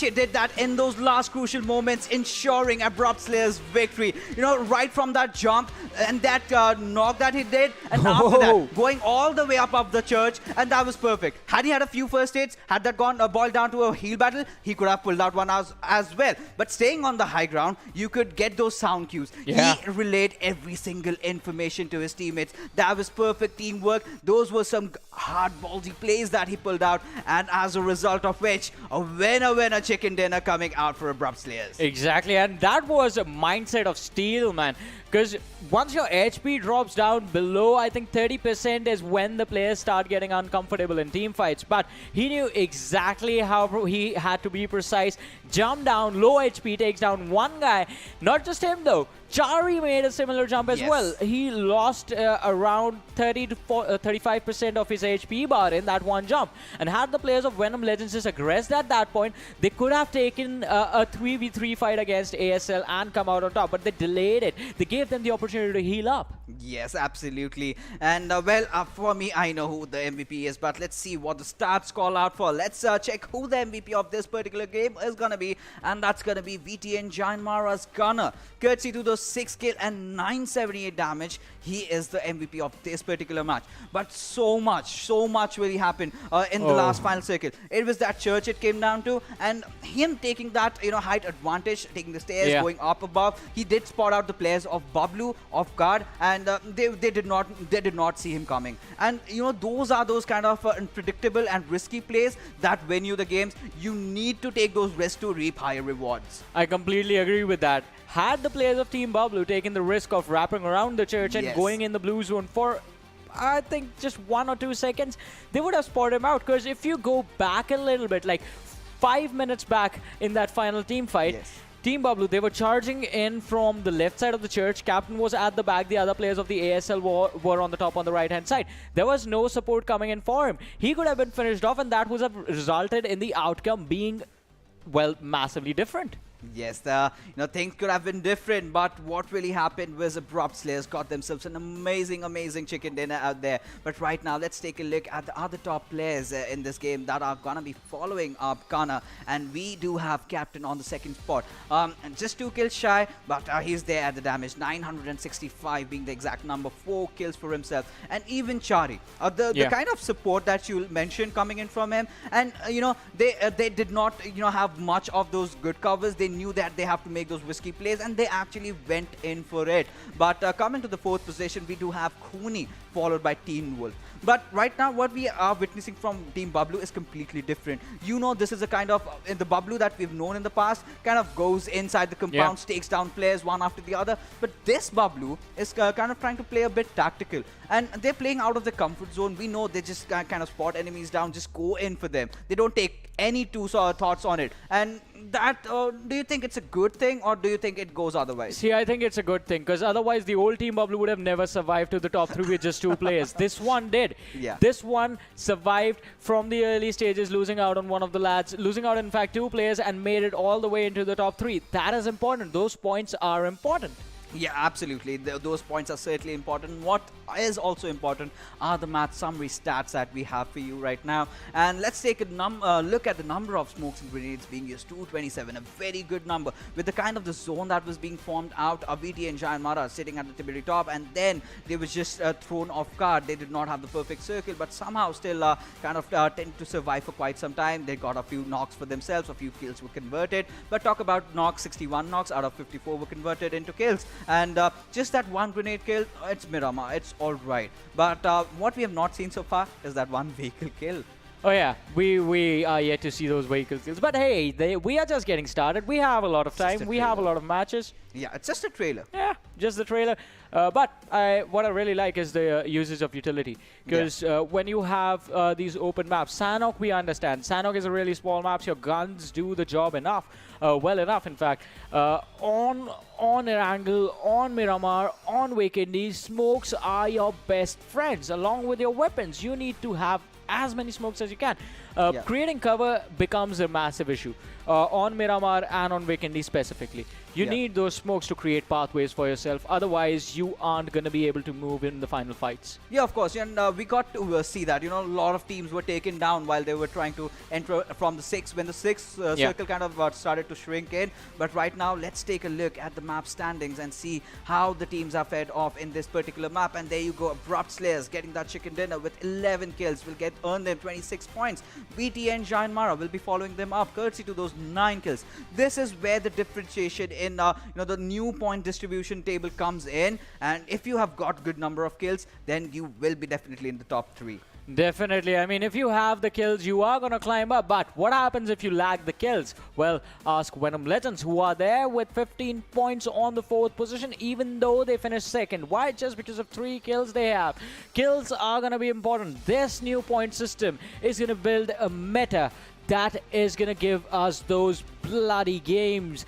he did that in those last crucial moments, ensuring Abrupt Slayers' victory. You know, right from that jump and that knock that he did, and after that, going all the way up the church, and that was perfect. Had he had a few first aids, had that gone boiled down to a heal battle, he could have pulled out one as well. But staying on the high ground, you could get those sound cues. Yeah. He relayed every single information to his teammates. That was perfect teamwork. Those were some hard ballsy plays that he pulled out, and as a result of which, a winner chicken dinner coming out for Abrupt Slayers. Exactly, and that was a mindset of steel, man. Because once your HP drops down below, I think 30% is when the players start getting uncomfortable in team fights. But he knew exactly how he had to be precise. Jump down, low HP, takes down one guy. Not just him though. Chari made a similar jump as well. He lost around 30 to 35% of his HP bar in that one jump. And had the players of Venom Legends just aggressed at that point, they could have taken a 3v3 fight against ASL and come out on top. But they delayed it. They gave them the opportunity to heal up. Yes, absolutely. And for me, I know who the MVP is, but let's see what the stats call out for. Let's check who the MVP of this particular game is going to be, and that's going to be VTNxJyanMaara's gunner. Courtesy to those 6 kill and 978 damage, he is the MVP of this particular match. But so much really happened in the last final circle. It was that church it came down to, and him taking that height advantage, taking the stairs, going up above. He did spot out the players of Bablu off guard, and they did not see him coming. And those are those kind of unpredictable and risky plays that win you the games. You need to take those risks to reap higher rewards. I completely agree with that. Had the players of Team Bablu taken the risk of wrapping around the church and going in the blue zone for, I think, just 1 or 2 seconds, they would have spotted him out. Because if you go back a little bit, like 5 minutes back in that final team fight, Team Bablu, they were charging in from the left side of the church. Captain was at the back. The other players of the ASL were on the top on the right-hand side. There was no support coming in for him. He could have been finished off, and that would have resulted in the outcome being, well, massively different. Yes, things could have been different, but what really happened was Abrupt Slayers got themselves an amazing chicken dinner out there. But right now, let's take a look at the other top players in this game that are gonna be following up Kana, and we do have Captain on the second spot. And just 2 kills shy, but he's there at the damage, 965 being the exact number, 4 kills for himself, and even Chari, the kind of support that you mentioned coming in from him, and they did not have much of those good covers. They knew that they have to make those risky plays, and they actually went in for it. But coming to the 4th position, we do have Kuni, followed by Teen Wolf. But right now, what we are witnessing from Team Bablu is completely different. This is a kind of, in the Bablu that we've known in the past, kind of goes inside the compound, takes down players one after the other. But this Bablu is kind of trying to play a bit tactical. And they're playing out of the comfort zone. We know they just kind of spot enemies down, just go in for them. They don't take any two thoughts on it. And that, do you think it's a good thing, or do you think it goes otherwise? See, I think it's a good thing, because otherwise the old Team Bablu would have never survived to the top 3 with just 2 players. This one did. Yeah. This one survived from the early stages, losing out on one of the lads, losing out in fact 2 players, and made it all the way into the top 3. That is important. Those points are important. Yeah, absolutely. Those points are certainly important. What is also important are the match summary stats that we have for you right now. And let's take a look at the number of smokes and grenades being used. 227, a very good number. With the kind of the zone that was being formed out, VTNxJyanMaara sitting at the very top, and then they was just thrown off guard. They did not have the perfect circle, but somehow still kind of tend to survive for quite some time. They got a few knocks for themselves, a few kills were converted. But talk about knocks, 61 knocks out of 54 were converted into kills. And just that one grenade kill, it's Miramar, it's alright. But what we have not seen so far is that one vehicle kill. Oh yeah, we are yet to see those vehicle kills. But hey, we are just getting started. We have a lot of time. We have a lot of matches. Yeah, it's just a trailer. Yeah, just the trailer. But what I really like is the usage of utility. Because when you have these open maps, Sanhok, we understand. Sanhok is a really small map, so your guns do the job enough. Well enough, in fact. On Erangel, on Miramar, on Vikendi, smokes are your best friends. Along with your weapons, you need to have as many smokes as you can. Creating cover becomes a massive issue on Miramar and on Vikendi specifically. You need those smokes to create pathways for yourself. Otherwise, you aren't going to be able to move in the final fights. Yeah, of course. And we got to see that. A lot of teams were taken down while they were trying to enter from the 6, when the 6th circle kind of started to shrink in. But right now, let's take a look at the map standings and see how the teams are fed off in this particular map. And there you go, Abrupt Slayers getting that chicken dinner with 11 kills. Will earn them 26 points. VTNxJyanMaara will be following them up, courtesy to those 9 kills. This is where the differentiation in the new point distribution table comes in, and if you have got good number of kills, then you will be definitely in the top 3. Definitely. I mean, if you have the kills, you are going to climb up. But what happens if you lack the kills? Well, ask Venom Legends, who are there with 15 points on the 4th position, even though they finished 2nd. Why? Just because of 3 kills they have. Kills are going to be important. This new point system is going to build a meta that is going to give us those bloody games,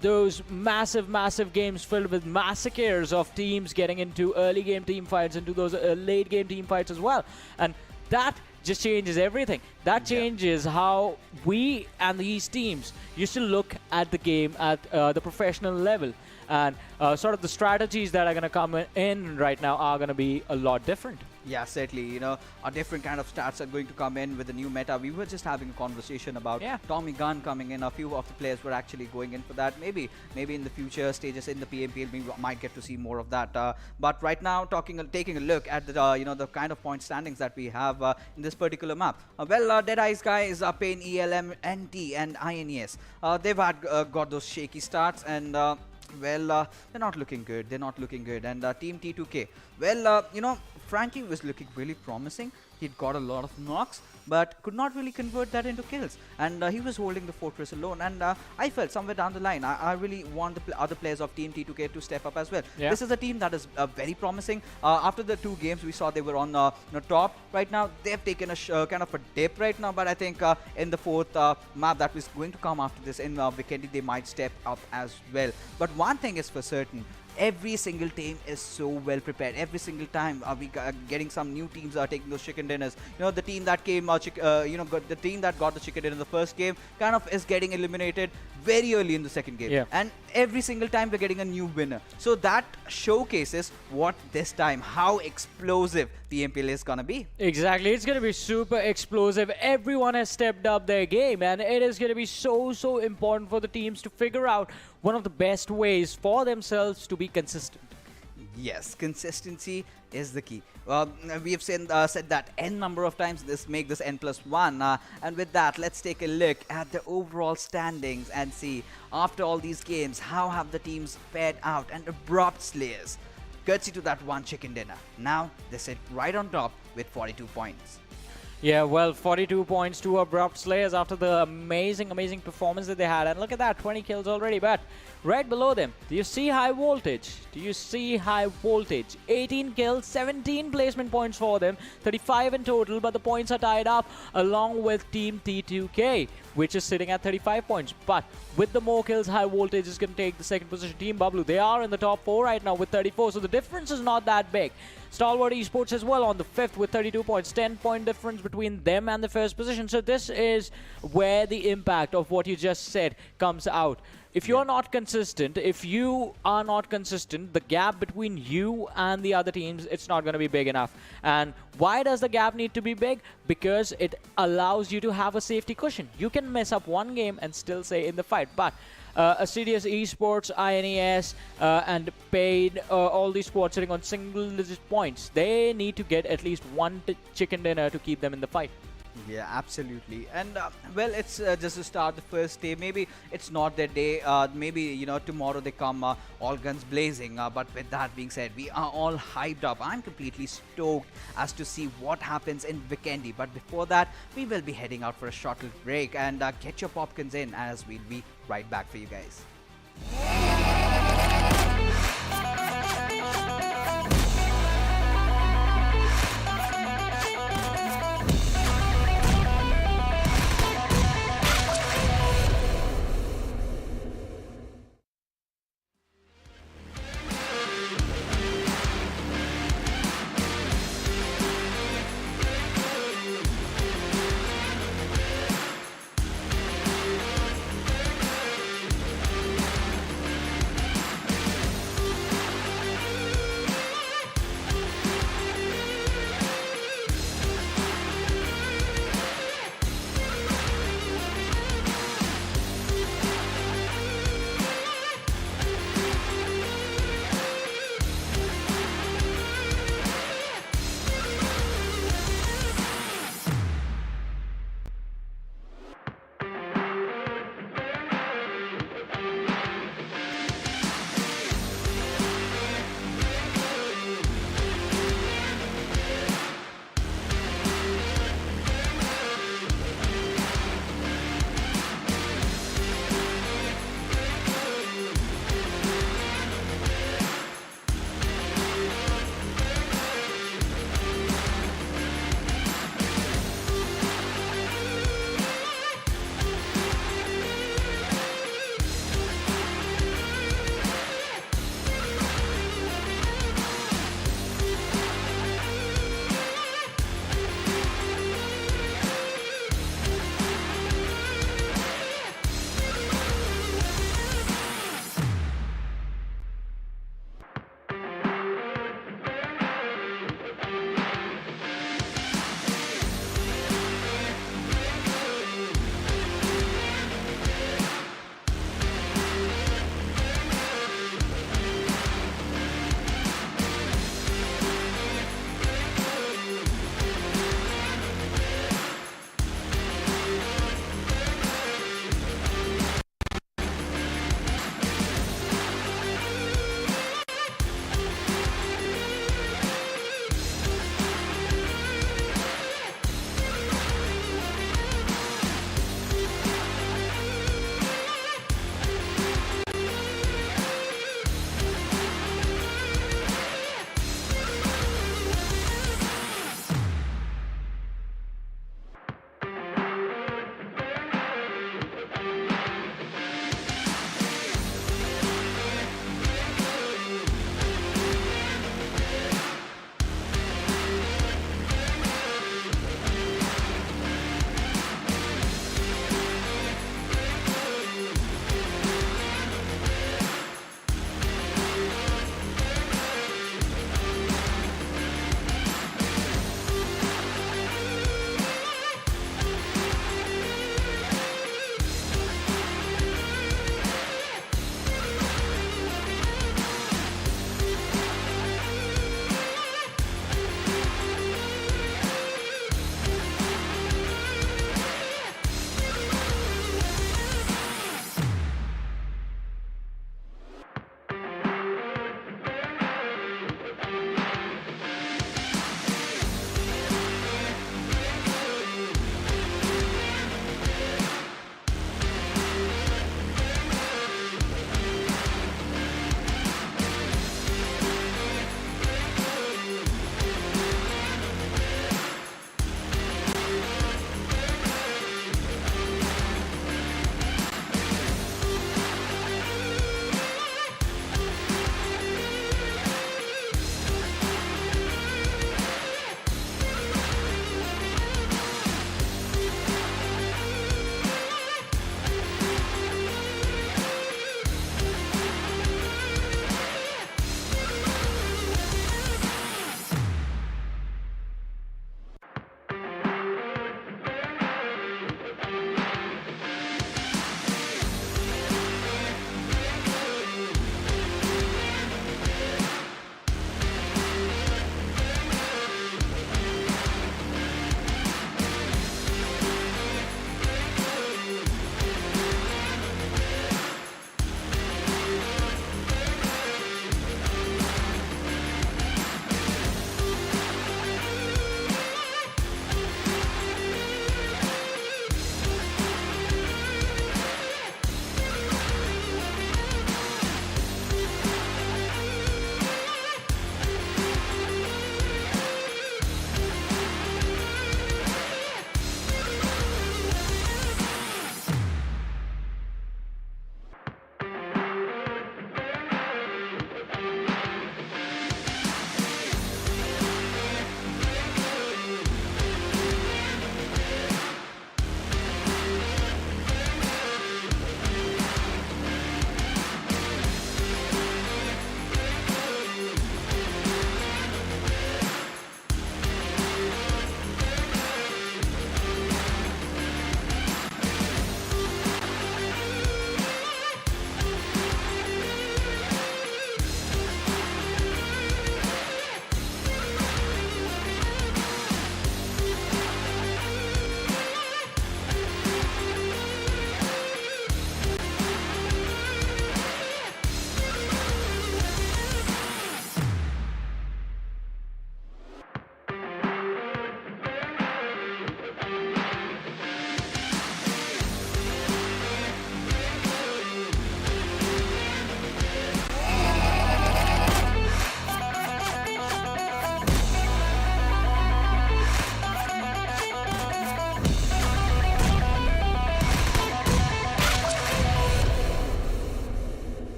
those massive games filled with massacres of teams getting into early game team fights, into those late game team fights as well. And that just changes everything. That changes how we and these teams used to look at the game at the professional level. And sort of the strategies that are going to come in right now are going to be a lot different. Yeah, certainly. A different kind of stats are going to come in with the new meta. We were just having a conversation about Tommy Gun coming in. A few of the players were actually going in for that. Maybe in the future stages in the PMPL, we might get to see more of that. But right now, taking a look at the the kind of point standings that we have in this particular map. Deadeyes guys, PAINxELMT and INES. They've got those shaky starts, and they're not looking good. And Team T2K, Frankie was looking really promising. He'd got a lot of knocks, but could not really convert that into kills. And he was holding the fortress alone. And I felt somewhere down the line, I really want the other players of Team T2K to step up as well. This is a team that is very promising. After the 2 games, we saw they were on top. Right now, they've taken a kind of a dip right now. But I think in the 4th map that was going to come after this in Vikendi, they might step up as well. But one thing is for certain, every single team is so well prepared. Every single time we getting some new teams are taking those chicken dinners. You know, the team that came, the team that got the chicken dinner in the first game kind of is getting eliminated very early in the second game. Yeah. And every single time we're getting a new winner. So that showcases what this time, how explosive PMPL is gonna be. Exactly, it's going to be super explosive. Everyone has stepped up their game, and it is going to be so important for the teams to figure out one of the best ways for themselves to be consistent. Yes, consistency is the key. We have said that n number of times. This make this n+1, and with that, let's take a look at the overall standings and see after all these games how have the teams fared out. And Abrupt Slayers, courtesy to that one chicken dinner, now they sit right on top with 42 points. Yeah, well, 42 points to Abrupt Slayers after the amazing performance that they had. And look at that, 20 kills already. But right below them, do you see High Voltage? Do you see High Voltage? 18 kills, 17 placement points for them, 35 in total, but the points are tied up along with Team T2K, which is sitting at 35 points. But with the more kills, High Voltage is going to take the second position. Team Bablu, they are in the top 4 right now with 34, so the difference is not that big. Stalwart Esports as well on the 5th with 32 points, 10-point difference between them and the first position. So this is where the impact of what you just said comes out. If you're not consistent, if you are not consistent, the gap between you and the other teams, it's not going to be big enough. And why does the gap need to be big? Because it allows you to have a safety cushion. You can mess up one game and still stay in the fight. But Assiduous Esports, INES, and Paid, all these squads sitting on single-digit points. They need to get at least one chicken dinner to keep them in the fight. Yeah, absolutely. And well, it's just to start the first day. Maybe it's not their day. Maybe, you know, tomorrow they come all guns blazing. But with that being said, we are all hyped up. I'm completely stoked as to see what happens in Vikendi. But before that, we will be heading out for a short little break, and get your popcorns in, as we'll be right back for you guys.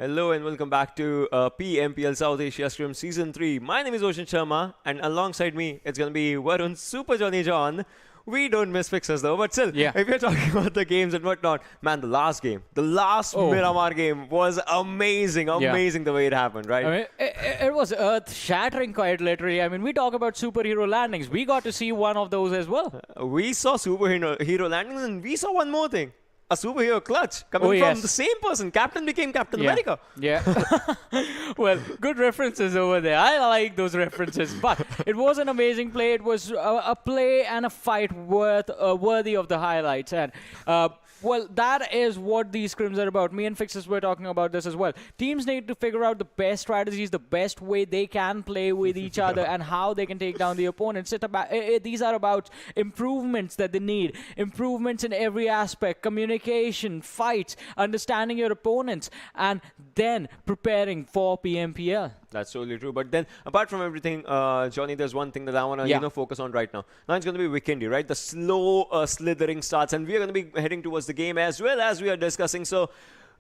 Hello and welcome back to PMPL South Asia Scrims Season 3. My name is Oshin Sharma and alongside me it's going to be Varun Super Johnny John. We don't miss fixes though, but still, if you're talking about the games and whatnot, man, the last Miramar game was amazing the way it happened, right? I mean, it was earth-shattering quite literally. I mean, we talk about superhero landings. We got to see one of those as well. We saw superhero landings and we saw one more thing. A superhero clutch coming from the same person. Captain became Captain America. Yeah. Well, good references over there. I like those references. But it was an amazing play. It was a play and a fight worthy of the highlights. And well, that is what these scrims are about. Me and Fixes were talking about this as well. Teams need to figure out the best strategies, the best way they can play with each other and how they can take down the opponents. These are about improvements that they need. Improvements in every aspect. Communication, fights, understanding your opponents, and then preparing for PMPL. That's totally true. But then, apart from everything, Johnny, there's one thing that I want to focus on right now. Now it's going to be Vikendi, right? The slow slithering starts, and we are going to be heading towards the game as well as we are discussing. So,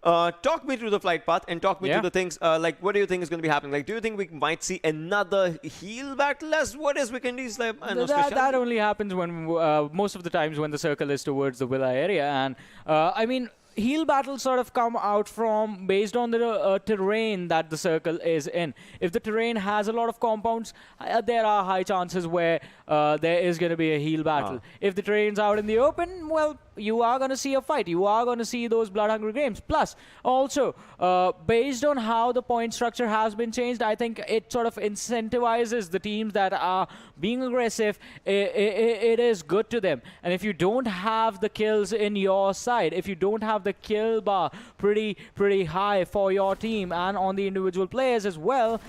talk me through the flight path and talk me through the things. Like, what do you think is going to be happening? Like, do you think we might see another heal battle? As what is Vikendi's like? That only happens when most of the times when the circle is towards the villa area, and I mean. Heal battles sort of come out from based on the terrain that the circle is in. If the terrain has a lot of compounds, there are high chances where there is going to be a heal battle. If the terrain's out in the open, well, you are going to see a fight. You are going to see those blood-hungry games. Plus, also, based on how the point structure has been changed, I think it sort of incentivizes the teams that are being aggressive. It is good to them. And if you don't have the kills in your side, if you don't have the kill bar pretty high for your team and on the individual players as well,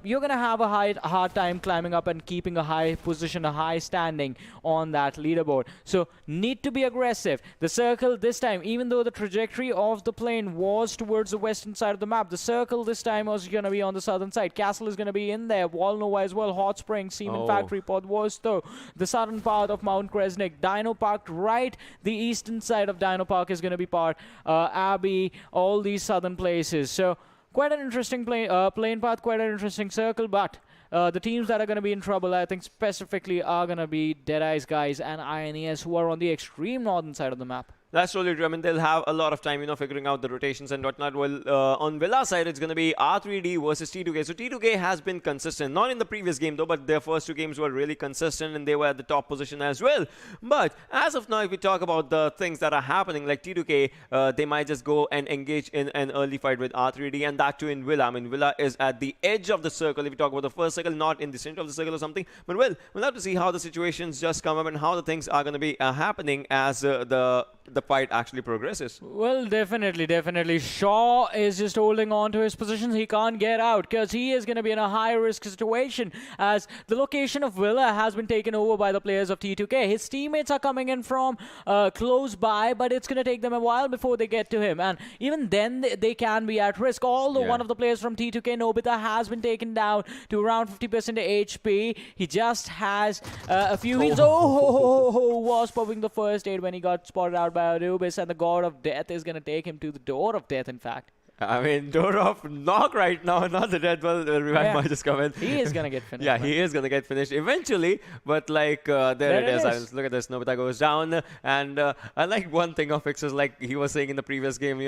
you're going to have a hard time climbing up and keeping a high position, a high standing on that leaderboard. So, need to be aggressive. The circle this time, even though the trajectory of the plane was towards the western side of the map, the circle this time was going to be on the southern side. Castle is going to be in there. Wall Nova as well. Hot Springs, Seaman Factory, Podvosto, the southern part of Mount Kresnik, Dino Park, right? The eastern side of Dino Park is going to be part. Abbey, all these southern places. So, quite an interesting plane path, quite an interesting circle, but the teams that are going to be in trouble, I think specifically, are going to be DEADEYES guys and INES, who are on the extreme northern side of the map. That's totally true. I mean, they'll have a lot of time, figuring out the rotations and whatnot. Well, on Villa side, it's going to be R3D versus T2K. So T2K has been consistent. Not in the previous game, though, but their first two games were really consistent, and they were at the top position as well. But as of now, if we talk about the things that are happening, like T2K, they might just go and engage in an early fight with R3D, and that too in Villa. I mean, Villa is at the edge of the circle. If we talk about the first circle, not in the center of the circle or something. But, well, we'll have to see how the situations just come up and how the things are going to be happening as the fight actually progresses. Well, definitely. Shaw is just holding on to his positions. He can't get out because he is going to be in a high-risk situation as the location of Villa has been taken over by the players of T2K. His teammates are coming in from close by, but it's going to take them a while before they get to him. And even then, they can be at risk. Although one of the players from T2K, Nobita, has been taken down to around 50% HP. He just has a few heals. Was popping the first aid when he got spotted out by Anubis, and the God of Death is going to take him to the door of death, in fact. I mean, door of knock right now, not the dead. Well, the revive might just come in. He is going to get finished. Yeah, he is going to get finished eventually. But, like, there it is. I mean, look at this. Nobita goes down. And I like one thing of Fixes, like he was saying in the previous game,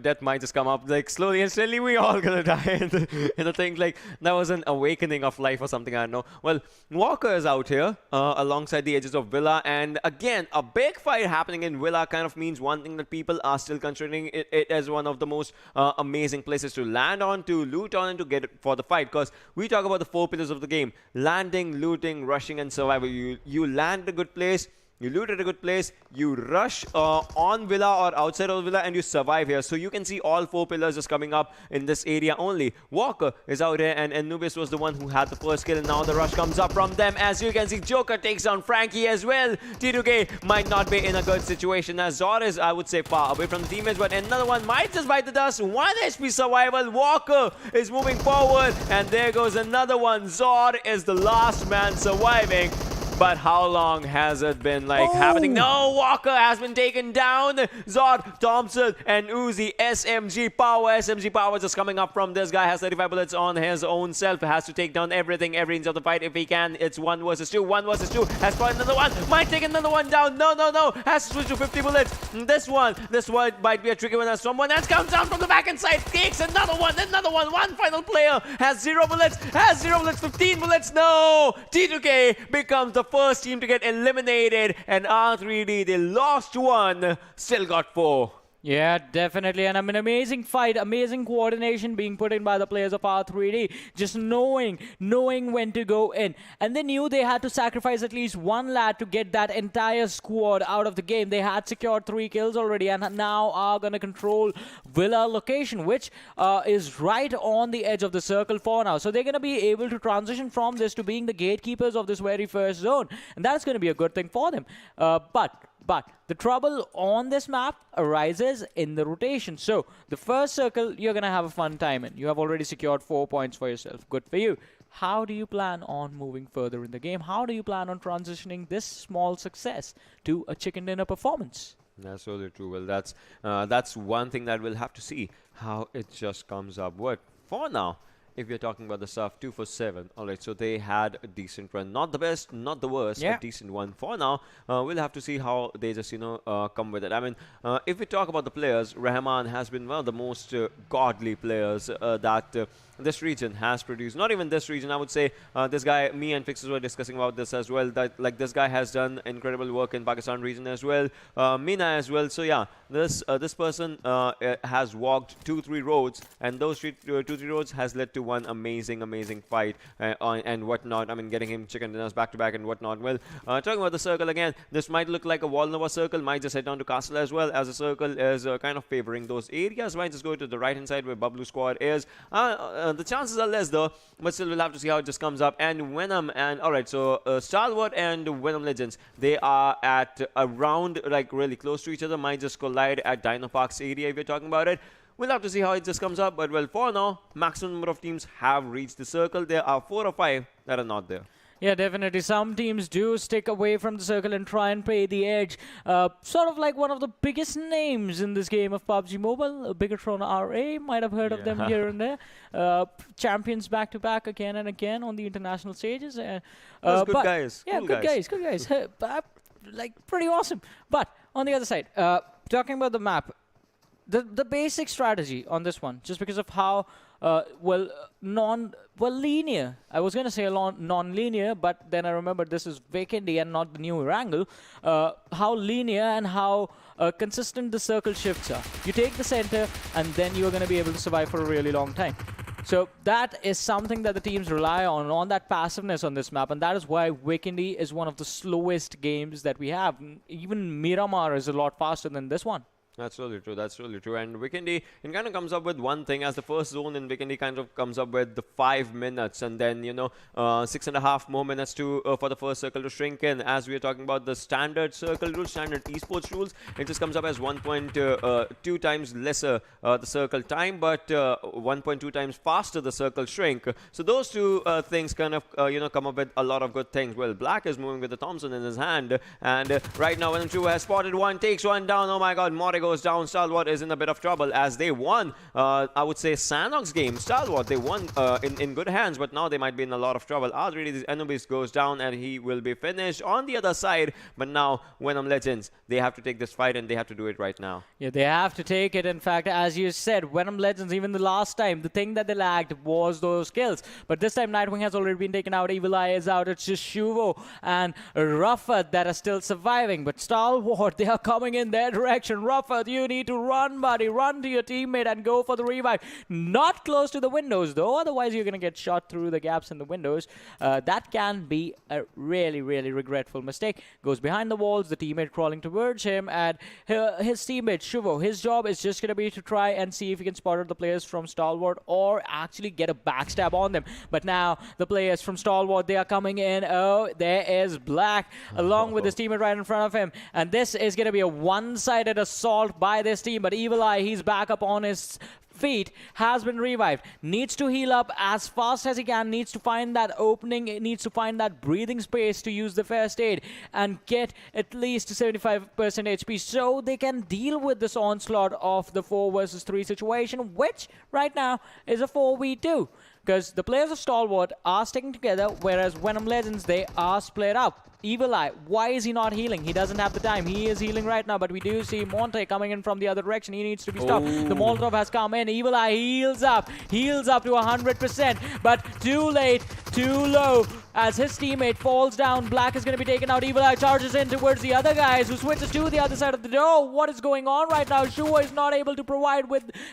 death might just come up. Like, slowly and steadily, we all going to die. in the thing, like, that was an awakening of life or something, I don't know. Well, Walker is out here alongside the edges of Villa. And, again, a big fight happening in Villa kind of means one thing that people are still considering it as one of the most amazing places to land on, to loot on, and to get for the fight. Because we talk about the 4 pillars of the game: landing, looting, rushing, and survival. You land a good place, you loot at a good place, you rush on Villa or outside of Villa, and you survive here. So you can see all 4 pillars just coming up in this area only. Walker is out here, and Anubis was the one who had the first kill, and now the rush comes up from them. As you can see, Joker takes down Frankie as well. T2K might not be in a good situation, as Zor is, I would say, far away from the teammates, but another one might just bite the dust. 1 HP survival. Walker is moving forward, and there goes another one. Zor is the last man surviving. but how long has it been happening? No, Walker has been taken down. Zod, Thompson, and Uzi, SMG Power just coming up from this guy. Has 35 bullets on his own self. Has to take down everything, every inch of the fight if he can. It's 1 versus 2. 1 versus 2. Has spotted another one. Might take another one down. No. Has to switch to 50 bullets. This one might be a tricky one as someone else comes down from the back and side. Takes another one. One final player has 0 bullets. 15 bullets. No. T2K becomes the first team to get eliminated, and R3D, they lost 1, still got 4. Yeah, definitely. And an amazing fight, amazing coordination being put in by the players of R3D. Just knowing when to go in. And they knew they had to sacrifice at least one lad to get that entire squad out of the game. They had secured 3 kills already and now are going to control Villa location, which is right on the edge of the circle for now. So they're going to be able to transition from this to being the gatekeepers of this very first zone. And that's going to be a good thing for them. But the trouble on this map arises in the rotation. So the first circle, you're going to have a fun time in. You have already secured 4 points for yourself. Good for you. How do you plan on moving further in the game? How do you plan on transitioning this small success to a chicken dinner performance? That's totally true. Well, that's one thing that we'll have to see how it just comes up. What for now? If you're talking about the stuff, 2 for 7. All right, so they had a decent run. Not the best, not the worst, a decent one for now. We'll have to see how they just, come with it. I mean, if we talk about the players, Rahman has been one of the most godly players that this region has produced. Not even this region, I would say. This guy, me and Fixers were discussing about this as well. That this guy has done incredible work in Pakistan region as well. Mina as well. So yeah, this person has walked 2-3 roads, and those 2-3 roads has led to one amazing fight and whatnot. I mean, getting him chicken dinners back to back and whatnot. Well, talking about the circle again, this might look like a Walnova circle. Might just head down to Castle as well, as the circle is kind of favoring those areas. Might just go to the right hand side where Bablu squad is. The chances are less though, but still we'll have to see how it just comes up. And Venom and alright, so Stalwart and Venom Legends, they are at around really close to each other. Might just collide at Dino Park's area if you're talking about it. We'll have to see how it just comes up. But well, for now, maximum number of teams have reached the circle. There are 4 or 5 that are not there. Yeah, definitely. Some teams do stick away from the circle and try and play the edge. Sort of like one of the biggest names in this game of PUBG Mobile, Bigatron RA. Might have heard of them here and there. Champions back-to-back again and again on the international stages. Those good guys. Yeah, cool good guys. Pretty awesome. But on the other side, talking about the map, the basic strategy on this one, just because of how linear. I was going to say non-linear, but then I remembered this is Vikendi and not the new Erangel. How linear and how consistent the circle shifts are. You take the center, and then you're going to be able to survive for a really long time. So that is something that the teams rely on that passiveness on this map, and that is why Vikendi is one of the slowest games that we have. Even Miramar is a lot faster than this one. That's really true. And Vikendi, it kind of comes up with one thing, as the first zone in Vikendi kind of comes up with the 5 minutes, and then 6.5 more minutes to for the first circle to shrink in. As we are talking about the standard circle rules, standard esports rules, it just comes up as 1.2 times lesser the circle time, but 1.2 times faster the circle shrink. So those two things kind of come up with a lot of good things. Well, Black is moving with the Thompson in his hand, and right now Venom 2 has spotted one, takes one down. Oh my God, More goes down. Stalwart is in a bit of trouble as they won, I would say, Sanhok's game. Stalwart, they won in good hands, but now they might be in a lot of trouble. R3D Esports goes down and he will be finished on the other side, but now Venom Legends, they have to take this fight and they have to do it right now. Yeah, they have to take it. In fact, as you said, Venom Legends, even the last time, the thing that they lacked was those kills. But this time, Nightwing has already been taken out. Evil Eye is out. It's just Shuvo and Rufford that are still surviving. But Stalwart, they are coming in their direction. Rufford, you need to run, buddy. Run to your teammate and go for the revive. Not close to the windows, though. Otherwise, you're going to get shot through the gaps in the windows. That can be a really, really regretful mistake. Goes behind the walls, the teammate crawling towards him, and his teammate, Shuvo, his job is just going to be to try and see if he can spot out the players from Stalwart or actually get a backstab on them. But now, the players from Stalwart, they are coming in. Oh, there is Black, along with his teammate right in front of him. And this is going to be a one-sided assault by this team. But Evil Eye, he's back up on his feet has been revived. Needs to heal up as fast as he can. Needs to find that opening. It needs to find that breathing space to use the first aid and get at least 75% HP so they can deal with this onslaught of the 4 versus 3 situation, which right now is a 4v2. Because the players of Stalwart are sticking together, whereas Venom Legends, they are split up. Evil Eye, why is he not healing? He doesn't have the time. He is healing right now, but we do see Monte coming in from the other direction. He needs to be stopped. The Molotov has come in. Evil Eye heals up to 100%, but too late, too low. As his teammate falls down, Black is going to be taken out. Evil Eye charges in towards the other guys, who switches to the other side of the door. What is going on right now? Shua is not able to provide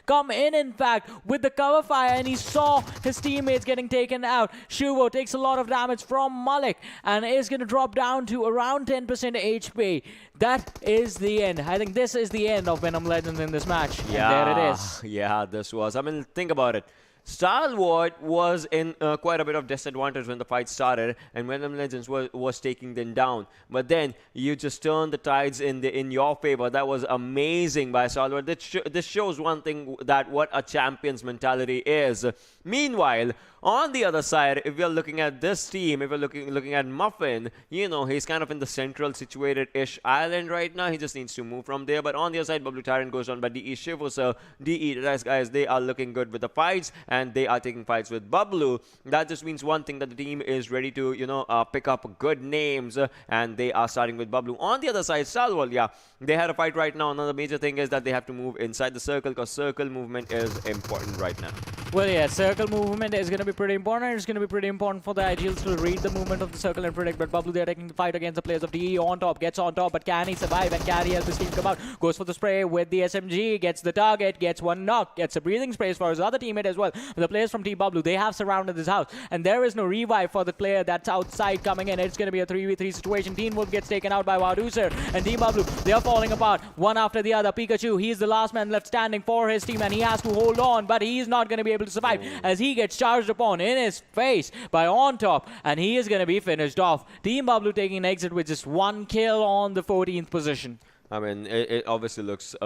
come in fact, with the cover fire, and he saw his teammates getting taken out. Shua takes a lot of damage from Malik and is going to drop down to around 10% HP. That is the end. I think this is the end of Venom Legends in this match. Yeah, and there it is. Yeah, this was. I mean, think about it. Stalwart was in quite a bit of disadvantage when the fight started, and Venom Legends was taking them down. But then you just turned the tides in your favor. That was amazing by Stalwart. This shows one thing, that what a champion's mentality is. Meanwhile, on the other side, if we're looking at this team, if we're looking at Muffin, you know, he's kind of in the central situated-ish island right now. He just needs to move from there. But on the other side, Bablu Tyrant goes on by DE Shivu. So DEADEYES guys, they are looking good with the fights, and they are taking fights with Bablu. That just means one thing, that the team is ready to, you know, pick up good names, and they are starting with Bablu. On the other side, Stalwart, yeah, they had a fight right now. Another major thing is that they have to move inside the circle, because circle movement is important right now. Well, yeah, circle movement is going to be pretty important. It's going to be pretty important for the IGLs to read the movement of the circle and predict. But Bablu, they are taking the fight against the players of DE on top. Gets on top, but can he survive? And can he help his team come out? Goes for the spray with the SMG. Gets the target. Gets one knock. Gets a breathing space for his other teammate as well. But the players from Team Bablu, they have surrounded this house. And there is no revive for the player that's outside coming in. It's going to be a 3v3 situation. Team Wolf gets taken out by Waduser. And Team Bablu, they are falling apart one after the other. Pikachu, he's the last man left standing for his team. And he has to hold on. But he's not going to be able to survive. As he gets charged upon in his face by On Top, and he is going to be finished off. Team Bablu taking an exit with just 1 kill on the 14th position. I mean, it obviously looks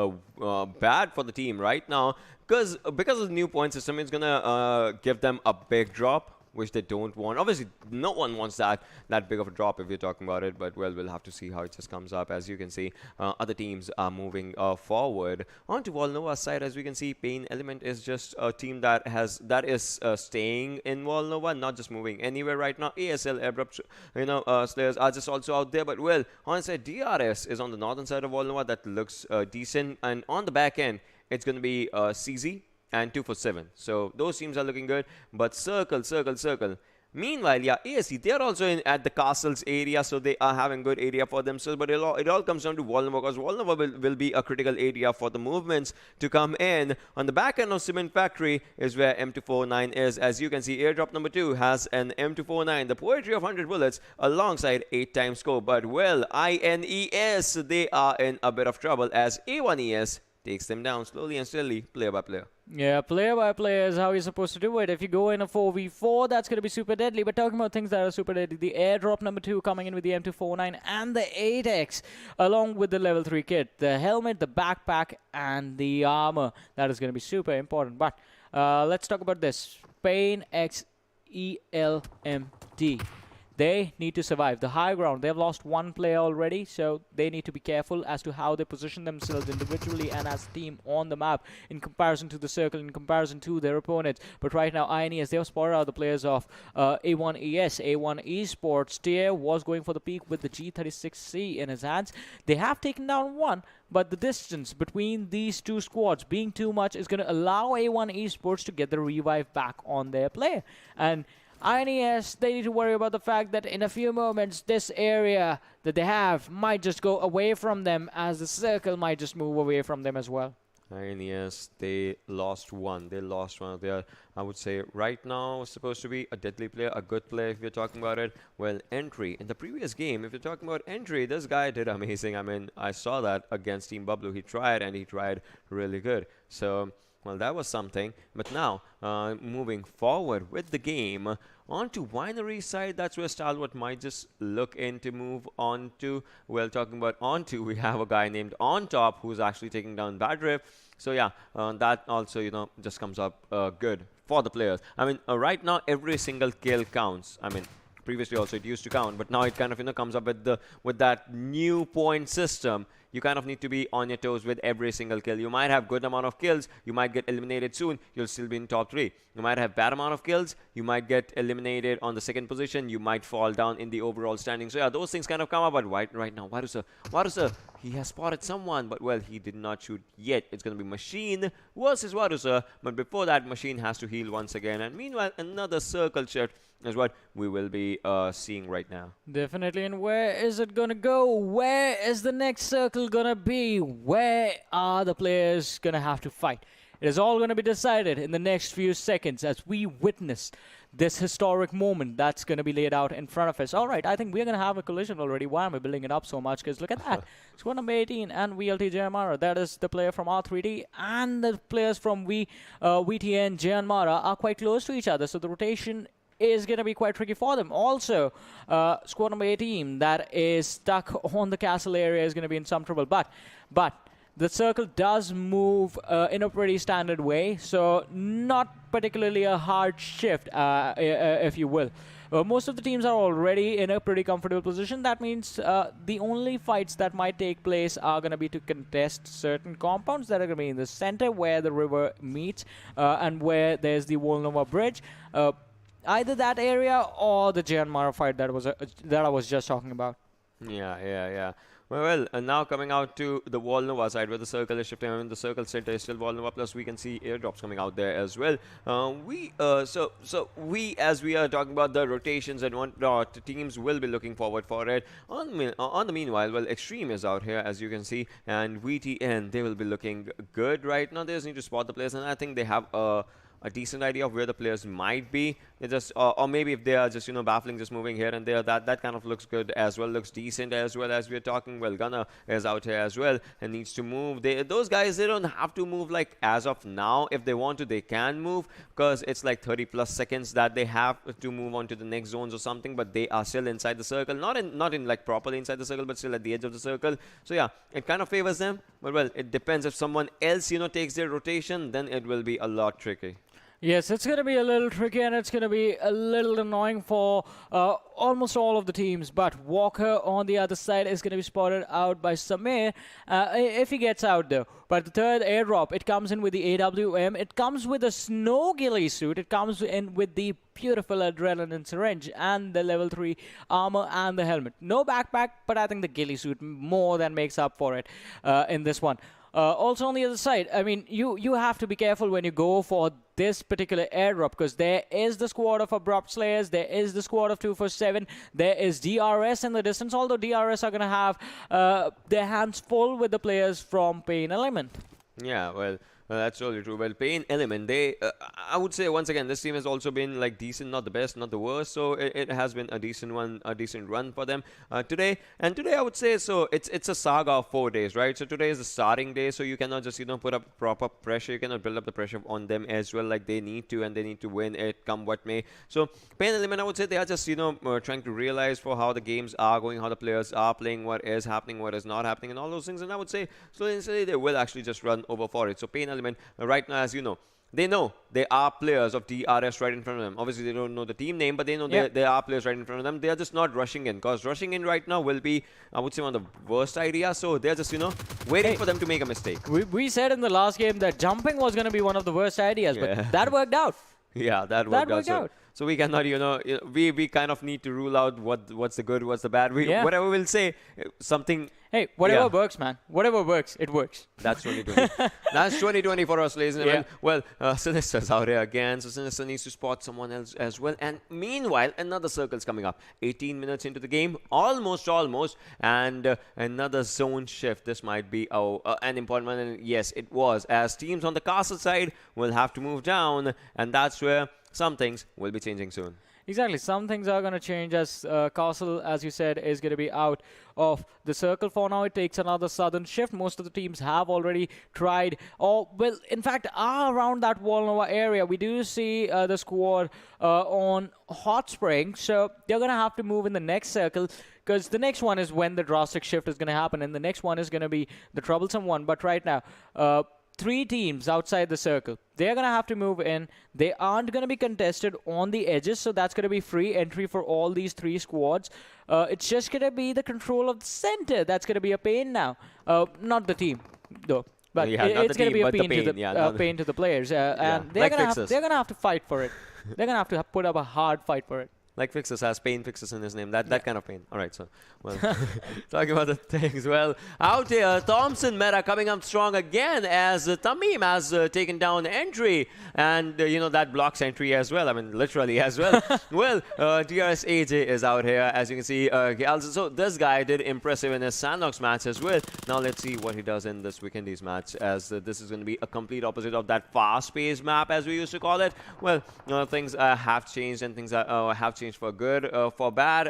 bad for the team right now, because of the new point system, it's going to give them a big drop, which they don't want. Obviously, no one wants that big of a drop if you're talking about it, but well, we'll have to see how it just comes up. As you can see, other teams are moving forward. On to Volnova's side, as we can see, PAINxELMT is just a team that is staying in Volnova, not just moving anywhere right now. ASL, Abrupt, Slayers are just also out there, but well, on the side, DRS is on the northern side of Volnova. That looks decent, and on the back end, it's going to be CZ and 247. So those teams are looking good. But circle. Meanwhile, yeah, ASC, they are also at the castles area, so they are having good area for themselves. But it all comes down to Volnova, because Volnova will be a critical area for the movements to come in. On the back end of Cement Factory is where M249 is. As you can see, airdrop number 2 has an M249, the poetry of 100 bullets, alongside 8 times scope. But well, INES, they are in a bit of trouble, as A1ES takes them down slowly and steadily, player by player. Yeah, player by player is how you're supposed to do it. If you go in a 4v4, that's going to be super deadly. But talking about things that are super deadly, the airdrop number 2 coming in with the M249 and the 8x, along with the level 3 kit, the helmet, the backpack, and the armor. That is going to be super important. But let's talk about this. PAINxELMT. They need to survive the high ground. They have lost 1 player already, so they need to be careful as to how they position themselves individually and as a team on the map in comparison to the circle, in comparison to their opponents. But right now, INES, they have spotted out the players of A1ES, A1 Esports. Tier was going for the peak with the G36C in his hands. They have taken down 1, but the distance between these 2 squads being too much is going to allow A1 Esports to get the revive back on their player. And INES, they need to worry about the fact that in a few moments, this area that they have might just go away from them, as the circle might just move away from them as well. INES, they lost 1. They lost one of their, I would say, right now, supposed to be a deadly player, a good player if you're talking about it. Well, Entry, in the previous game, if you're talking about Entry, this guy did amazing. I mean, I saw that against Team Bablu. He tried, and he tried really good. So Well, that was something. But now, moving forward with the game, onto winery side, that's where Stalwart might just look in to move on to. Well, talking about onto, we have a guy named On Top who's actually taking down Badriff. So yeah, that also, you know, just comes up good for the players. I mean, right now, every single kill counts. I mean, previously also it used to count, but now it kind of, you know, comes up with that new point system. You kind of need to be on your toes with every single kill. You might have good amount of kills, you might get eliminated soon, you'll still be in top 3. You might have bad amount of kills, you might get eliminated on the 2nd position, you might fall down in the overall standing. So yeah, those things kind of come up. But right now, Warusa, he has spotted someone, but well, he did not shoot yet. It's going to be Machine versus Warusa, but before that, Machine has to heal once again. And meanwhile, another circle shift is what we will be seeing right now. Definitely. And where is it going to go? Where is the next circle going to be? Where are the players going to have to fight? It is all going to be decided in the next few seconds as we witness this historic moment that's going to be laid out in front of us. All right, I think we're going to have a collision already. Why am I building it up so much? Because look at that. Squad number 18 and VLT-JMaara. That is the player from R3D, and the players from VTNxJyanMaara are quite close to each other. So the rotation is going to be quite tricky for them. Also, squad number 18 that is stuck on the castle area is going to be in some trouble. But the circle does move in a pretty standard way, so not particularly a hard shift, if you will. Most of the teams are already in a pretty comfortable position. That means the only fights that might take place are going to be to contest certain compounds that are going to be in the center where the river meets and where there's the Volnova bridge. Either that area or the Jyanmaara fight that I was just talking about. Yeah. Well, and now coming out to the Volnova side where the circle is shifting. I mean, the circle center is still Volnova, plus we can see airdrops coming out there as well. So we, as we are talking about the rotations and whatnot, teams will be looking forward for it. On the meanwhile, well, Extreme is out here, as you can see, and VTN, they will be looking good right now. They just need to spot the players, and I think they have a decent idea of where the players might be. They just, or maybe if they are just, you know, baffling, just moving here and there, that kind of looks good as well, looks decent as well as we're talking. Well, Gunner is out here as well and needs to move. Those guys, they don't have to move like as of now. If they want to, they can move, because it's like 30+ seconds that they have to move on to the next zones or something, but they are still inside the circle, not in like properly inside the circle, but still at the edge of the circle. So yeah, it kind of favors them, but well, it depends. If someone else, you know, takes their rotation, then it will be a lot tricky. Yes, it's going to be a little tricky, and it's going to be a little annoying for almost all of the teams. But Walker on the other side is going to be spotted out by Samir if he gets out, though. But the third airdrop, it comes in with the AWM. It comes with a snow ghillie suit. It comes in with the beautiful adrenaline syringe and the level 3 armor and the helmet. No backpack, but I think the ghillie suit more than makes up for it in this one. Also on the other side, I mean, you have to be careful when you go for this particular airdrop, because there is the squad of Abrupt Slayers, there is the squad of 247, there is DRS in the distance, although DRS are going to have their hands full with the players from PAINxELMT. Yeah, well, that's totally true. Well, PAINxELMT, they, I would say once again, this team has also been like decent, not the best, not the worst. So it has been a decent run for them today. And today I would say, so it's a saga of 4 days, right? So today is the starting day, so you cannot just, you know, put up proper pressure. You cannot build up the pressure on them as well, like they need to, and they need to win it come what may. So PAINxELMT, I would say they are just, you know, trying to realize for how the games are going, how the players are playing, what is happening, what is not happening, and all those things. And I would say slowly and steadily they will actually just run over for it. So PAINxELMT right now, as you know, they know they are players of DRS right in front of them. Obviously, they don't know the team name, but they know there are players right in front of them. They are just not rushing in, because rushing in right now will be, I would say, one of the worst ideas. So they're just, you know, waiting for them to make a mistake. We said in the last game that jumping was going to be one of the worst ideas, but that worked out. Yeah, that worked out. So we cannot, you know, we kind of need to rule out what's the good, what's the bad. Whatever we'll say, something. Hey, whatever works, man. Whatever works, it works. That's 2020. That's 2020 for us, ladies and gentlemen. Well, Sinister's out here again, so Sinister needs to spot someone else as well. And meanwhile, another circle's coming up. 18 minutes into the game, almost, and another zone shift. This might be an important one, and yes, it was. As teams on the castle side will have to move down, and that's where some things will be changing soon. Exactly. Some things are going to change as Castle, as you said, is going to be out of the circle for now. It takes another southern shift. Most of the teams have already tried, or, well, in fact, are around that Walnova area. We do see the squad on Hot Spring, so they're going to have to move in the next circle, because the next one is when the drastic shift is going to happen, and the next one is going to be the troublesome one. But right now, 3 teams outside the circle. They're going to have to move in. They aren't going to be contested on the edges, so that's going to be free entry for all these 3 squads. It's just going to be the control of the center. That's going to be a pain now. Not the team, though. But it's going to be a pain to the players. And they're going to have to fight for it. They're going to have to put up a hard fight for it. Like Fixes has pain fixes in his name. That kind of pain. All right, so, well, talking about the things. Well, out here, Thompson meta coming up strong again as Tamim has taken down entry. And, you know, that blocks entry as well. I mean, literally as well. Well, DRS AJ is out here, as you can see. So this guy did impressive in his Sanhok's match as well. Now let's see what he does in this Vikendi's match, as this is going to be a complete opposite of that fast-paced map, as we used to call it. Well, things have changed, and things have changed for good, for bad.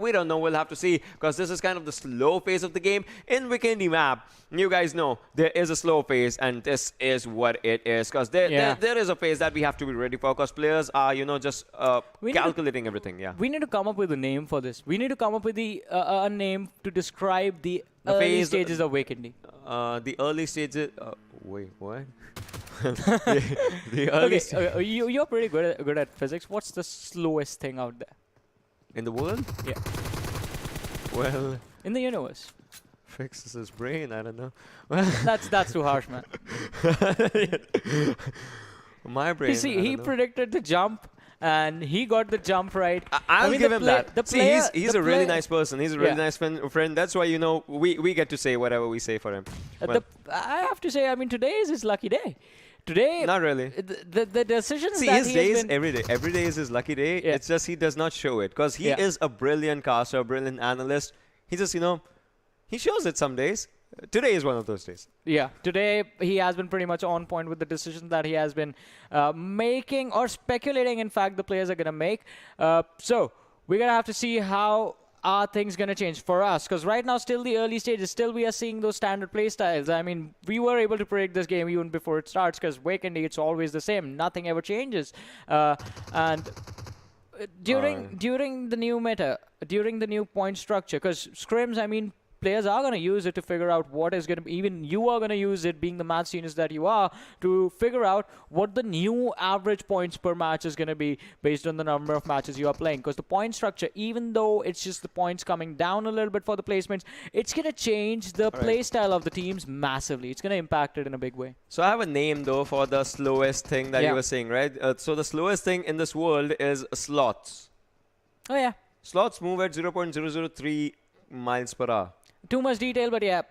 We don't know. We'll have to see, because this is kind of the slow phase of the game. In Vikendi map, you guys know there is a slow phase, and this is what it is, because there is a phase that we have to be ready for, because players are, you know, just calculating everything. Yeah. We need to come up with a name for this. We need to come up with a name to describe the early stages of Vikendi. The early stages. Wait, what? the early you're pretty good at physics. What's the slowest thing out there in the world? Yeah. Well, in the universe. Fixes his brain. I don't know. That's too harsh, man. My brain. You see, he predicted the jump, and he got the jump right. I'll give him that. He's a really nice person. He's a really nice friend. That's why, you know, we get to say whatever we say for him. Well, I have to say, I mean, today is his lucky day. Today, not really. The decisions see, that his day is every day. Every day is his lucky day. Yeah. It's just he does not show it, because he is a brilliant caster, a brilliant analyst. He just, you know, he shows it some days. Today is one of those days. Yeah, today he has been pretty much on point with the decisions that he has been making, or speculating, in fact, the players are going to make. So we're going to have to see how are things going to change for us, because right now, still the early stages, still we are seeing those standard play styles. I mean, we were able to predict this game even before it starts, because Vikendi, it's always the same. Nothing ever changes. And during the new meta, during the new point structure, because scrims, I mean, players are going to use it to figure out what is going to be, even you are going to use it, being the match genius that you are, to figure out what the new average points per match is going to be based on the number of matches you are playing. Because the point structure, even though it's just the points coming down a little bit for the placements, it's going to change the play style of the teams massively. It's going to impact it in a big way. So I have a name, though, for the slowest thing that you were saying, right? So the slowest thing in this world is slots. Oh, yeah. Slots move at 0.003 miles per hour. Too much detail, but yeah.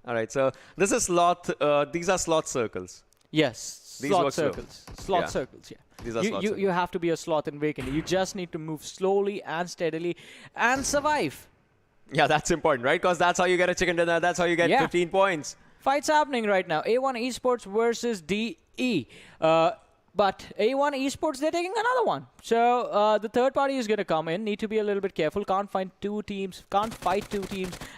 All right, so this is slot. These are slot circles. Yes, these slot circles. Slot circles, yeah. These are slot circles. You have to be a slot in Vikendi. You just need to move slowly and steadily and survive. Yeah, that's important, right? Because that's how you get a chicken dinner. That's how you get 15 points. Fights happening right now. A1 Esports versus DE. But A1 Esports, they're taking another one. So the third party is going to come in. Need to be a little bit careful. Can't fight two teams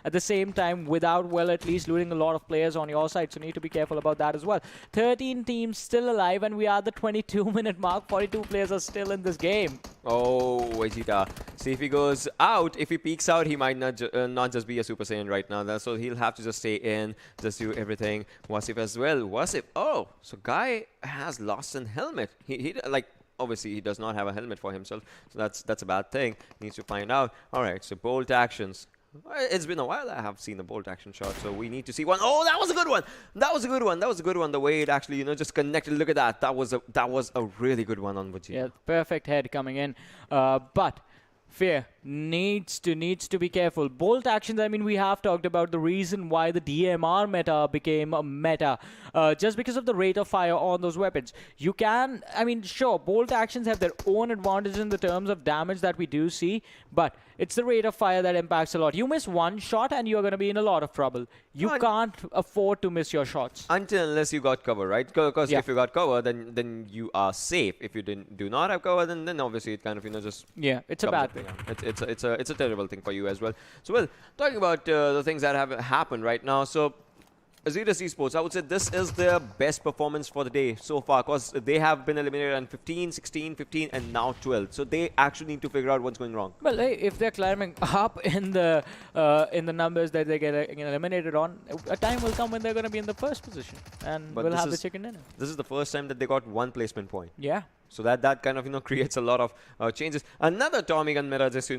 at the same time without, well, at least losing a lot of players on your side. So need to be careful about that as well. 13 teams still alive, and we are at the 22-minute mark. 42 players are still in this game. Oh, Vegeta. See, if he goes out, if he peeks out, he might not just be a Super Saiyan right now. So he'll have to just stay in, just do everything. Wasif as well. Wasif. Oh, so Guy has lost an helmet. He like, obviously he does not have a helmet for himself, so that's a bad thing. Needs to find out. All right, so bolt actions. It's been a while I have seen a bolt action shot, so we need to see one. Oh, that was a good one. That was a good one. That was a good one. The way it actually, just connected. Look at that. That was a really good one on Vegeta. Yeah, perfect head coming in. But Fear, needs to be careful. Bolt actions, I mean, we have talked about the reason why the DMR meta became a meta. Just because of the rate of fire on those weapons. You can, I mean, sure, bolt actions have their own advantage in the terms of damage that we do see, but it's the rate of fire that impacts a lot. You miss one shot and you're going to be in a lot of trouble. You can't afford to miss your shots. Unless you got cover, right? Because if you got cover, then you are safe. If you do not have cover, then obviously it kind of, just... Yeah, it's a bad thing. It's a terrible thing for you as well. So, well, talking about the things that have happened right now, so... Assiduous Esports, I would say this is their best performance for the day so far, because they have been eliminated on 15, 16, 15, and now 12. So they actually need to figure out what's going wrong. Well, hey, if they're climbing up in the numbers that they get eliminated on, a time will come when they're going to be in the first position, and we'll have the chicken dinner. This is the first time that they got one placement point. Yeah. So that kind of creates a lot of changes. Another Tommy gun meta just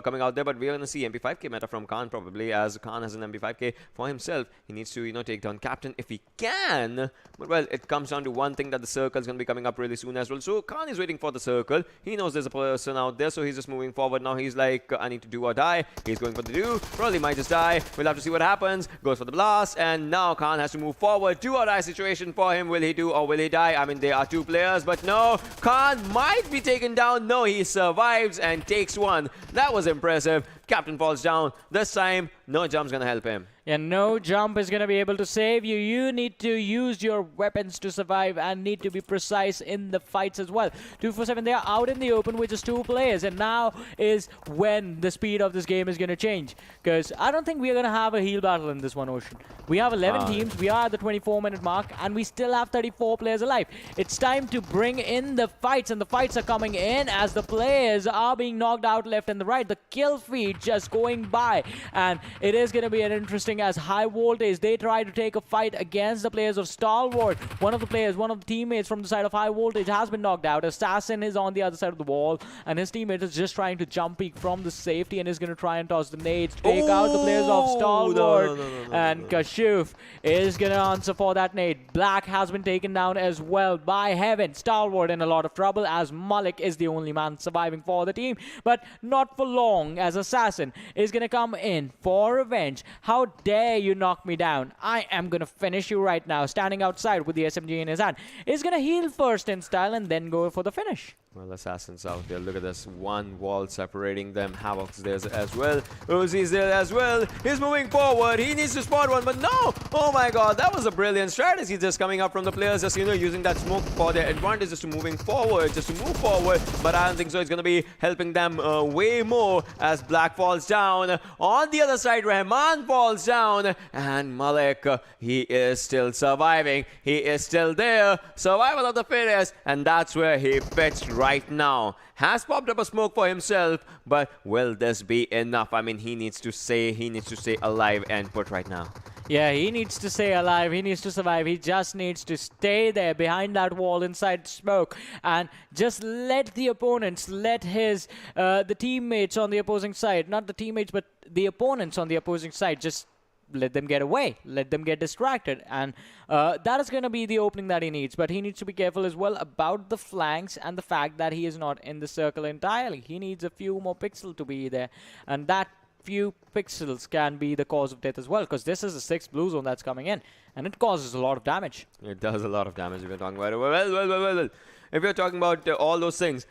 coming out there, but we're gonna see MP5K meta from Khan probably, as Khan has an MP5K for himself. He needs to take down Captain if he can. But well, it comes down to one thing, that the circle is gonna be coming up really soon as well. So Khan is waiting for the circle. He knows there's a person out there, so he's just moving forward now. He's like, I need to do or die. He's going for the do. Probably might just die. We'll have to see what happens. Goes for the blast, and now Khan has to move forward. Do or die situation for him. Will he do or will he die? I mean, there are two players, but no. Khan might be taken down. No, he survives and takes one. That was impressive. Captain falls down. This time, no jump's gonna help him. Yeah, no jump is going to be able to save you. You need to use your weapons to survive and need to be precise in the fights as well. 247, they are out in the open with just two players, and now is when the speed of this game is going to change. Because I don't think we are going to have a heal battle in this one, Ocean. We have 11 teams, we are at the 24-minute mark, and we still have 34 players alive. It's time to bring in the fights, and the fights are coming in as the players are being knocked out left and the right. The kill feed just going by, and it is going to be an interesting as High Voltage, they try to take a fight against the players of Stalwart. One of the teammates from the side of High Voltage has been knocked out. Assassin is on the other side of the wall, and his teammate is just trying to jump peek from the safety and is going to try and toss the nades to take out the players of Stalwart. And Kashuf is going to answer for that nade. Black has been taken down as well by Heaven. Stalwart in a lot of trouble as Malik is the only man surviving for the team, but not for long, as Assassin is going to come in for revenge. How dare you knock me down? I am going to finish you right now. Standing outside with the SMG in his hand. Is going to heal first in style and then go for the finish. Well, Assassin's out there. Look at this. One wall separating them. Havoc's there as well. Rosie's there as well. He's moving forward. He needs to spot one, but no! Oh my god, that was a brilliant strategy just coming up from the players. Just, using that smoke for their advantage, just to moving forward, just to move forward. But I don't think so. It's going to be helping them way more as Black falls down. On the other side, Rahman falls down. And Malik, he is still surviving. He is still there. Survival of the fittest. And that's where he pitched right now. Has popped up a smoke for himself, but will this be enough? I mean, he needs to stay alive and put right now. Yeah, he needs to stay alive. He needs to survive. He just needs to stay there behind that wall inside smoke and just let the opponents, let his the teammates on the opposing side, not the teammates, but the opponents on the opposing side, just let them get away, let them get distracted, and that is going to be the opening that he needs. But he needs to be careful as well about the flanks and the fact that he is not in the circle entirely. He needs a few more pixels to be there, and that few pixels can be the cause of death as well, because this is a 6 blue zone that's coming in, and it causes a lot of damage. It does a lot of damage if you're talking about it. Well. If you're talking about all those things,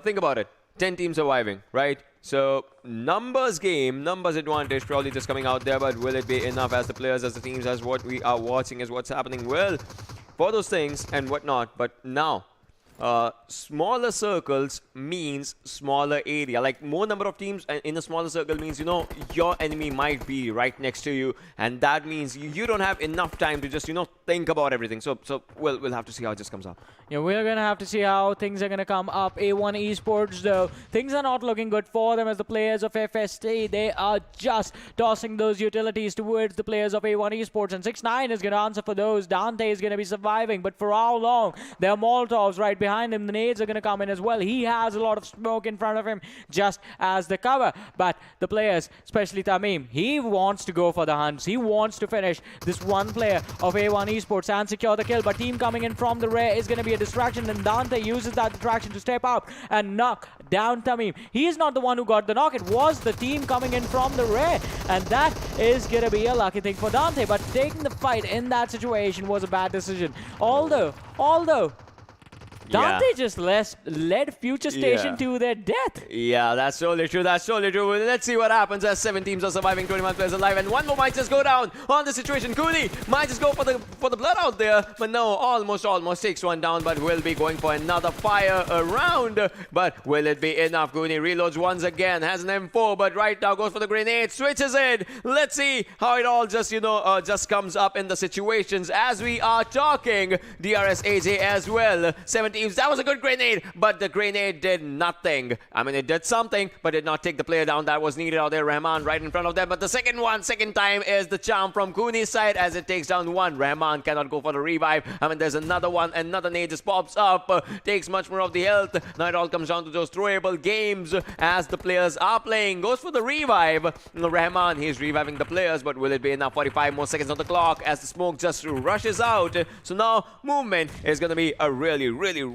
think about it. 10 teams surviving, right? So, numbers game, numbers advantage probably just coming out there, but will it be enough as the players, as the teams, as what we are watching, as what's happening? Well, for those things and whatnot, but now, smaller circles means smaller area. Like, more number of teams in a smaller circle means, your enemy might be right next to you, and that means you don't have enough time to just, think about everything. So we'll have to see how it just comes up. Yeah, we're going to have to see how things are going to come up. A1 Esports, though, things are not looking good for them as the players of FST, they are just tossing those utilities towards the players of A1 Esports, and 6ix9ine is going to answer for those. Dante is going to be surviving, but for how long? There are Molotovs right behind him. The nades are going to come in as well. He has a lot of smoke in front of him just as the cover. But the players, especially Tamim, he wants to go for the hunts. He wants to finish this one player of A1 Esports and secure the kill. But team coming in from the rear is going to be a distraction, and Dante uses that distraction to step up and knock down Tamim. He is not the one who got the knock. It was the team coming in from the rear, and that is going to be a lucky thing for Dante. But taking the fight in that situation was a bad decision. Although Dante just led FutureStation to their death. Yeah, that's totally true. That's totally true. Let's see what happens as 7 teams are surviving, 21 players alive, and one more might just go down on the situation. Cooley might just go for the blood out there, but no, almost takes one down, but will be going for another fire around. But will it be enough? Cooley reloads once again, has an M4, but right now goes for the grenade, switches in. Let's see how it all just, just comes up in the situations as we are talking. DRS AJ as well. 7 teams. That was a good grenade, but the grenade did nothing. I mean, it did something, but did not take the player down that was needed out there. Rahman right in front of them, but the second time is the charm from Cooney's side as it takes down one. Rahman cannot go for the revive. I mean, there's another one. Another nade just pops up, takes much more of the health. Now it all comes down to those throwable games as the players are playing. Goes for the revive. Rahman, he's reviving the players, but will it be enough? 45 more seconds on the clock as the smoke just rushes out. So now movement is going to be a really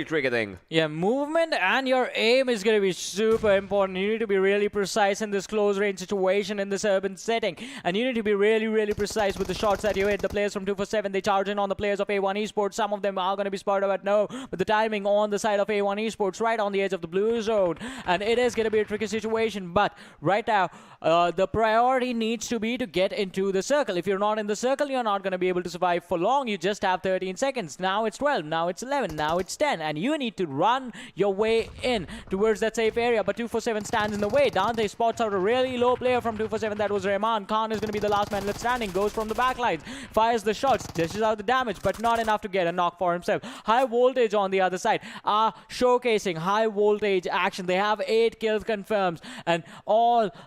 tricky thing. Yeah, movement and your aim is going to be super important. You need to be really precise in this close range situation in this urban setting, and you need to be really precise with the shots that you hit. The players from 247, they charge in on the players of A1 Esports. Some of them are going to be spotted, but no, but the timing on the side of A1 Esports right on the edge of the blue zone, and it is going to be a tricky situation. But right now the priority needs to be to get into the circle. If you're not in the circle, you're not going to be able to survive for long. You just have 13 seconds. Now it's 12, now it's 11, now it's 10, and you need to run your way in towards that safe area. But 247 stands in the way. Dante spots out a really low player from 247. That was Rahman. Khan is going to be the last man left standing. Goes from the backlines, fires the shots, dishes out the damage, but not enough to get a knock for himself. High Voltage on the other side are showcasing high voltage action. They have 8 kills confirmed, and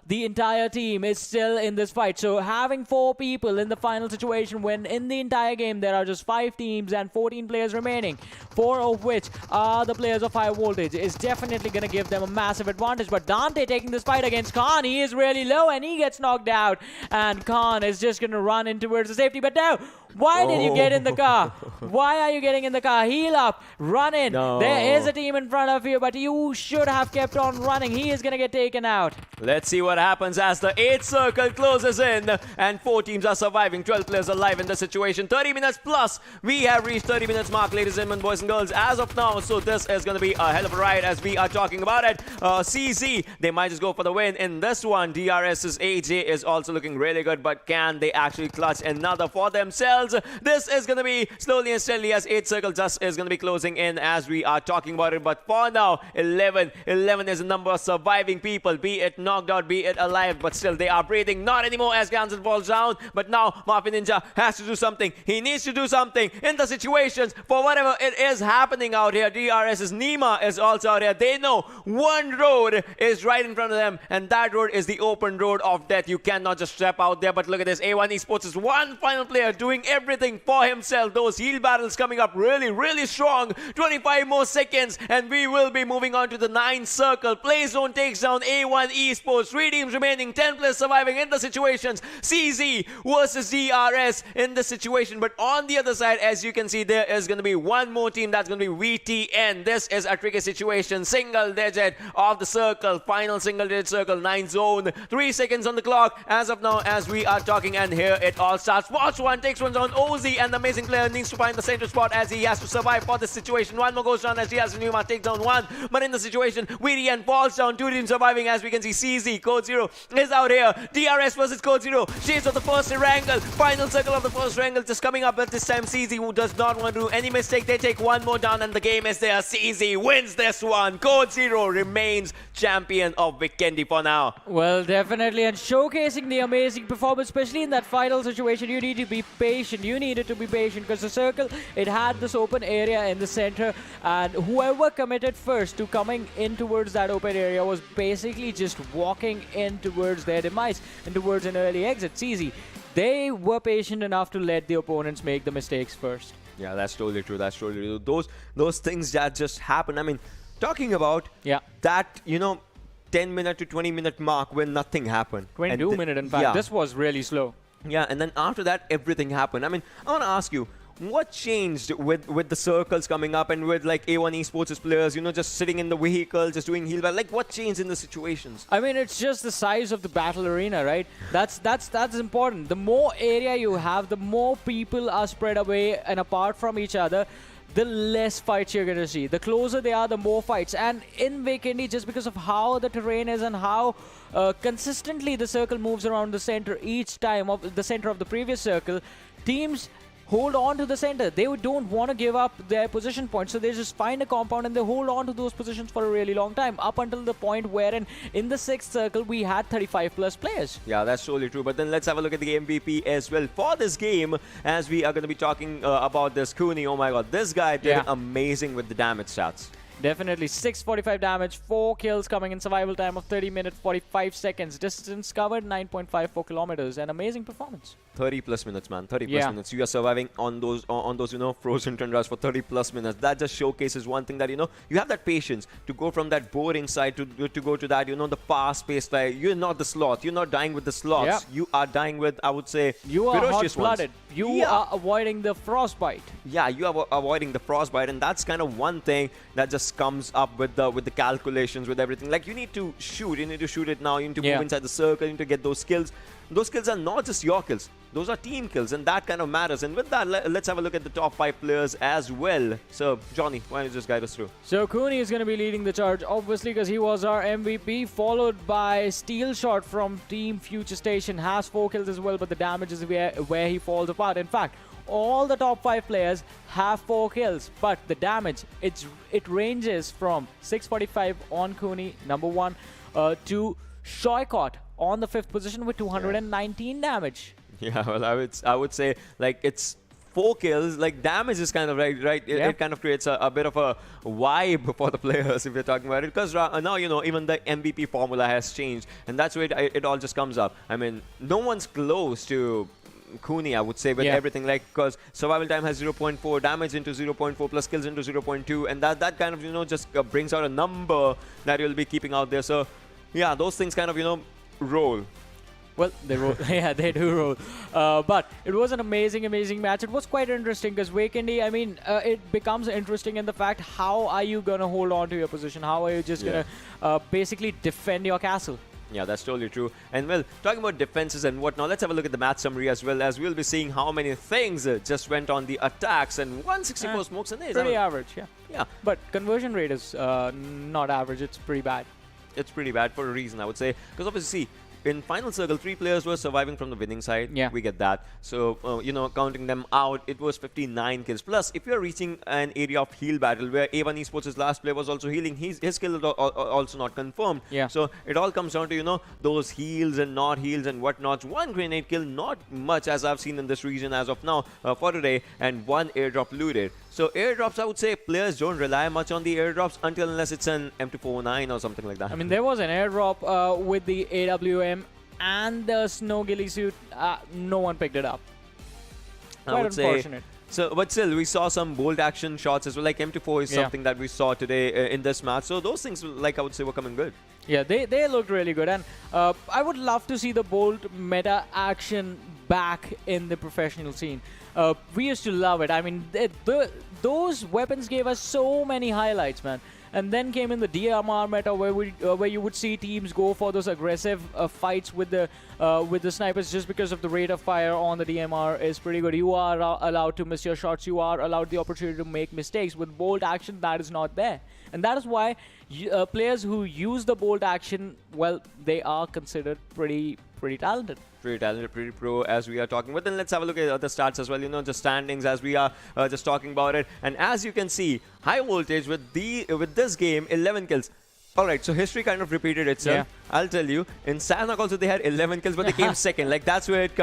the entire team is still in this fight. So having 4 people in the final situation when in the entire game there are just 5 teams and 14 players remaining, 4 of which are the players of high voltage, is definitely going to give them a massive advantage. But Dante taking this fight against Khan, he is really low and he gets knocked out, and Khan is just going to run in towards the safety. But now, why did you get in the car? Why are you getting in the car? Heal up, run in. No. There is a team in front of you, but you should have kept on running. He is going to get taken out. Let's see what happens as the 8th circle closes in and 4 teams are surviving. 12 players alive in the situation. 30 minutes plus. We have reached 30 minutes mark, ladies and gentlemen, boys and girls, as of now. So this is going to be a hell of a ride as we are talking about it. CZ, they might just go for the win in this one. DRS's AJ is also looking really good, but can they actually clutch another for themselves? This is going to be slowly and steadily as 8th circle just is going to be closing in as we are talking about it. But for now, 11 is the number of surviving people, be it knocked out, be it alive, but still they are breathing. Not anymore as Gansen falls down, but now Mafia Ninja has to do something. He needs to do something in the situations for whatever it is happening out here. DRS's Nima is also out here. They know one road is right in front of them, and that road is the open road of death. You cannot just step out there. But look at this, A1 Esports is one final player doing everything for himself. Those heal battles coming up really strong. 25 more seconds and we will be moving on to the 9th circle. Play zone takes down A1 Esports. 3 teams remaining, 10 players surviving in the situations. CZ versus DRS in the situation. But on the other side, as you can see, there is going to be one more team. That's going to be VTN. This is a tricky situation. Single digit of the circle. Final single digit circle. 9 zone. 3 seconds on the clock as of now as we are talking, and here it all starts. Watch one takes one on Ozzy, and the amazing player needs to find the center spot as he has to survive for this situation. One more goes down as he has to Numa take down one, but in the situation VTN falls down. 2 teams surviving as we can see. CZ Code Zero is out here. DRS versus Code Zero. Shades of the first Erangel. Final circle of the first Erangel just coming up at this time. CZ, who does not want to do any mistake, they take one more down and the game is there. CZ wins this one. Code Zero remains champion of Vikendi for now. Well, definitely, and showcasing the amazing performance, especially in that final situation. You need to be patient. You needed to be patient because the circle, it had this open area in the center, and whoever committed first to coming in towards that open area was basically just walking in towards their demise and towards an early exit. CZ, they were patient enough to let the opponents make the mistakes first. Yeah, that's totally true. That's totally true. Those things that just happen. I mean, talking about that, 10-minute to 20-minute mark when nothing happened. 22-minute, in fact. This was really slow. Yeah, and then after that, everything happened. I mean, I want to ask you, what changed with the circles coming up and with like A1 Esports players, just sitting in the vehicle, just doing heal battle? Like, what changed in the situations? I mean, it's just the size of the battle arena, right? That's important. The more area you have, the more people are spread away and apart from each other, the less fights you're going to see. The closer they are, the more fights. And in Vikendi, just because of how the terrain is and how consistently the circle moves around the center each time, of the center of the previous circle, teams hold on to the center. They don't want to give up their position points, so they just find a compound and they hold on to those positions for a really long time, up until the point wherein in the 6th circle we had 35+ players. Yeah, that's totally true. But then let's have a look at the MVP as well for this game, as we are going to be talking about this Kuni. Oh my god, this guy did amazing with the damage stats. Definitely. 645 damage, 4 kills coming in survival time of 30 minutes 45 seconds. Distance covered 9.54 kilometers. An amazing performance. 30+ minutes, man. 30+ minutes. You are surviving on those frozen tundras for 30+ minutes. That just showcases one thing, that you have that patience to go from that boring side to go to that the fast-paced side. You're not the sloth. You're not dying with the sloths. You are dying with, I would say, you are ferocious hot-blooded. You are avoiding the frostbite. Yeah, you are avoiding the frostbite, and that's kind of one thing that just comes up with the calculations, with everything. Like, you need to shoot. You need to shoot it now. You need to move inside the circle. You need to get those kills. Those kills are not just your kills. Those are team kills, and that kind of matters. And with that, let's have a look at the top 5 players as well. So, Johnny, why don't you just guide us through? So, Kuni is going to be leading the charge, obviously, because he was our MVP, followed by Steel Shot from Team FutureStation. Has 4 kills as well, but the damage is where he falls apart. In fact, all the top 5 players have 4 kills, but the damage, it ranges from 645 on Kuni, number 1, to Shoykot on the 5th position with 219 damage. Yeah, well, I would say, like, it's 4 kills. Like, damage is kind of right. It kind of creates a bit of a vibe for the players if you're talking about it, because now even the MVP formula has changed, and that's where it all just comes up. I mean, no one's close to Kuni, I would say, with everything, like, because survival time has 0.4, damage into 0.4, plus kills into 0.2, and that kind of just brings out a number that you'll be keeping out there. So yeah, those things kind of roll. Well, they roll. Yeah, they do roll. But it was an amazing match. It was quite interesting because Vikendi, I mean, it becomes interesting in the fact, how are you going to hold on to your position? How are you just going to basically defend your castle? Yeah, that's totally true. And well, talking about defenses and whatnot, let's have a look at the match summary as well, as we'll be seeing how many things just went on the attacks, and 164 smokes and pretty average, yeah. But conversion rate is not average. It's pretty bad. It's pretty bad for a reason, I would say, because obviously, in final circle, 3 players were surviving from the winning side. Yeah. We get that. So, counting them out, it was 59 kills. Plus, if you're reaching an area of heal battle where A1 Esports' last player was also healing, his kill is also not confirmed. Yeah. So, it all comes down to, those heals and not heals and whatnot. 1 grenade kill, not much as I've seen in this region as of now for today, and 1 airdrop looted. So airdrops, I would say players don't rely much on the airdrops unless it's an M249 or something like that. I mean, there was an airdrop with the AWM and the snow ghillie suit. No one picked it up. Quite unfortunate. So, but still, we saw some bolt action shots as well. Like M24 is something that we saw today in this match. So those things, like I would say, were coming good. Yeah, they looked really good. And I would love to see the bolt meta action back in the professional scene. We used to love it. I mean, those weapons gave us so many highlights, man. And then came in the DMR meta, where you would see teams go for those aggressive fights with the snipers, just because of the rate of fire on the DMR is pretty good. You are allowed to miss your shots. You are allowed the opportunity to make mistakes. With bolt action, that is not there, and that is why players who use the bolt action, well, they are considered pretty talented. Pretty talented, pretty pro, as we are talking. But then let's have a look at other stats as well, the standings as we are just talking about it. And as you can see, high voltage with this game, 11 kills. Alright, so history kind of repeated itself. Yeah. I'll tell you, in Sanhok also they had 11 kills, but they came second. Like, that's where it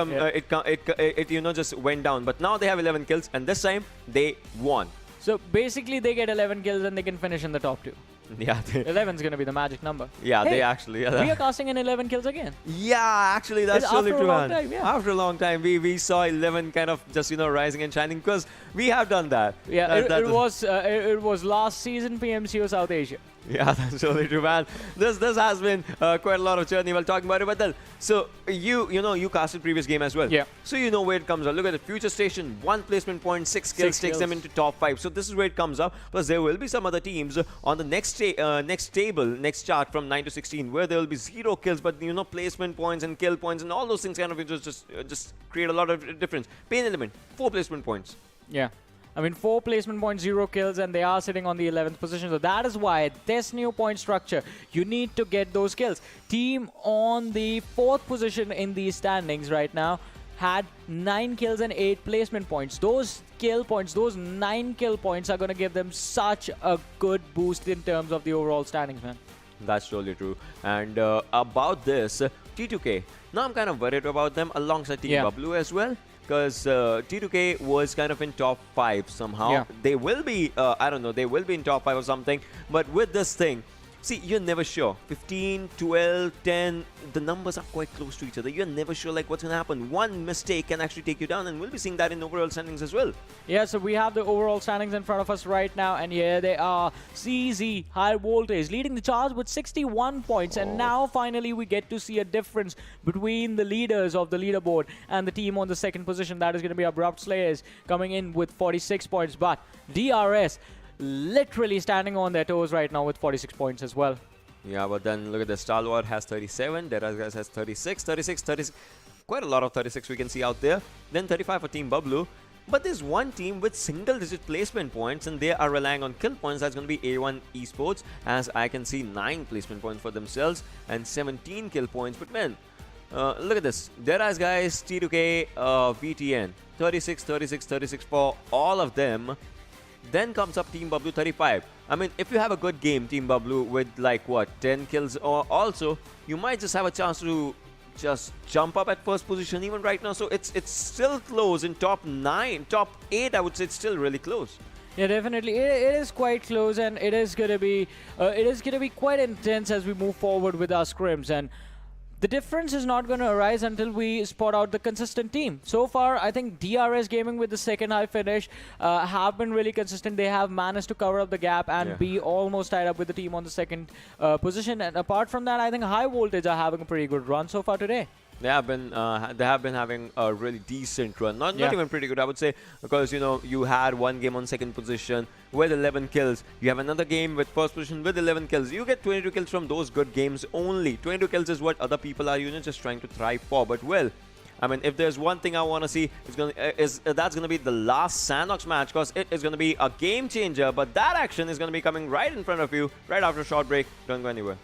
just went down. But now they have 11 kills, and this time they won. So basically they get 11 kills and they can finish in the top 2. Yeah, 11's going to be the magic number. yeah, Hey, they actually. We are casting in 11 kills again. Yeah, actually, that's It's totally after a true, long man. time, yeah. After a long time, we saw 11 kind of just rising and shining because we have done that. Yeah, That- it was last season PMCO South Asia. Yeah, that's totally true, man. This has been quite a lot of journey while talking about it. But then, so you casted previous game as well. Yeah. So you know where it comes up. Look at the FutureStation, 1 placement point, 6 kills, takes them into top 5. So this is where it comes up. Plus there will be some other teams on the next table, next chart from 9 to 16, where there will be 0 kills, but placement points and kill points and all those things kind of just create a lot of difference. PAINxELMT, 4 placement points. Yeah. I mean, 4 placement points, 0 kills, and they are sitting on the 11th position. So that is why this new point structure, you need to get those kills. Team on the 4th position in these standings right now had 9 kills and 8 placement points. Those kill points, those 9 kill points are going to give them such a good boost in terms of the overall standings, man. That's totally true. And about this, T2K, now I'm kind of worried about them alongside Team Bablu as well. Because T2K was kind of in top 5 somehow. Yeah. They will be, I don't know, they will be in top 5 or something. But with this thing, see, you're never sure. 15, 12, 10, the numbers are quite close to each other. You're never sure like what's going to happen. One mistake can actually take you down, and we'll be seeing that in overall standings as well. Yeah, so we have the overall standings in front of us right now, and here they are. CZxHIGHVOLTAGE leading the charge with 61 points, and now finally we get to see a difference between the leaders of the leaderboard and the team on the 2nd position. That is going to be Abrupt Slayers coming in with 46 points, but DRS literally standing on their toes right now with 46 points as well. Yeah, but then look at the Stalwart has 37, DRS has 36, 36. Quite a lot of 36 we can see out there. Then 35 for Team Bablu. But there's one team with single-digit placement points, and they are relying on kill points. That's going to be A1 Esports, as I can see 9 placement points for themselves and 17 kill points. But man, look at this. DRS guys, T2K, VTN, 36, 36, 36 for all of them. Then comes up Team Bablu, 35. I mean, if you have a good game, Team Bablu, with like what, 10 kills or also, you might just have a chance to just jump up at 1st position even right now. So it's still close in top 9, top 8. I would say it's still really close. Yeah, definitely. It is quite close, and it is gonna be quite intense as we move forward with our scrims. And the difference is not going to arise until we spot out the consistent team. So far, I think DRS Gaming with the 2nd high finish have been really consistent. They have managed to cover up the gap and be almost tied up with the team on the 2nd position. And apart from that, I think High Voltage are having a pretty good run so far today. They have been having a really decent run. Not even pretty good, I would say, because you had one game on 2nd position with 11 kills. You have another game with 1st position with 11 kills. You get 22 kills from those good games only. 22 kills is what other people are just trying to thrive for. But well, I mean, if there's one thing I want to see, that's gonna be the last Sanhok match, because it is gonna be a game changer. But that action is gonna be coming right in front of you right after a short break. Don't go anywhere.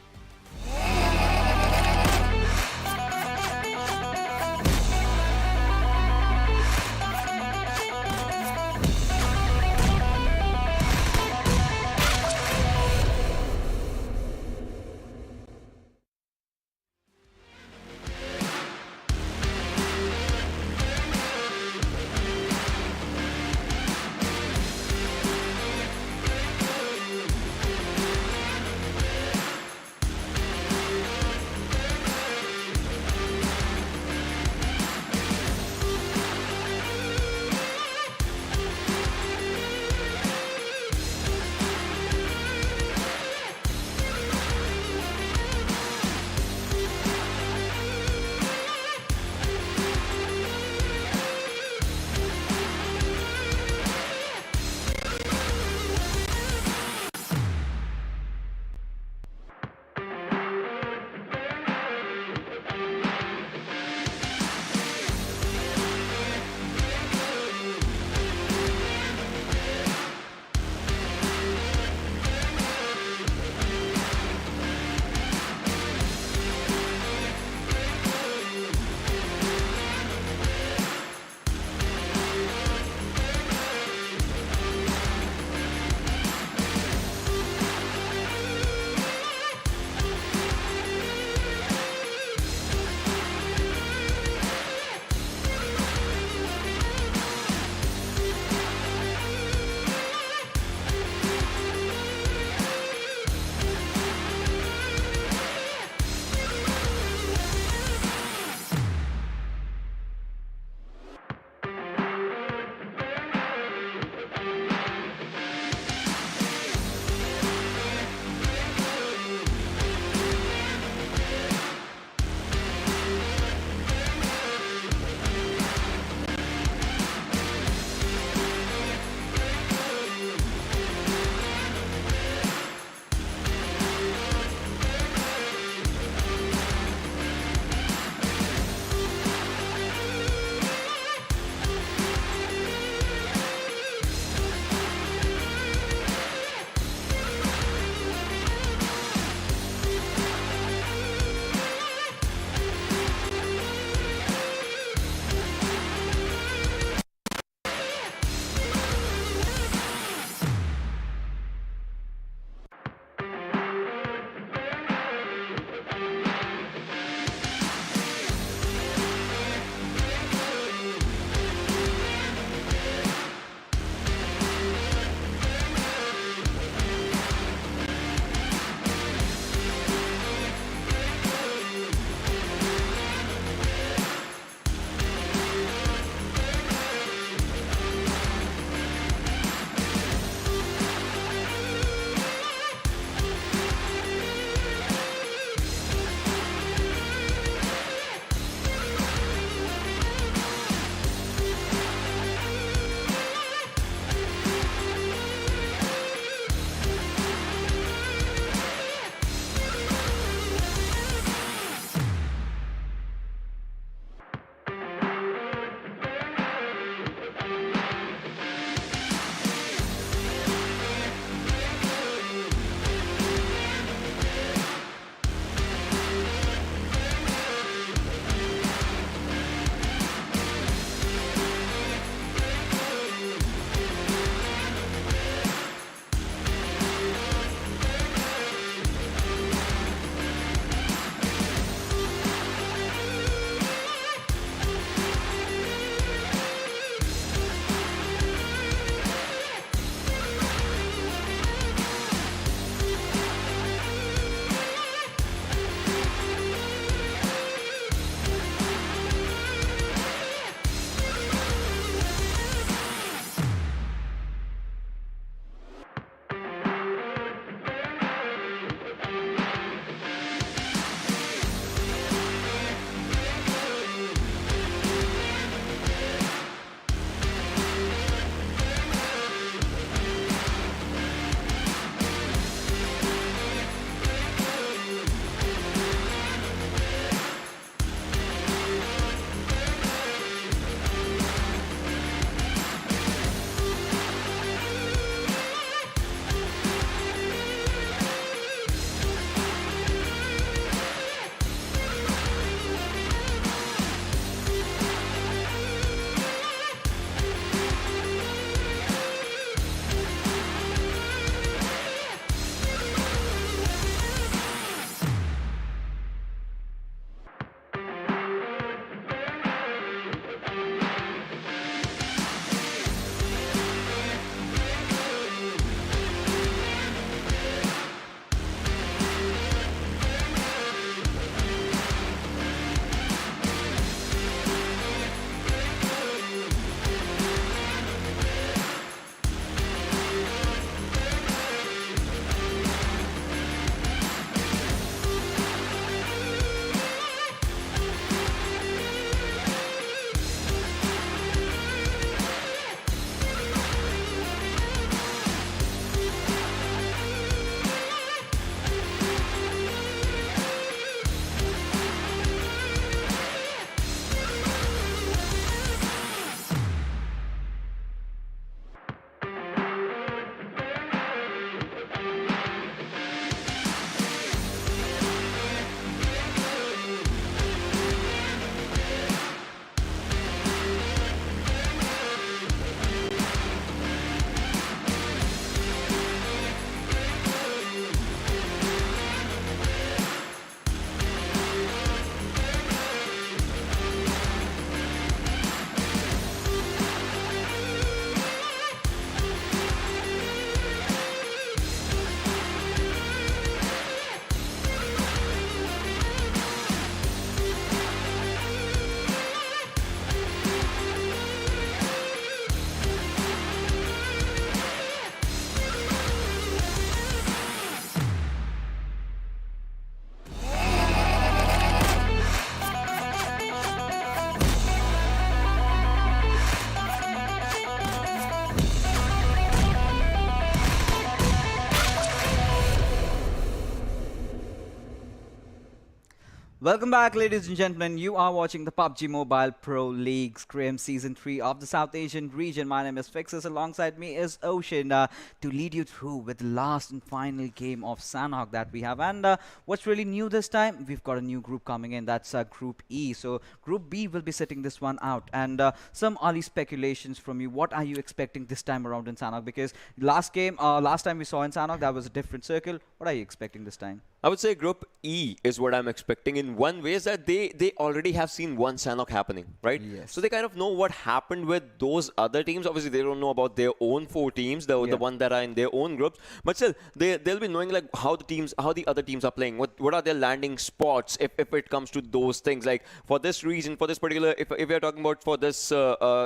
Welcome back, ladies and gentlemen. You are watching the PUBG Mobile Pro League Scrims Season 3 of the South Asian region. My name is Fixus. Alongside me is Ocean to lead you through with the last and final game of Sanhok that we have. And what's really new this time? We've got a new group coming in. That's Group E. So Group B will be sitting this one out. And some early speculations from you. What are you expecting this time around in Sanhok? Because last time we saw in Sanhok, that was a different circle. What are you expecting this time? I would say Group E is what I'm expecting. In one way is that they already have seen one Sanhok happening, right? Yes. So they kind of know what happened with those other teams. Obviously, they don't know about their own 4 teams, the one that are in their own groups. But still, they'll be knowing like how the other teams are playing. What are their landing spots if it comes to those things. Like for this region, for this particular, if we're talking about for this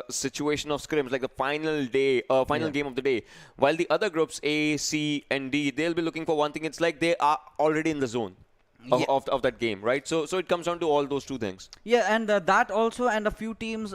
situation of scrims, like the final game of the day, while the other groups A, C, and D, they'll be looking for one thing. It's like they are already in the zone of that game, right? So it comes down to all those 2 things. Yeah, and that also, and a few teams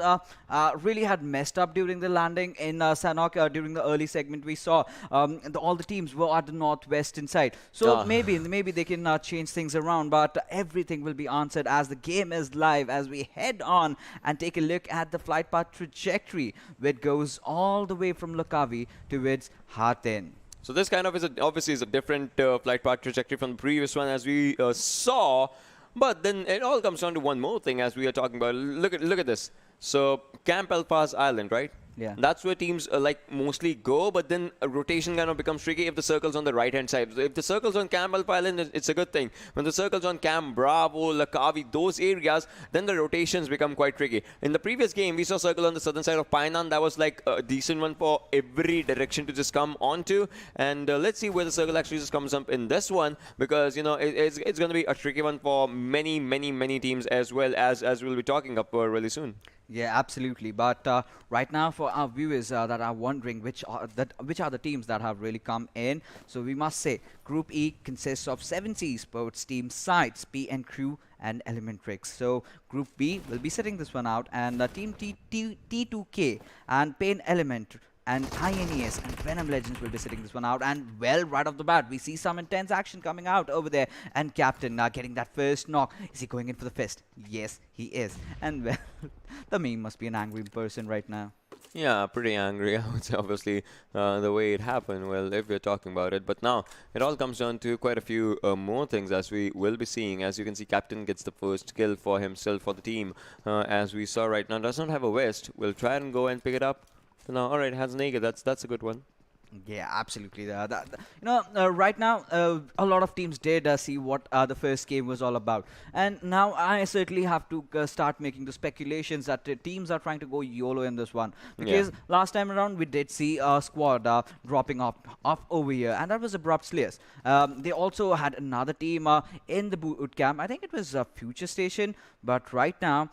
really had messed up during the landing in Sanhok. During the early segment, we saw all the teams were at the northwestern side. So maybe they can change things around, but everything will be answered as the game is live, as we head on and take a look at the flight path trajectory, which goes all the way from Lokavi towards Hatin. So this kind of obviously is a different flight path trajectory from the previous one, as we saw. But then it all comes down to one more thing, as we are talking about. Look at this. So Camp Alpha's island, right? Yeah. That's where teams like mostly go, but then a rotation kind of becomes tricky if the circle's on the right-hand side. So if the circle's on Camp Alpha Island, it's a good thing. When the circle's on Camp Bravo, Lakavi, those areas, then the rotations become quite tricky. In the previous game, we saw circle on the southern side of Painan. That was like a decent one for every direction to just come onto. And let's see where the circle actually just comes up in this one, because you know it's going to be a tricky one for many teams, as well as we'll be talking up really soon. Yeah, absolutely. But right now, for our viewers that are wondering which are the teams that have really come in, so we must say Group E consists of 7C Esports, Team SCYTES, PN Crew, and ElementriX. So Group B will be setting this one out, and Team T2K and PAINxELMT and INES and Venom Legends will be sitting this one out. And well, right off the bat, we see some intense action coming out over there. And Captain getting that first knock. Is he going in for the fist? Yes, he is. And well, the meme must be an angry person right now. Yeah, pretty angry, I would say, obviously, the way it happened, well, if we're talking about it. But now, it all comes down to quite a few more things, as we will be seeing. As you can see, Captain gets the first kill for himself, for the team, as we saw right now. Does not have a vest. We'll try and go and pick it up. So now, all right, has naked. That's a good one. Yeah, absolutely. Right now, a lot of teams did see what the first game was all about. And now I certainly have to start making the speculations that teams are trying to go YOLO in this one. Because last time around, we did see a squad dropping off over here. And that was Abrupt Slayers. They also had another team in the boot camp. I think it was FutureStation. But right now...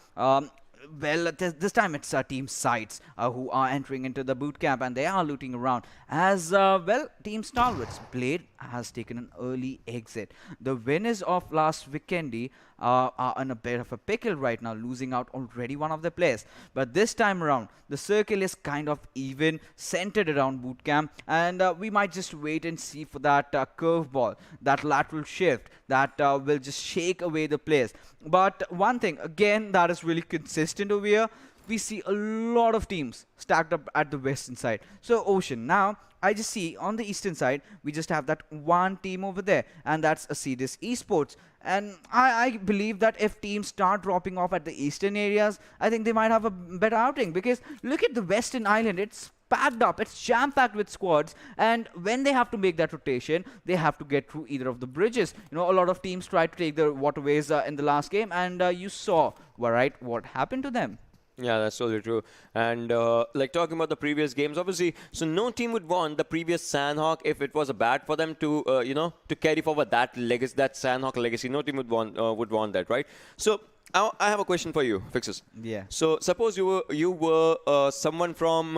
well, this time it's Team SCYTES who are entering into the boot camp, and they are looting around. As well, Team Stalwart's Blade has taken an early exit. The winners of last Vikendi are in a bit of a pickle right now, losing out already one of their players. But this time around, the circle is kind of even, centered around boot camp, and we might just wait and see for that curveball, that lateral shift that will just shake away the players. But one thing, again, that is really consistent over here, we see a lot of teams stacked up at the western side. So Ocean, now I just see on the eastern side, we just have that one team over there, and that's Assiduous Esports. And I believe that if teams start dropping off at the eastern areas, I think they might have a better outing, because look at the western island, it's packed up, it's jam-packed with squads, and when they have to make that rotation, they have to get through either of the bridges. You know, a lot of teams tried to take the waterways in the last game, and you saw, what happened to them. Yeah, that's totally true. And like talking about the previous games, obviously, so no team would want the previous Sanhok if it was a bad for them to, to carry forward that legacy, that Sanhok legacy. No team would want that, right? So I have a question for you, Fixus. Yeah. So suppose you were someone from.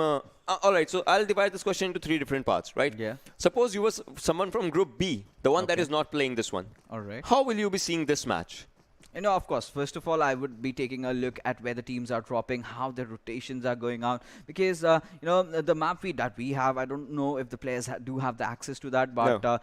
All right, so I'll divide this question into 3 different parts, right? Yeah. Suppose you were someone from Group B, the one that is not playing this one. All right. How will you be seeing this match? Of course, first of all, I would be taking a look at where the teams are dropping, how the rotations are going on, because the map feed that we have, I don't know if the players do have the access to that, but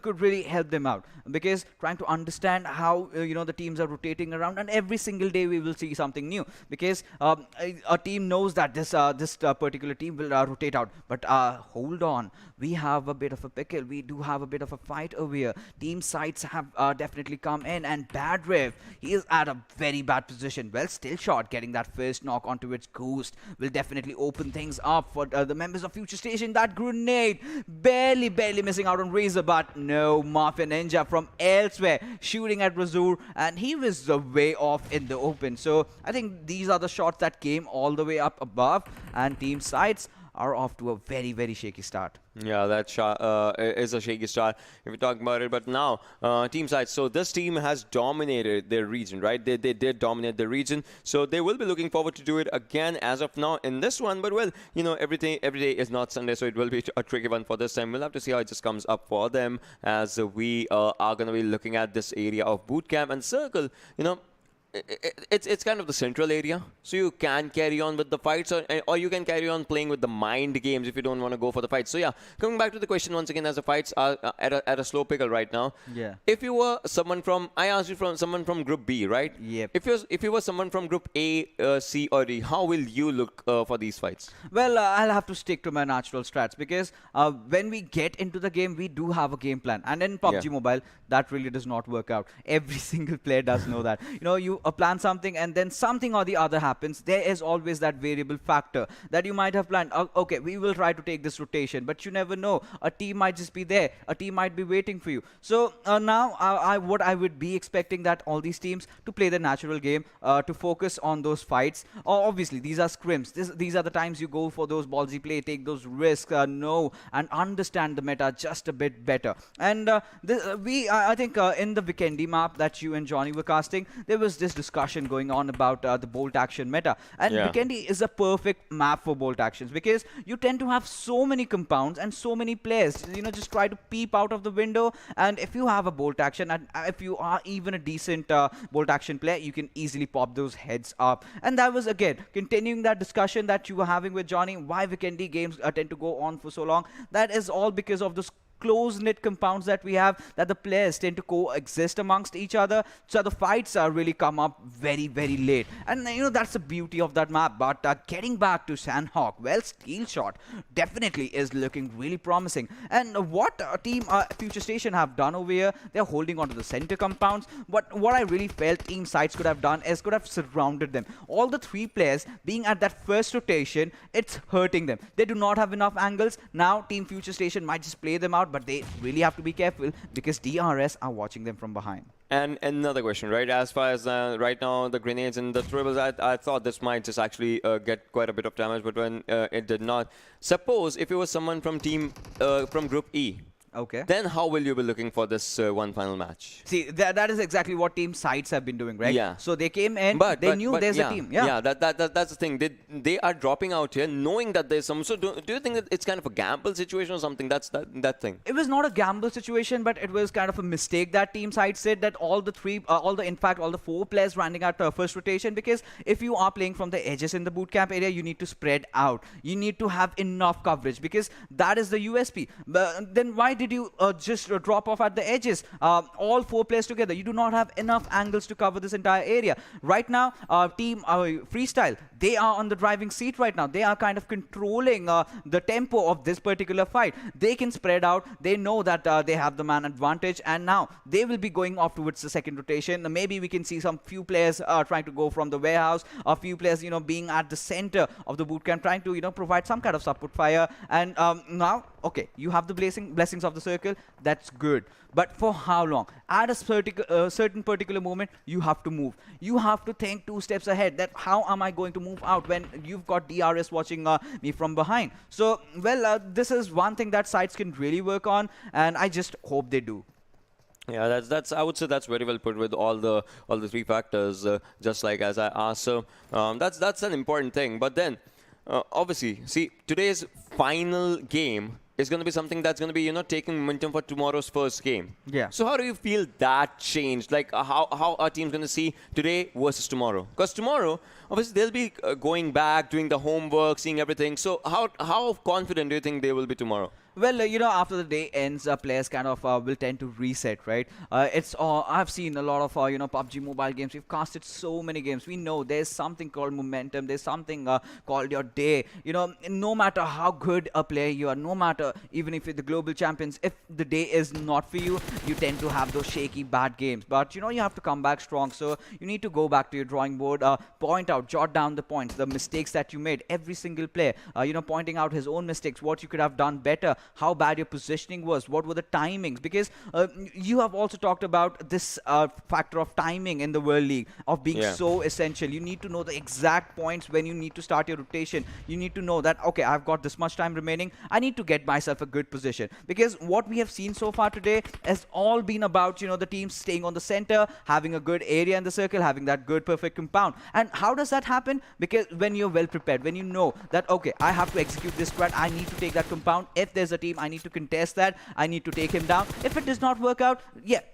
could really help them out, because trying to understand how the teams are rotating around, and every single day we will see something new, because a team knows that this particular team will rotate out, but hold on, we have a bit of a pickle. We do have a bit of a fight over here. Team sites have definitely come in, and Bad Rev, he is at a very bad position. Well, still shot, getting that first knock onto its Ghost will definitely open things up for the members of FutureStation. That grenade, barely missing out on Razor, but no, Mafia Ninja from elsewhere shooting at Razor, and he was way off in the open. So I think these are the shots that came all the way up above, and team sites are off to a very shaky start. Yeah, that is a shaky start if we talk about it. But now, team sides. So this team has dominated their region, right? They did dominate the region. So they will be looking forward to do it again as of now in this one. But well, every day is not Sunday, so it will be a tricky one for this time. We'll have to see how it just comes up for them, as we are going to be looking at this area of boot camp and circle. It's kind of the central area, so you can carry on with the fights, or you can carry on playing with the mind games if you don't want to go for the fights. So yeah, coming back to the question once again, as the fights are at a slow pickle right now. Yeah. If you were someone from, I asked you from someone from Group B, right? Yep. If you were someone from Group A, C, or D, how will you look for these fights? Well, I'll have to stick to my natural strats, because when we get into the game, we do have a game plan, and in PUBG Mobile, that really does not work out. Every single player does know that. You plan something, and then something or the other happens. There is always that variable factor that you might have planned. Okay, we will try to take this rotation, but you never know. A team might just be there. A team might be waiting for you. So now, what I would be expecting that all these teams to play the natural game, to focus on those fights. Obviously, these are scrims. These are the times you go for those ballsy play, take those risks, know and understand the meta just a bit better. And I think in the Vikendi map that you and Johnny were casting, there was this discussion going on about the bolt action meta, and Vikendi is a perfect map for bolt actions, because you tend to have so many compounds and so many players just try to peep out of the window, and if you have a bolt action, and if you are even a decent bolt action player, you can easily pop those heads up. And that was again continuing that discussion that you were having with Johnny, why Vikendi games tend to go on for so long. That is all because of the close-knit compounds that we have, that the players tend to coexist amongst each other, so the fights really come up very late, and that's the beauty of that map. But getting back to Sanhok, well, Steel Shot definitely is looking really promising, and what team FutureStation have done over here, they're holding on to the center compounds. What I really felt team sites could have done is could have surrounded them. All the three players being at that first rotation, it's hurting them. They do not have enough angles. Now team FutureStation might just play them out, but they really have to be careful, because DRS are watching them from behind. And another question, right? As far as right now, the grenades and the tribbles, I thought this might just actually get quite a bit of damage, but when it did not. Suppose if it was someone from from Group E, Okay. then how will you be looking for this one final match? See, that is exactly what team sites have been doing, right? Yeah. So they came in, they knew there's a team. Yeah, that's the thing. They are dropping out here knowing that there's some. So do you think that it's kind of a gamble situation or something? That's that thing. It was not a gamble situation, but it was kind of a mistake that team sites said, that all the four players running at first rotation, because if you are playing from the edges in the bootcamp area, you need to spread out. You need to have enough coverage, because that is the USP. But then why did you just drop off at the edges? All four players together, you do not have enough angles to cover this entire area. Right now, team Freestyle, they are on the driving seat right now. They are kind of controlling the tempo of this particular fight. They can spread out. They know that they have the man advantage, and now they will be going off towards the second rotation. Maybe we can see some few players trying to go from the warehouse, a few players being at the center of the bootcamp, trying to provide some kind of support fire. And now, okay, you have the blessings of the circle. That's good, but for how long? At a certain particular moment, you have to move. You have to think 2 steps ahead, that how am I going to move out when you've got DRS watching me from behind. So well, this is one thing that sites can really work on, and I just hope they do. Yeah, that's I would say that's very well put with all the 3 factors, just like as I asked. So that's an important thing. But then obviously, see, today's final game is going to be something that's going to be, taking momentum for tomorrow's first game. Yeah. So how do you feel that changed? Like how our team's going to see today versus tomorrow? Because tomorrow, obviously, they'll be going back, doing the homework, seeing everything. So how confident do you think they will be tomorrow? Well, after the day ends, players kind of will tend to reset, right? I've seen a lot of, PUBG mobile games. We've casted so many games. We know there's something called momentum. There's something called your day. No matter how good a player you are, no matter even if you're the global champions, if the day is not for you, you tend to have those shaky, bad games. But, you have to come back strong. So you need to go back to your drawing board, point out, jot down the points, the mistakes that you made. Every single player, pointing out his own mistakes, what you could have done better, how bad your positioning was, what were the timings, because you have also talked about this factor of timing in the World League, of being so essential. You need to know the exact points when you need to start your rotation. You need to know that, okay, I've got this much time remaining, I need to get myself a good position. Because what we have seen so far today has all been about, the team staying on the center, having a good area in the circle, having that good perfect compound. And how does that happen? Because when you're well prepared, when you know that, okay, I have to execute this strat, I need to take that compound. If there's a team, I need to contest that, I need to take him down. If it does not work out,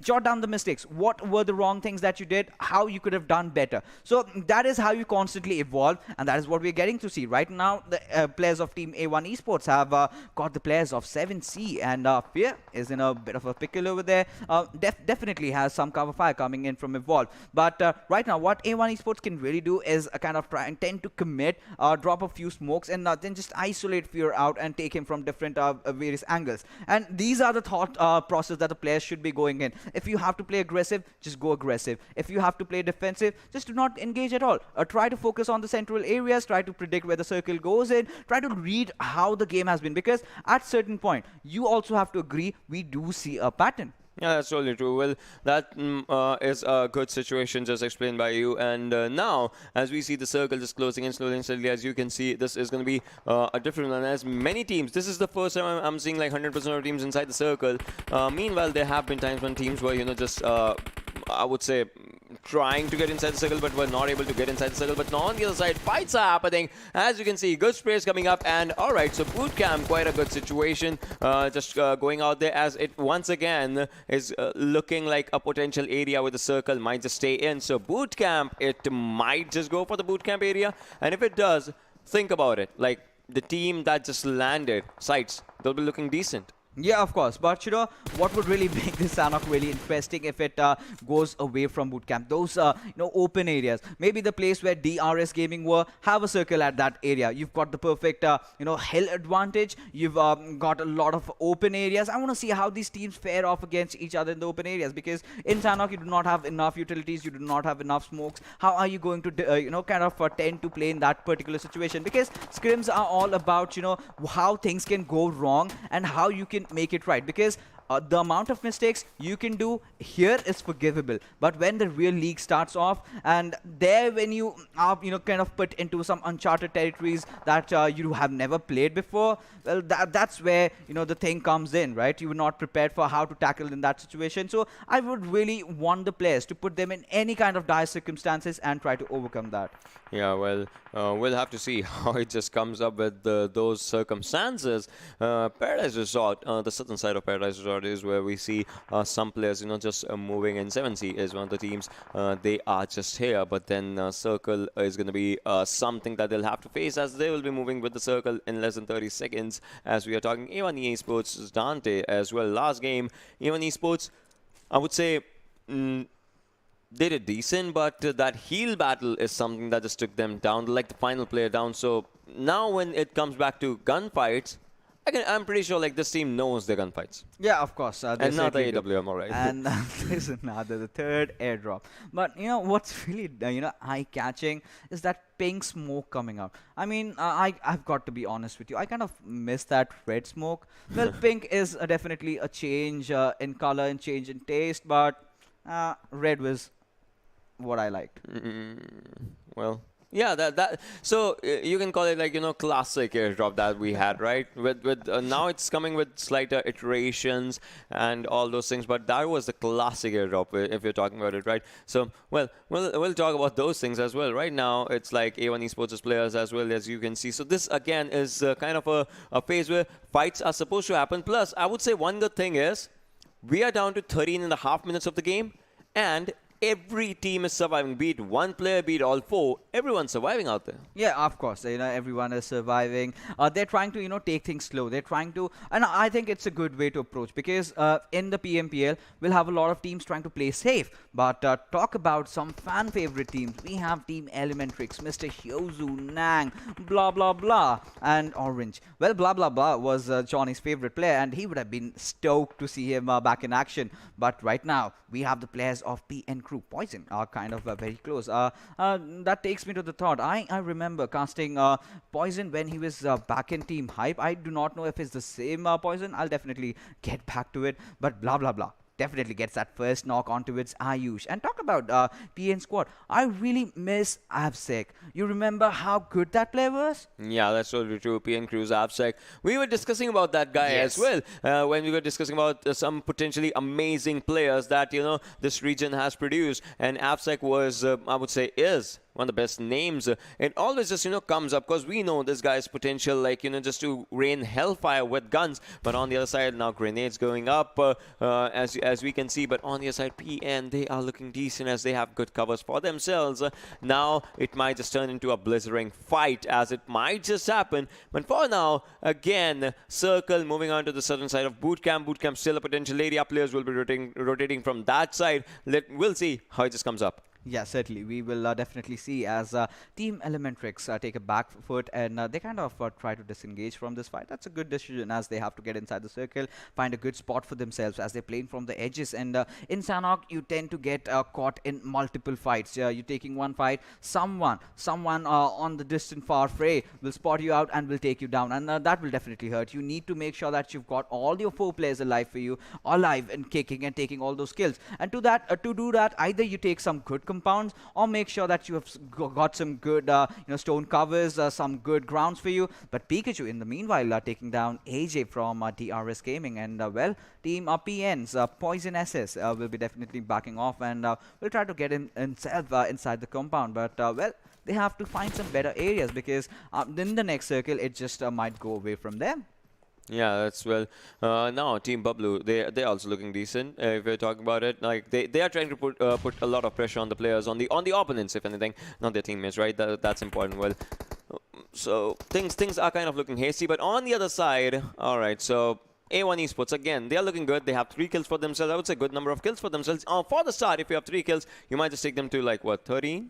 jot down the mistakes. What were the wrong things that you did, how you could have done better. So that is how you constantly evolve, and that is what we're getting to see. Right now, the players of Team A1 Esports have got the players of 7C, and Fear is in a bit of a pickle over there. Definitely has some cover fire coming in from Evolve. But right now, what A1 Esports can really do is kind of try and tend to commit, drop a few smokes, and then just isolate Fear out and take him from different various angles. And these are the thought process that the players should be going in. If you have to play aggressive, just go aggressive. If you have to play defensive, just do not engage at all. Try to focus on the central areas, try to predict where the circle goes in, try to read how the game has been, because at certain point, you also have to agree, we do see a pattern. Yeah, that's totally true. Well, that is a good situation just explained by you. And now, as we see the circle just closing in slowly and steadily, as you can see, this is going to be a different one. As many teams, this is the first time I'm seeing like 100% of teams inside the circle. Meanwhile, there have been times when teams were, just, I would say, trying to get inside the circle, but were not able to get inside the circle. But now on the other side, fights are happening. As you can see, good sprays coming up. And all right, so boot camp, quite a good situation. Just going out there, as it once again is looking like a potential area where the circle might just stay in. So boot camp, it might just go for the boot camp area. And if it does, think about it. Like the team that just landed, SCYTES, they'll be looking decent. Yeah, of course. But, what would really make this Sanhok really interesting if it goes away from bootcamp? Those, open areas. Maybe the place where DRS Gaming were, have a circle at that area. You've got the perfect, hill advantage. You've got a lot of open areas. I want to see how these teams fare off against each other in the open areas. Because in Sanhok, you do not have enough utilities. You do not have enough smokes. How are you going to, tend to play in that particular situation? Because scrims are all about, how things can go wrong and how you can make it right, because the amount of mistakes you can do here is forgivable, but when the real league starts off, and there when you are kind of put into some uncharted territories that you have never played before, well, that's where the thing comes in, right? You were not prepared for how to tackle in that situation. So I would really want the players to put them in any kind of dire circumstances and try to overcome that. Yeah, well, we'll have to see how it just comes up with those circumstances. Paradise Resort, the southern side of Paradise Resort is where we see some players, just moving in. 7C is one of the teams. They are just here, but then Circle is going to be something that they'll have to face, as they will be moving with the Circle in less than 30 seconds. As we are talking A1 Esports, Dante as well. Last game, A1 Esports, I would say... they did decent, but that heal battle is something that just took them down, like the final player down. So now when it comes back to gunfights, I'm pretty sure like this team knows their gunfights. Yeah, of course. Another AWM, all right. And there's the third airdrop. But what's really eye-catching is that pink smoke coming out. I mean, I've got to be honest with you. I kind of miss that red smoke. Well, pink is definitely a change in color and change in taste, but red was what I liked. Well, Yeah, so you can call it like, classic airdrop that we had, right? With now it's coming with slighter iterations and all those things, but that was the classic airdrop if you're talking about it, right? So, well, we'll talk about those things as well. Right now, it's like A1 Esports players as well, as you can see. So this again is kind of a phase where fights are supposed to happen. Plus, I would say one good thing is we are down to 13.5 minutes of the game, and every team is surviving. Be it one player, be it all four, everyone's surviving out there. Yeah, of course. Everyone is surviving. They're trying to, take things slow. They're trying to, and I think it's a good way to approach, because in the PMPL, we'll have a lot of teams trying to play safe. But talk about some fan favorite teams. We have Team ElementriX, Mr. Hyozu, Nang, blah blah blah, and Orange. Well, blah blah blah was Johnny's favorite player, and he would have been stoked to see him back in action. But right now, we have the players of PN Crew. Poison are kind of very close. That takes me to the thought. I remember casting Poison when he was back in Team Hype. I do not know if it's the same Poison. I'll definitely get back to it. But blah blah blah definitely gets that first knock onto its Ayush. And talk about PN squad. I really miss Absec. You remember how good that player was? Yeah, that's totally true. PN Crew's Absec. We were discussing about that guy as well when we were discussing about some potentially amazing players that, this region has produced. And Absec was, I would say, is one of the best names. It always just, comes up because we know this guy's potential, like, just to rain hellfire with guns. But on the other side, now grenades going up, as we can see. But on the other side, PN, they are looking decent as they have good covers for themselves. Now, it might just turn into a blizzarding fight, as it might just happen. But for now, again, Circle moving on to the southern side of Bootcamp. Bootcamp still a potential area. Players will be rotating from that side. We'll see how it just comes up. Yeah, certainly. We will definitely see as Team ElementriX take a back foot, and they kind of try to disengage from this fight. That's a good decision, as they have to get inside the circle, find a good spot for themselves as they're playing from the edges. And in Sanhok, you tend to get caught in multiple fights. You're taking one fight, someone on the distant far fray will spot you out and will take you down, and that will definitely hurt. You need to make sure that you've got all your 4 players alive for you, alive and kicking and taking all those kills. And to do that, either you take some good compounds, or make sure that you have got some good stone covers, some good grounds for you. But Pikachu in the meanwhile taking down AJ from DRS Gaming, and well, Team PN's Poison SS will be definitely backing off, and will try to get himself inside the compound. But well, they have to find some better areas, because in the next circle it just might go away from them. Yeah, that's well. Now, Team Bablu, they're also looking decent. If we're talking about it, like they are trying to put a lot of pressure on the players, on the opponents, if anything, not their teammates, right? That's important. Well, so things are kind of looking hasty. But on the other side, all right. So A1 Esports, again, they are looking good. They have 3 kills for themselves. I would say good number of kills for themselves. For the start, if you have 3 kills, you might just take them to like what, 13?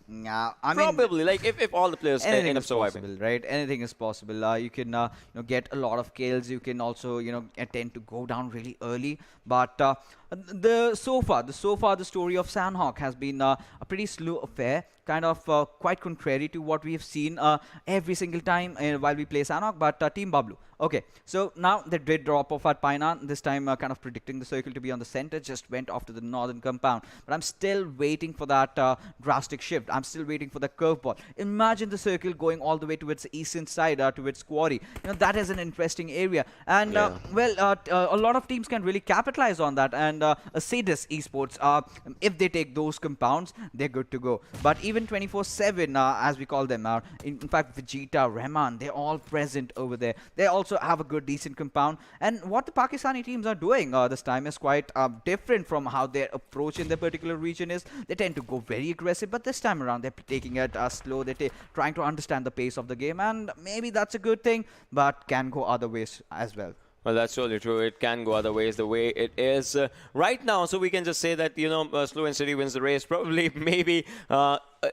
Yeah, I mean, probably, like if all the players end up surviving, possible, right? Anything is possible. You can get a lot of kills. You can also tend to go down really early. But so far the story of Sanhok has been a pretty slow affair. Kind of quite contrary to what we have seen every single time while we play Sanhok. But Team Bablu. Okay, so now they did drop off at Painan. This time kind of predicting the circle to be on the center, just went off to the northern compound. But I'm still waiting for that drastic shift. I'm still waiting for the curveball. Imagine the circle going all the way to its eastern side, to its quarry. That is an interesting area. And well, a lot of teams can really capitalize on that. And Assiduous Esports, if they take those compounds, they're good to go. But even 24/7, as we call them, in fact, Vegeta, Rahman, they're all present over there. They also have a good, decent compound. And what the Pakistani teams are doing this time is quite different from how their approach in their particular region is. They tend to go very aggressive, but this time around, they're taking it slow. They're trying to understand the pace of the game, and maybe that's a good thing, but can go other ways as well. Well, that's totally true. It can go other ways the way it is right now. So we can just say that, slow and steady wins the race. Probably, maybe,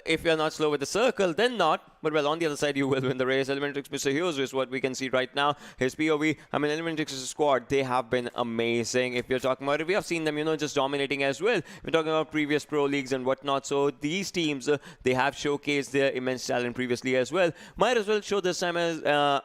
if you're not slow with the circle, then not. But, well, on the other side, you will win the race. ElementriX, Mr. Hughes is what we can see right now. His POV, ElementriX's squad, they have been amazing. If you're talking about it, we have seen them, just dominating as well. We're talking about previous pro leagues and whatnot. So these teams, they have showcased their immense talent previously as well. Might as well show this time as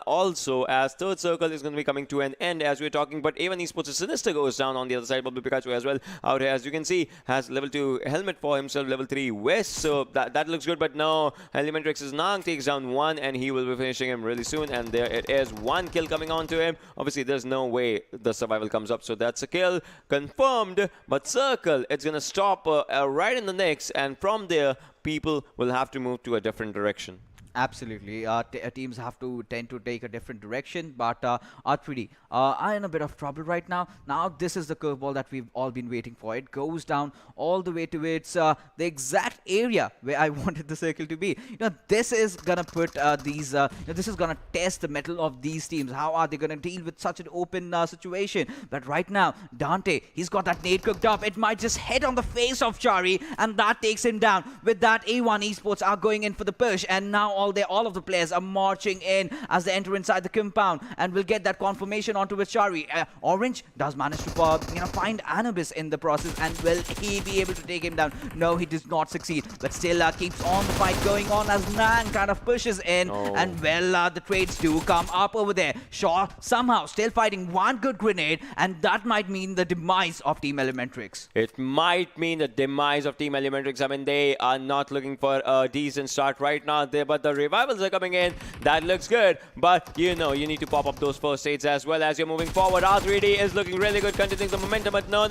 also as third circle is going to be coming to an end as we're talking. But A1 Esports' Sinister goes down on the other side. Bablu Pikachu as well out here, as you can see, has level 2 helmet for himself, level 3 vest. So that looks good, but no. ElementriX's Nang takes down one, and he will be finishing him really soon. And there it is, 1 kill coming on to him. Obviously, there's no way the survival comes up, so that's a kill confirmed. But Circle, it's gonna stop right in the next, and from there, people will have to move to a different direction. Absolutely. Teams have to tend to take a different direction, but R3D are in a bit of trouble right now. Now, this is the curveball that we've all been waiting for. It goes down all the way to its the exact area where I wanted the circle to be. This is gonna put this is gonna test the mettle of these teams. How are they gonna deal with such an open situation? But right now, Dante, he's got that nade cooked up. It might just hit on the face of Chari, and that takes him down. With that, A1 Esports are going in for the push, and now all of the players are marching in as they enter inside the compound, and we'll get that confirmation onto Chari. Orange does manage to find Anubis in the process, and will he be able to take him down? No, he does not succeed, but still keeps on the fight going on as Nang kind of pushes in, and the trades do come up over there. Shaw somehow still fighting one good grenade, and that might mean the demise of Team ElementriX. It might mean the demise of Team ElementriX. I mean, they are not looking for a decent start right now there, but the revivals are coming in. That looks good, but you need to pop up those first aids as well as you're moving forward. R3D is looking really good, continuing the momentum, but no.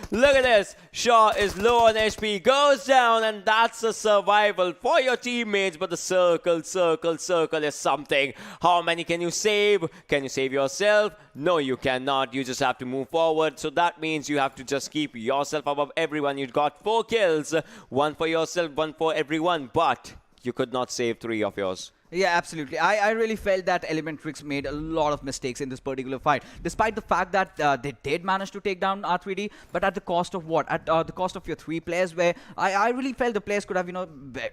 Look at this. Shaw is low on HP, goes down, and that's a survival for your teammates, but the circle is something. How many can you save? Can you save yourself? No, you cannot. You just have to move forward, so that means you have to just keep yourself above everyone. You got 4 kills, 1 for yourself, 1 for everyone, but you could not save 3 of yours. Yeah, absolutely. I really felt that ElementriX made a lot of mistakes in this particular fight, despite the fact that they did manage to take down R3D, but at the cost of what? At the cost of your 3 players, where I really felt the players could have,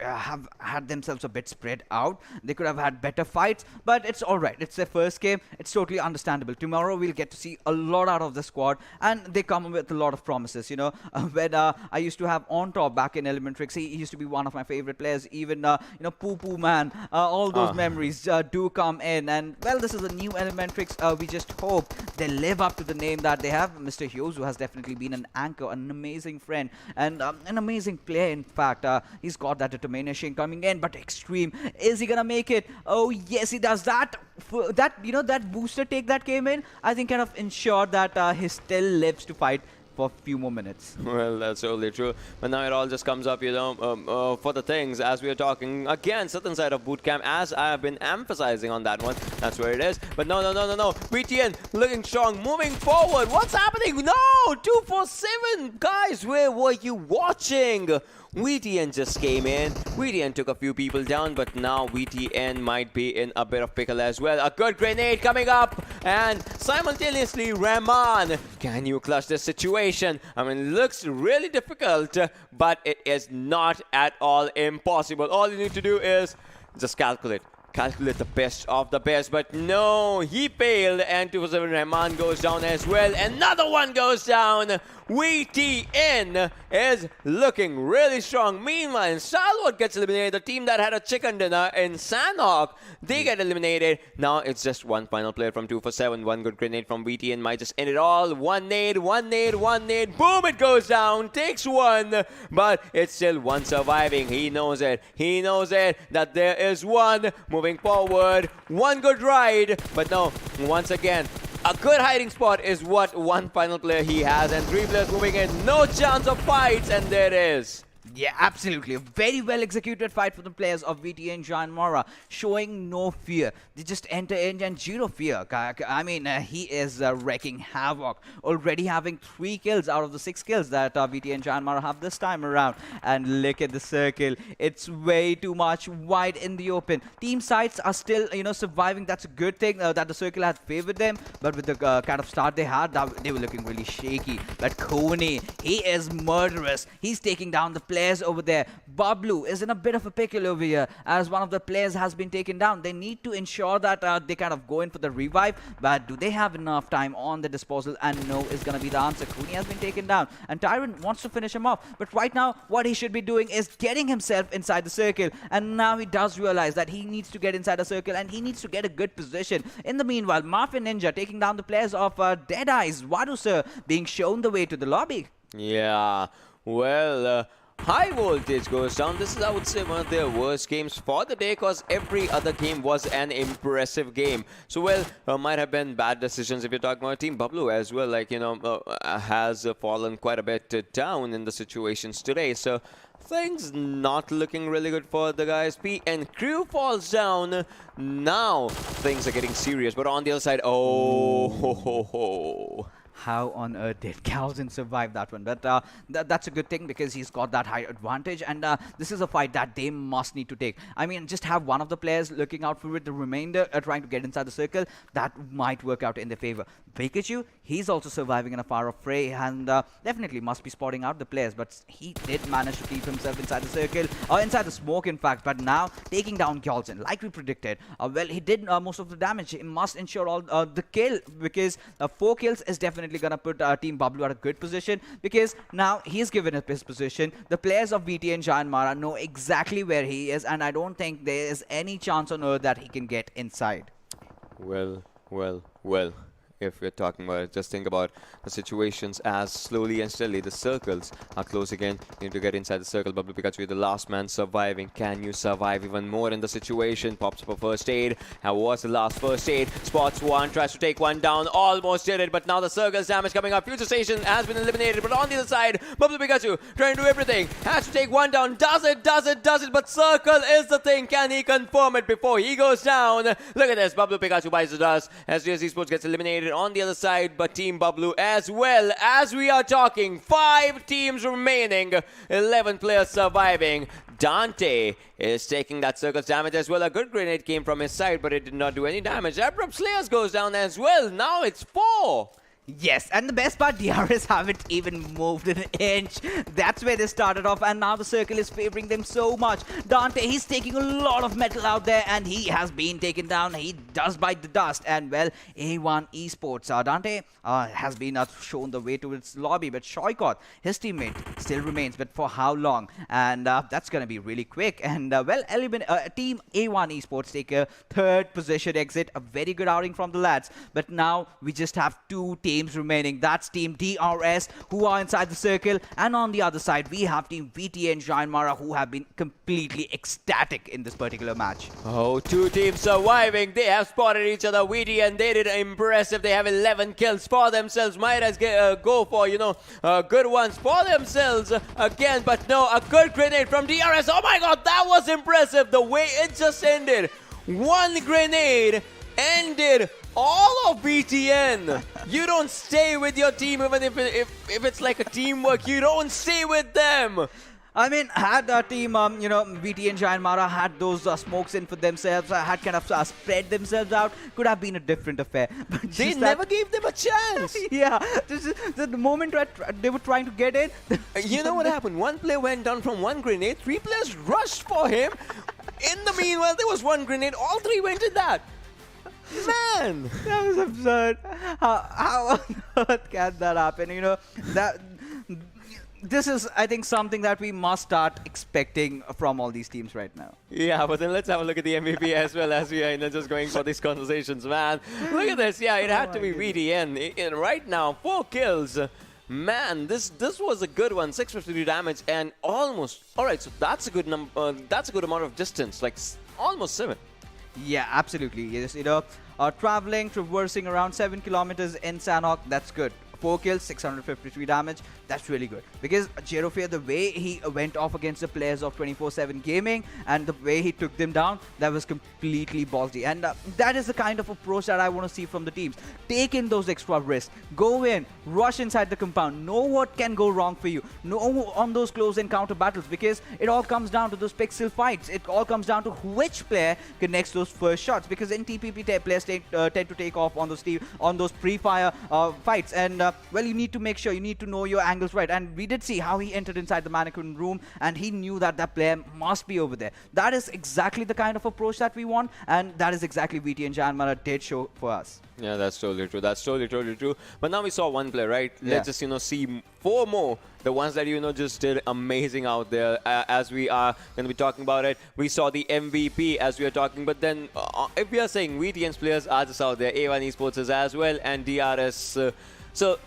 have had themselves a bit spread out. They could have had better fights, but it's all right. It's their first game. It's totally understandable. Tomorrow, we'll get to see a lot out of the squad, and they come with a lot of promises. When I used to have On Top back in ElementriX, he used to be one of my favorite players. Even, Poo Poo Man, all those memories do come in, and well, this is a new ElementriX. We just hope they live up to the name that they have. Mr. Hughes, who has definitely been an anchor, an amazing friend, and an amazing player. In fact, he's got that determination coming in. But Extreme, is he gonna make it? Oh yes, he does. That booster take that came in, I think, kind of ensured that he still lives to fight for a few more minutes. Well, that's totally true. But now it all just comes up, for the things as we are talking. Again, certain side of bootcamp, as I have been emphasizing on that one. That's where it is. But no. VTN looking strong, moving forward. What's happening? No! 247! Guys, where were you watching? VTN just came in. VTN took a few people down, but now VTN might be in a bit of pickle as well. A good grenade coming up, and simultaneously Rahman. Can you clutch this situation? I mean, it looks really difficult, but it is not at all impossible. All you need to do is just calculate the best of the best, but no, he failed, and 247 Rahman goes down as well. Another one goes down. VTN is looking really strong. Meanwhile, Stalwart gets eliminated. The team that had a chicken dinner in Sanhok, they get eliminated. Now it's just one final player from 247. One good grenade from VTN might just end it all. One nade. Boom, it goes down. Takes one, but it's still one surviving. He knows it. That there is one moving forward. One good ride, but no, once again, a good hiding spot is what one final player he has, and 3 players moving in. No chance of fights, and there it is. Yeah, absolutely. A very well executed fight for the players of VTNxJyanMaara, showing no fear. They just enter in and 0 fear. I mean, he is wrecking havoc. Already having 3 kills out of the 6 kills that VTNxJyanMaara have this time around. And look at the circle. It's way too much wide in the open. Team sides are still, surviving. That's a good thing that the circle has favored them. But with the kind of start they had, they were looking really shaky. But Kone, he is murderous. He's taking down the players over there. Bablu is in a bit of a pickle over here, as one of the players has been taken down. They need to ensure that they kind of go in for the revive, but do they have enough time on the disposal? And no is going to be the answer. Kuni has been taken down, and Tyrant wants to finish him off, but right now what he should be doing is getting himself inside the circle, and now he does realize that he needs to get inside the circle, and he needs to get a good position. In the meanwhile, Mafia Ninja taking down the players of Deadeyes. Wadu sir being shown the way to the lobby. Yeah, well, High Voltage goes down. This is, I would say, one of their worst games for the day because every other game was an impressive game. So, well, might have been bad decisions if you're talking about Team Bablu as well. Like, has fallen quite a bit down in the situations today. So, things not looking really good for the guys. PN Crew falls down. Now, things are getting serious. But on the other side, how on earth did Galvin survive that one? But that's a good thing because he's got that high advantage, and this is a fight that they must need to take. I mean, just have one of the players looking out for it, the remainder trying to get inside the circle. That might work out in their favor. Pikachu, he's also surviving in a far-off fray, and definitely must be spotting out the players, but he did manage to keep himself inside the circle, or inside the smoke, in fact. But now, taking down Galvin, like we predicted, well, he did most of the damage. He must ensure all the kill, because 4 kills is definitely gonna put Team Bablu at a good position, because now he's given up his position. The players of VTNxJyanMaara know exactly where he is, and I don't think there is any chance on earth that he can get inside. Well. If we're talking about it, just think about the situations as slowly and steadily the circles are close again. You need to get inside the circle. Bablu Pikachu, the last man surviving. Can you survive even more in the situation? Pops up a first aid. How was the last first aid? Spots one, tries to take one down. Almost did it, but now the circle's damage coming up. FutureStation has been eliminated, but on the other side, Bablu Pikachu trying to do everything. Has to take one down. Does it, but circle is the thing. Can he confirm it before he goes down? Look at this. Bablu Pikachu buys the dust. SCYTES Esports gets eliminated on the other side, but Team Bablu as well. As we are talking, 5 teams remaining, 11 players surviving. Dante is taking that circle's damage as well. A good grenade came from his side, but it did not do any damage. Abrupt Slayers goes down as well. Now it's 4. Yes, and the best part, DRS haven't even moved an inch. That's where they started off, and now the circle is favoring them so much. Dante, he's taking a lot of metal out there, and he has been taken down. He does bite the dust, and well, A1 Esports. Dante has been shown the way to its lobby, but Shoykot, his teammate, still remains, but for how long? And that's going to be really quick. And well, Team A1 Esports take a 3rd position exit. A very good outing from the lads, but now we just have 2 teams remaining. That's Team DRS, who are inside the circle, and on the other side we have Team VTNxJyanMaara, who have been completely ecstatic in this particular match. 2 teams surviving. They have spotted each other. VTN, they did impressive. They have 11 kills for themselves. Might as go for good ones for themselves again, but no, a good grenade from DRS. Oh my god, that was impressive. The way it just ended. 1 grenade ended all of BTN. You don't stay with your team, even if it's like a teamwork. You don't stay with them. I mean, had our team, VTNxJyanMaara had those smokes in for themselves, had kind of spread themselves out, could have been a different affair. But they never gave them a chance. Yeah, the moment they were trying to get in. You know what happened? 1 player went down from 1 grenade. 3 players rushed for him. In the meanwhile, there was 1 grenade. All 3 went in that. Man, that was absurd. How on earth can that happen? This is, I think, something that we must start expecting from all these teams right now. Yeah, but then let's have a look at the MVP as well, as we are just going for these conversations, man. Look at this. Yeah, it had to be VTN. Right now, 4 kills. Man, this was a good one. 653 damage and almost. All right, so that's a good number. That's a good amount of distance, like almost 7. Yeah, absolutely. Yes, traversing around 7 kilometers in Sanhok, that's good. 4 kills, 653 damage. That's really good. Because Jerofia, the way he went off against the players of 24/7 Gaming and the way he took them down, that was completely ballsy. And that is the kind of approach that I want to see from the teams. Take in those extra risks. Go in, rush inside the compound. Know what can go wrong for you. Know on those close encounter battles, because it all comes down to those pixel fights. It all comes down to which player connects those first shots. Because in TPP, players tend to take off on those pre-fire fights. And well, you need to make sure, you need to know your angles right. And we did see how he entered inside the mannequin room, and he knew that that player must be over there. That is exactly the kind of approach that we want, and that is exactly VTNxJyanMaara did show for us. Yeah, that's totally true. That's totally true. But now we saw 1 player, right? Yeah. Let's just, see 4 more. The ones that, just did amazing out there. As we are going to be talking about it, we saw the MVP as we are talking. But then, if we are saying VTN's players are just out there, A1 Esports is as well, and DRS So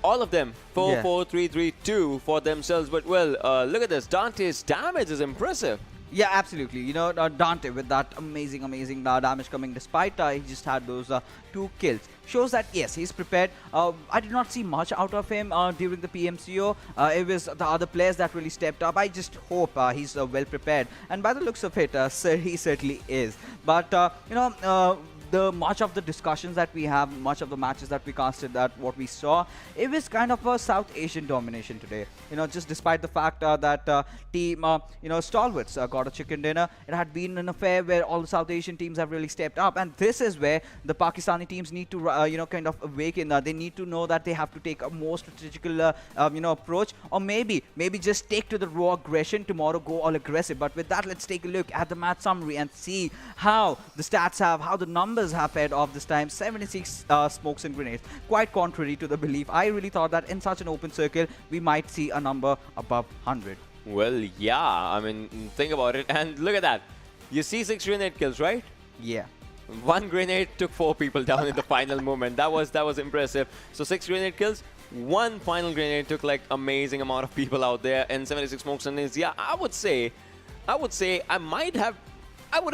all of them 4-4-3-3-2 for themselves. But well, look at this. Dante's damage is impressive. Yeah, absolutely. You know, Dante with that amazing damage coming despite he just had those 2 kills. Shows that, yes, he's prepared. I did not see much out of him during the PMCO. It was the other players that really stepped up. I just hope he's well prepared. And by the looks of it, he certainly is. But, you know, much of the discussions that we have, much of the matches that we casted, that what we saw, it was kind of a South Asian domination today. You know, just despite the fact that team, you know, Stalwarts got a chicken dinner, it had been an affair where all the South Asian teams have really stepped up, and this is where the Pakistani teams need to, you know, kind of awaken. They need to know that they have to take a more strategical, you know, approach, or maybe just take to the raw aggression tomorrow, go all aggressive. But with that, let's take a look at the match summary and see how the stats have, how the numbers have fared off this time. 76 smokes and grenades, quite contrary to the belief. I really thought that in such an open circle we might see a number above 100. Well, yeah, I mean, think about it, and look at that. You see 6 grenade kills, right? Yeah. 1 grenade took 4 people down in the final moment. That was impressive. So 6 grenade kills, 1 final grenade took like amazing amount of people out there, and 76 smokes and grenades. Yeah, I would say I would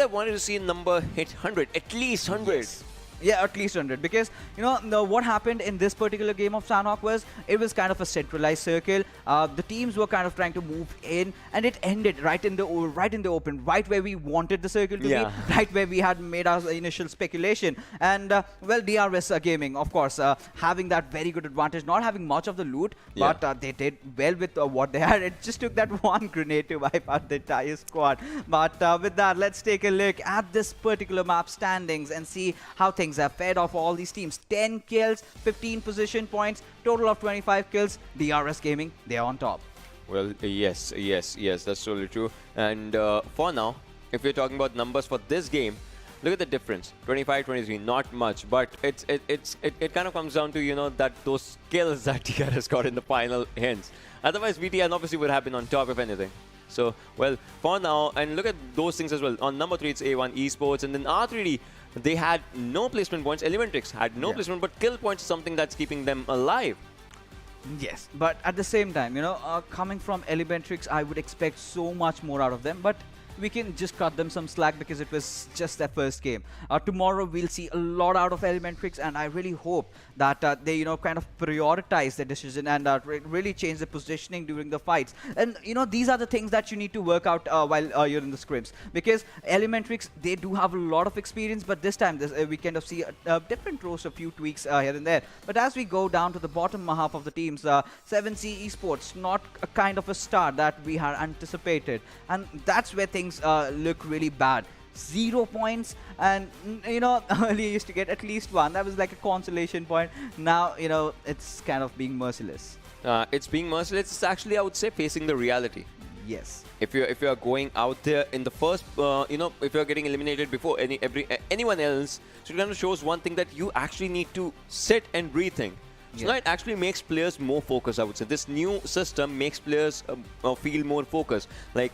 have wanted to see a number hit 100, at least 100. Yes. Yeah, at least 100, because you know what happened in this particular game of Sanhok was it was kind of a centralized circle. The teams were kind of trying to move in, and it ended right in the open, right where we wanted the circle to be, right where we had made our initial speculation. And well, DRS Gaming, of course, having that very good advantage, not having much of the loot, but they did well with what they had. It just took that 1 grenade to wipe out the entire squad. But with that, let's take a look at this particular map standings and see how things have fared off all these teams. 10 kills, 15 position points, total of 25 kills. DRS Gaming, they are on top. Well, yes, that's totally true. And for now, if we're talking about numbers for this game, look at the difference. 25-23, not much, but it kind of comes down to, you know, that those kills that DRS got in the final hence. Otherwise, VTN obviously would have been on top, if anything. So, well, for now, and look at those things as well. On number 3, it's A1 Esports, and then R3D, they had no placement points. ElementriX had no placement, but kill points is something that's keeping them alive. Yes, but at the same time, you know, coming from ElementriX, I would expect so much more out of them, but we can just cut them some slack because it was just their first game. Tomorrow we'll see a lot out of ElementriX, and I really hope that they, you know, kind of prioritize their decision and really change the positioning during the fights. And you know, these are the things that you need to work out while you're in the scrims, because ElementriX, they do have a lot of experience, but this time we kind of see a different roster, a few tweaks here and there. But as we go down to the bottom half of the teams, 7CZxHIGHVOLTAGE, not a kind of a start that we had anticipated, and that's where things look really bad. 0 points, and you know, earlier used to get at least 1. That was like a consolation point. Now, you know, it's kind of being merciless. It's being merciless. It's actually, I would say, facing the reality. Yes. If you're going out there in the first, you know, if you're getting eliminated before anyone else, so it kind of shows one thing, that you actually need to sit and rethink. So now it actually makes players more focused, I would say. This new system makes players feel more focused. Like,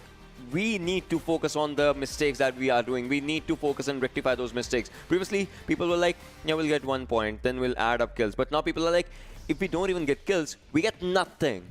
we need to focus on the mistakes that we are doing. We need to focus and rectify those mistakes. Previously, people were like, yeah, we'll get 1 point, then we'll add up kills. But now people are like, if we don't even get kills, we get nothing.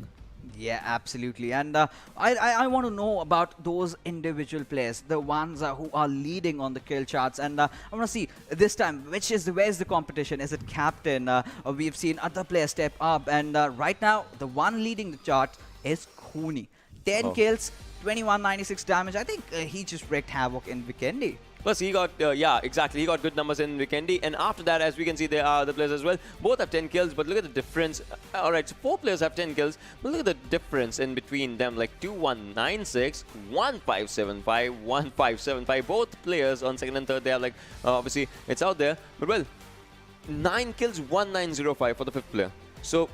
Yeah, absolutely. And I want to know about those individual players, the ones who are leading on the kill charts. And I want to see this time, where's the competition? Is it captain? We've seen other players step up. And right now, the one leading the chart is Khuni. 10 kills, 2196 damage. I think he just wreaked havoc in Vikendi. Plus, he got, yeah, exactly. He got good numbers in Vikendi. And after that, as we can see, there are other players as well. Both have 10 kills, but look at the difference. All right, so 4 players have 10 kills. But look at the difference in between them. Like 2196, 1575, 1575. Both players on second and third, they are like, obviously, it's out there. But well, 9 kills, 1905 for the fifth player. So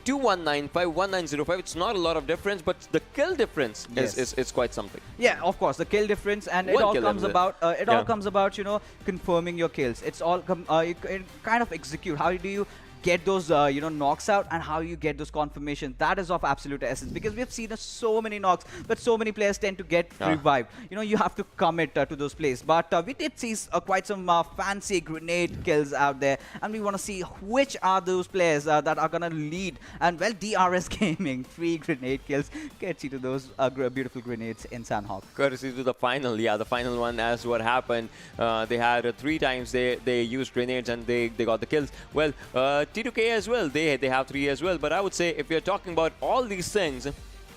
2195, 1905. It's not a lot of difference, but the kill difference is quite something. Yeah, of course, the kill difference, and it all comes about. All comes about, you know, confirming your kills. It's all you kind of execute. How do you get those knocks out and how you get those confirmations. That is of absolute essence, because we have seen so many knocks, but so many players tend to get revived. You have to commit to those plays. But we did see quite some fancy grenade kills out there, and we want to see which are those players that are going to lead. And well, DRS Gaming, 3 grenade kills, gets you to those beautiful grenades in Sanhok. Courtesy to the final, yeah, the final one. As what happened, they had 3 times they used grenades and they got the kills. Well, T2K as well, they have 3 as well. But I would say if we are talking about all these things,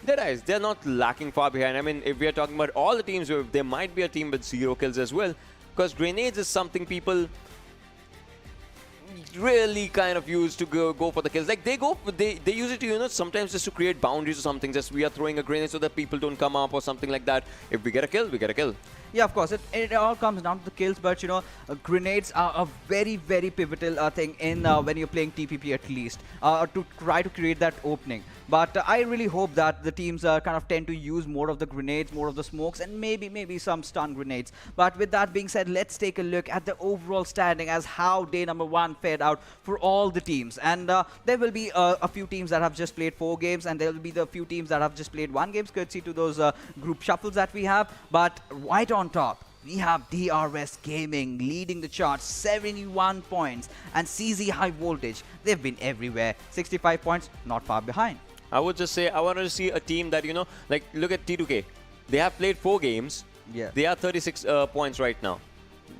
they're not lacking far behind. I mean, if we are talking about all the teams, there might be a team with 0 kills as well, because grenades is something people really kind of use to go for the kills. Like they use it to, sometimes just to create boundaries or something. Just we are throwing a grenade so that people don't come up or something like that. If we get a kill, we get a kill. Yeah, of course, it all comes down to the kills, but grenades are a very, very pivotal thing in when you're playing TPP, at least, to try to create that opening. But I really hope that the teams kind of tend to use more of the grenades, more of the smokes, and maybe some stun grenades. But with that being said, let's take a look at the overall standing as how day number 1 fared out for all the teams. And there will be a few teams that have just played 4 games, and there will be the few teams that have just played 1 game, courtesy to those group shuffles that we have. But right on top, we have DRS Gaming leading the charts, 71 points, and CZxHIGHVOLTAGE, they've been everywhere, 65 points, not far behind. I would just say I want to see a team that, like look at T2K. They have played 4 games. Yeah. They are 36 points right now.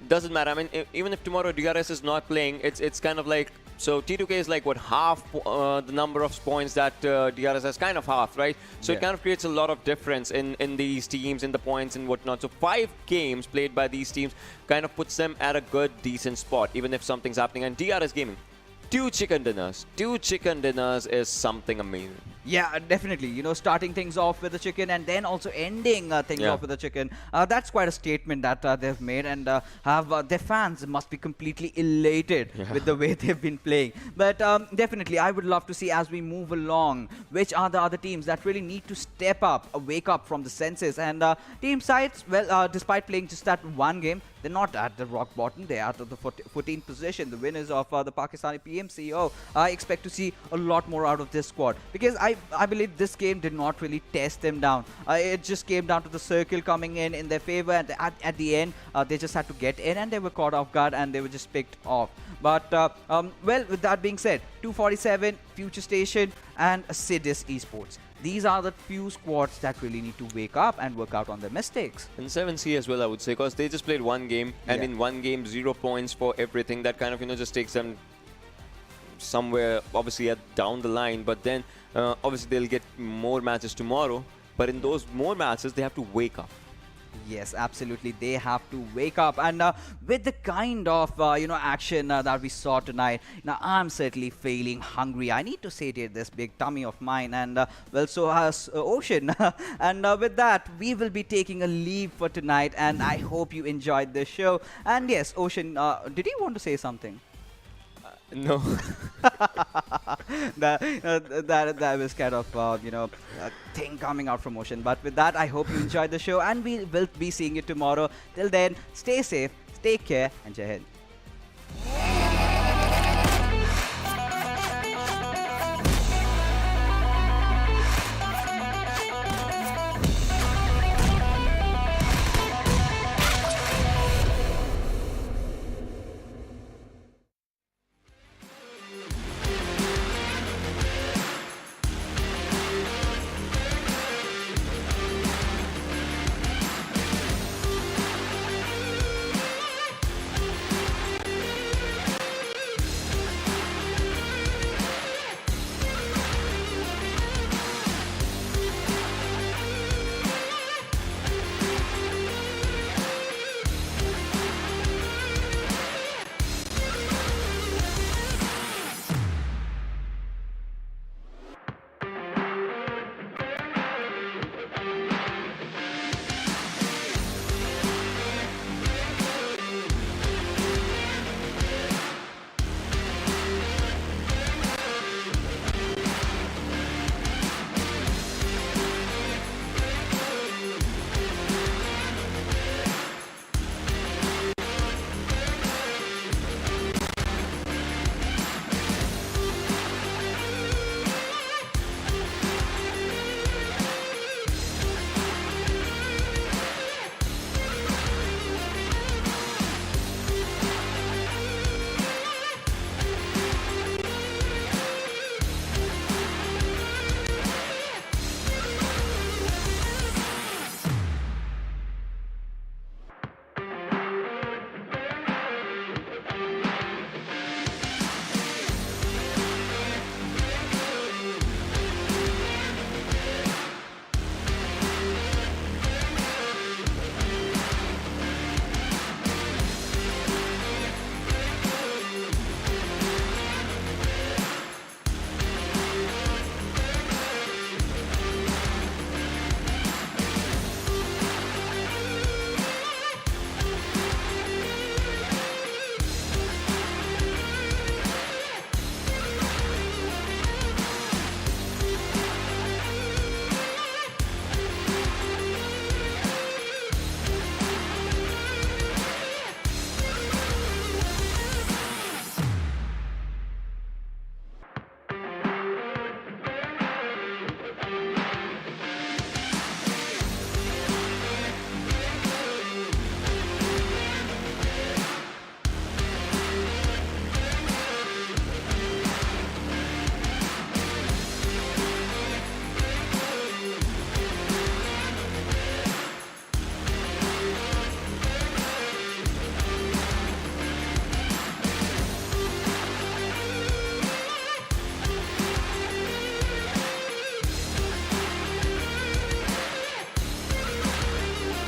Doesn't matter. I mean, even if tomorrow DRS is not playing, it's kind of like, so T2K is like what, half the number of points that DRS has, kind of half, right? So it kind of creates a lot of difference in these teams, in the points and whatnot. So 5 games played by these teams kind of puts them at a good, decent spot, even if something's happening. And DRS Gaming, 2 chicken dinners. 2 chicken dinners is something amazing. Yeah, definitely. Starting things off with the chicken and then also ending things off with the chicken. That's quite a statement that they've made, and their fans must be completely elated with the way they've been playing. But definitely, I would love to see as we move along, which are the other teams that really need to step up, wake up from the senses. And Team SCYTES, well, despite playing just that 1 game, they're not at the rock bottom. They're at the 14th position, the winners of the Pakistani PMCO. I expect to see a lot more out of this squad, because I believe this game did not really test them down. It just came down to the circle coming in their favor, and at the end, they just had to get in, and they were caught off guard, and they were just picked off. But, well, with that being said, 247, FutureStation, and Assiduous Esports. These are the few squads that really need to wake up and work out on their mistakes. And 7C as well, I would say, because they just played 1 game, and in 1 game, 0 points for everything. That kind of, just takes them somewhere, obviously, down the line. But then, obviously, they'll get more matches tomorrow. But in those more matches, they have to wake up. Yes, absolutely. They have to wake up. And with the kind of, action that we saw tonight, now I'm certainly feeling hungry. I need to satiate this big tummy of mine. And, well, so has Ocean. And with that, we will be taking a leave for tonight. And I hope you enjoyed the show. And yes, Ocean, did you want to say something? No. that was kind of, a thing coming out from Ocean. But with that, I hope you enjoyed the show, and we will be seeing you tomorrow. Till then, stay safe, take care, and Jai Hind.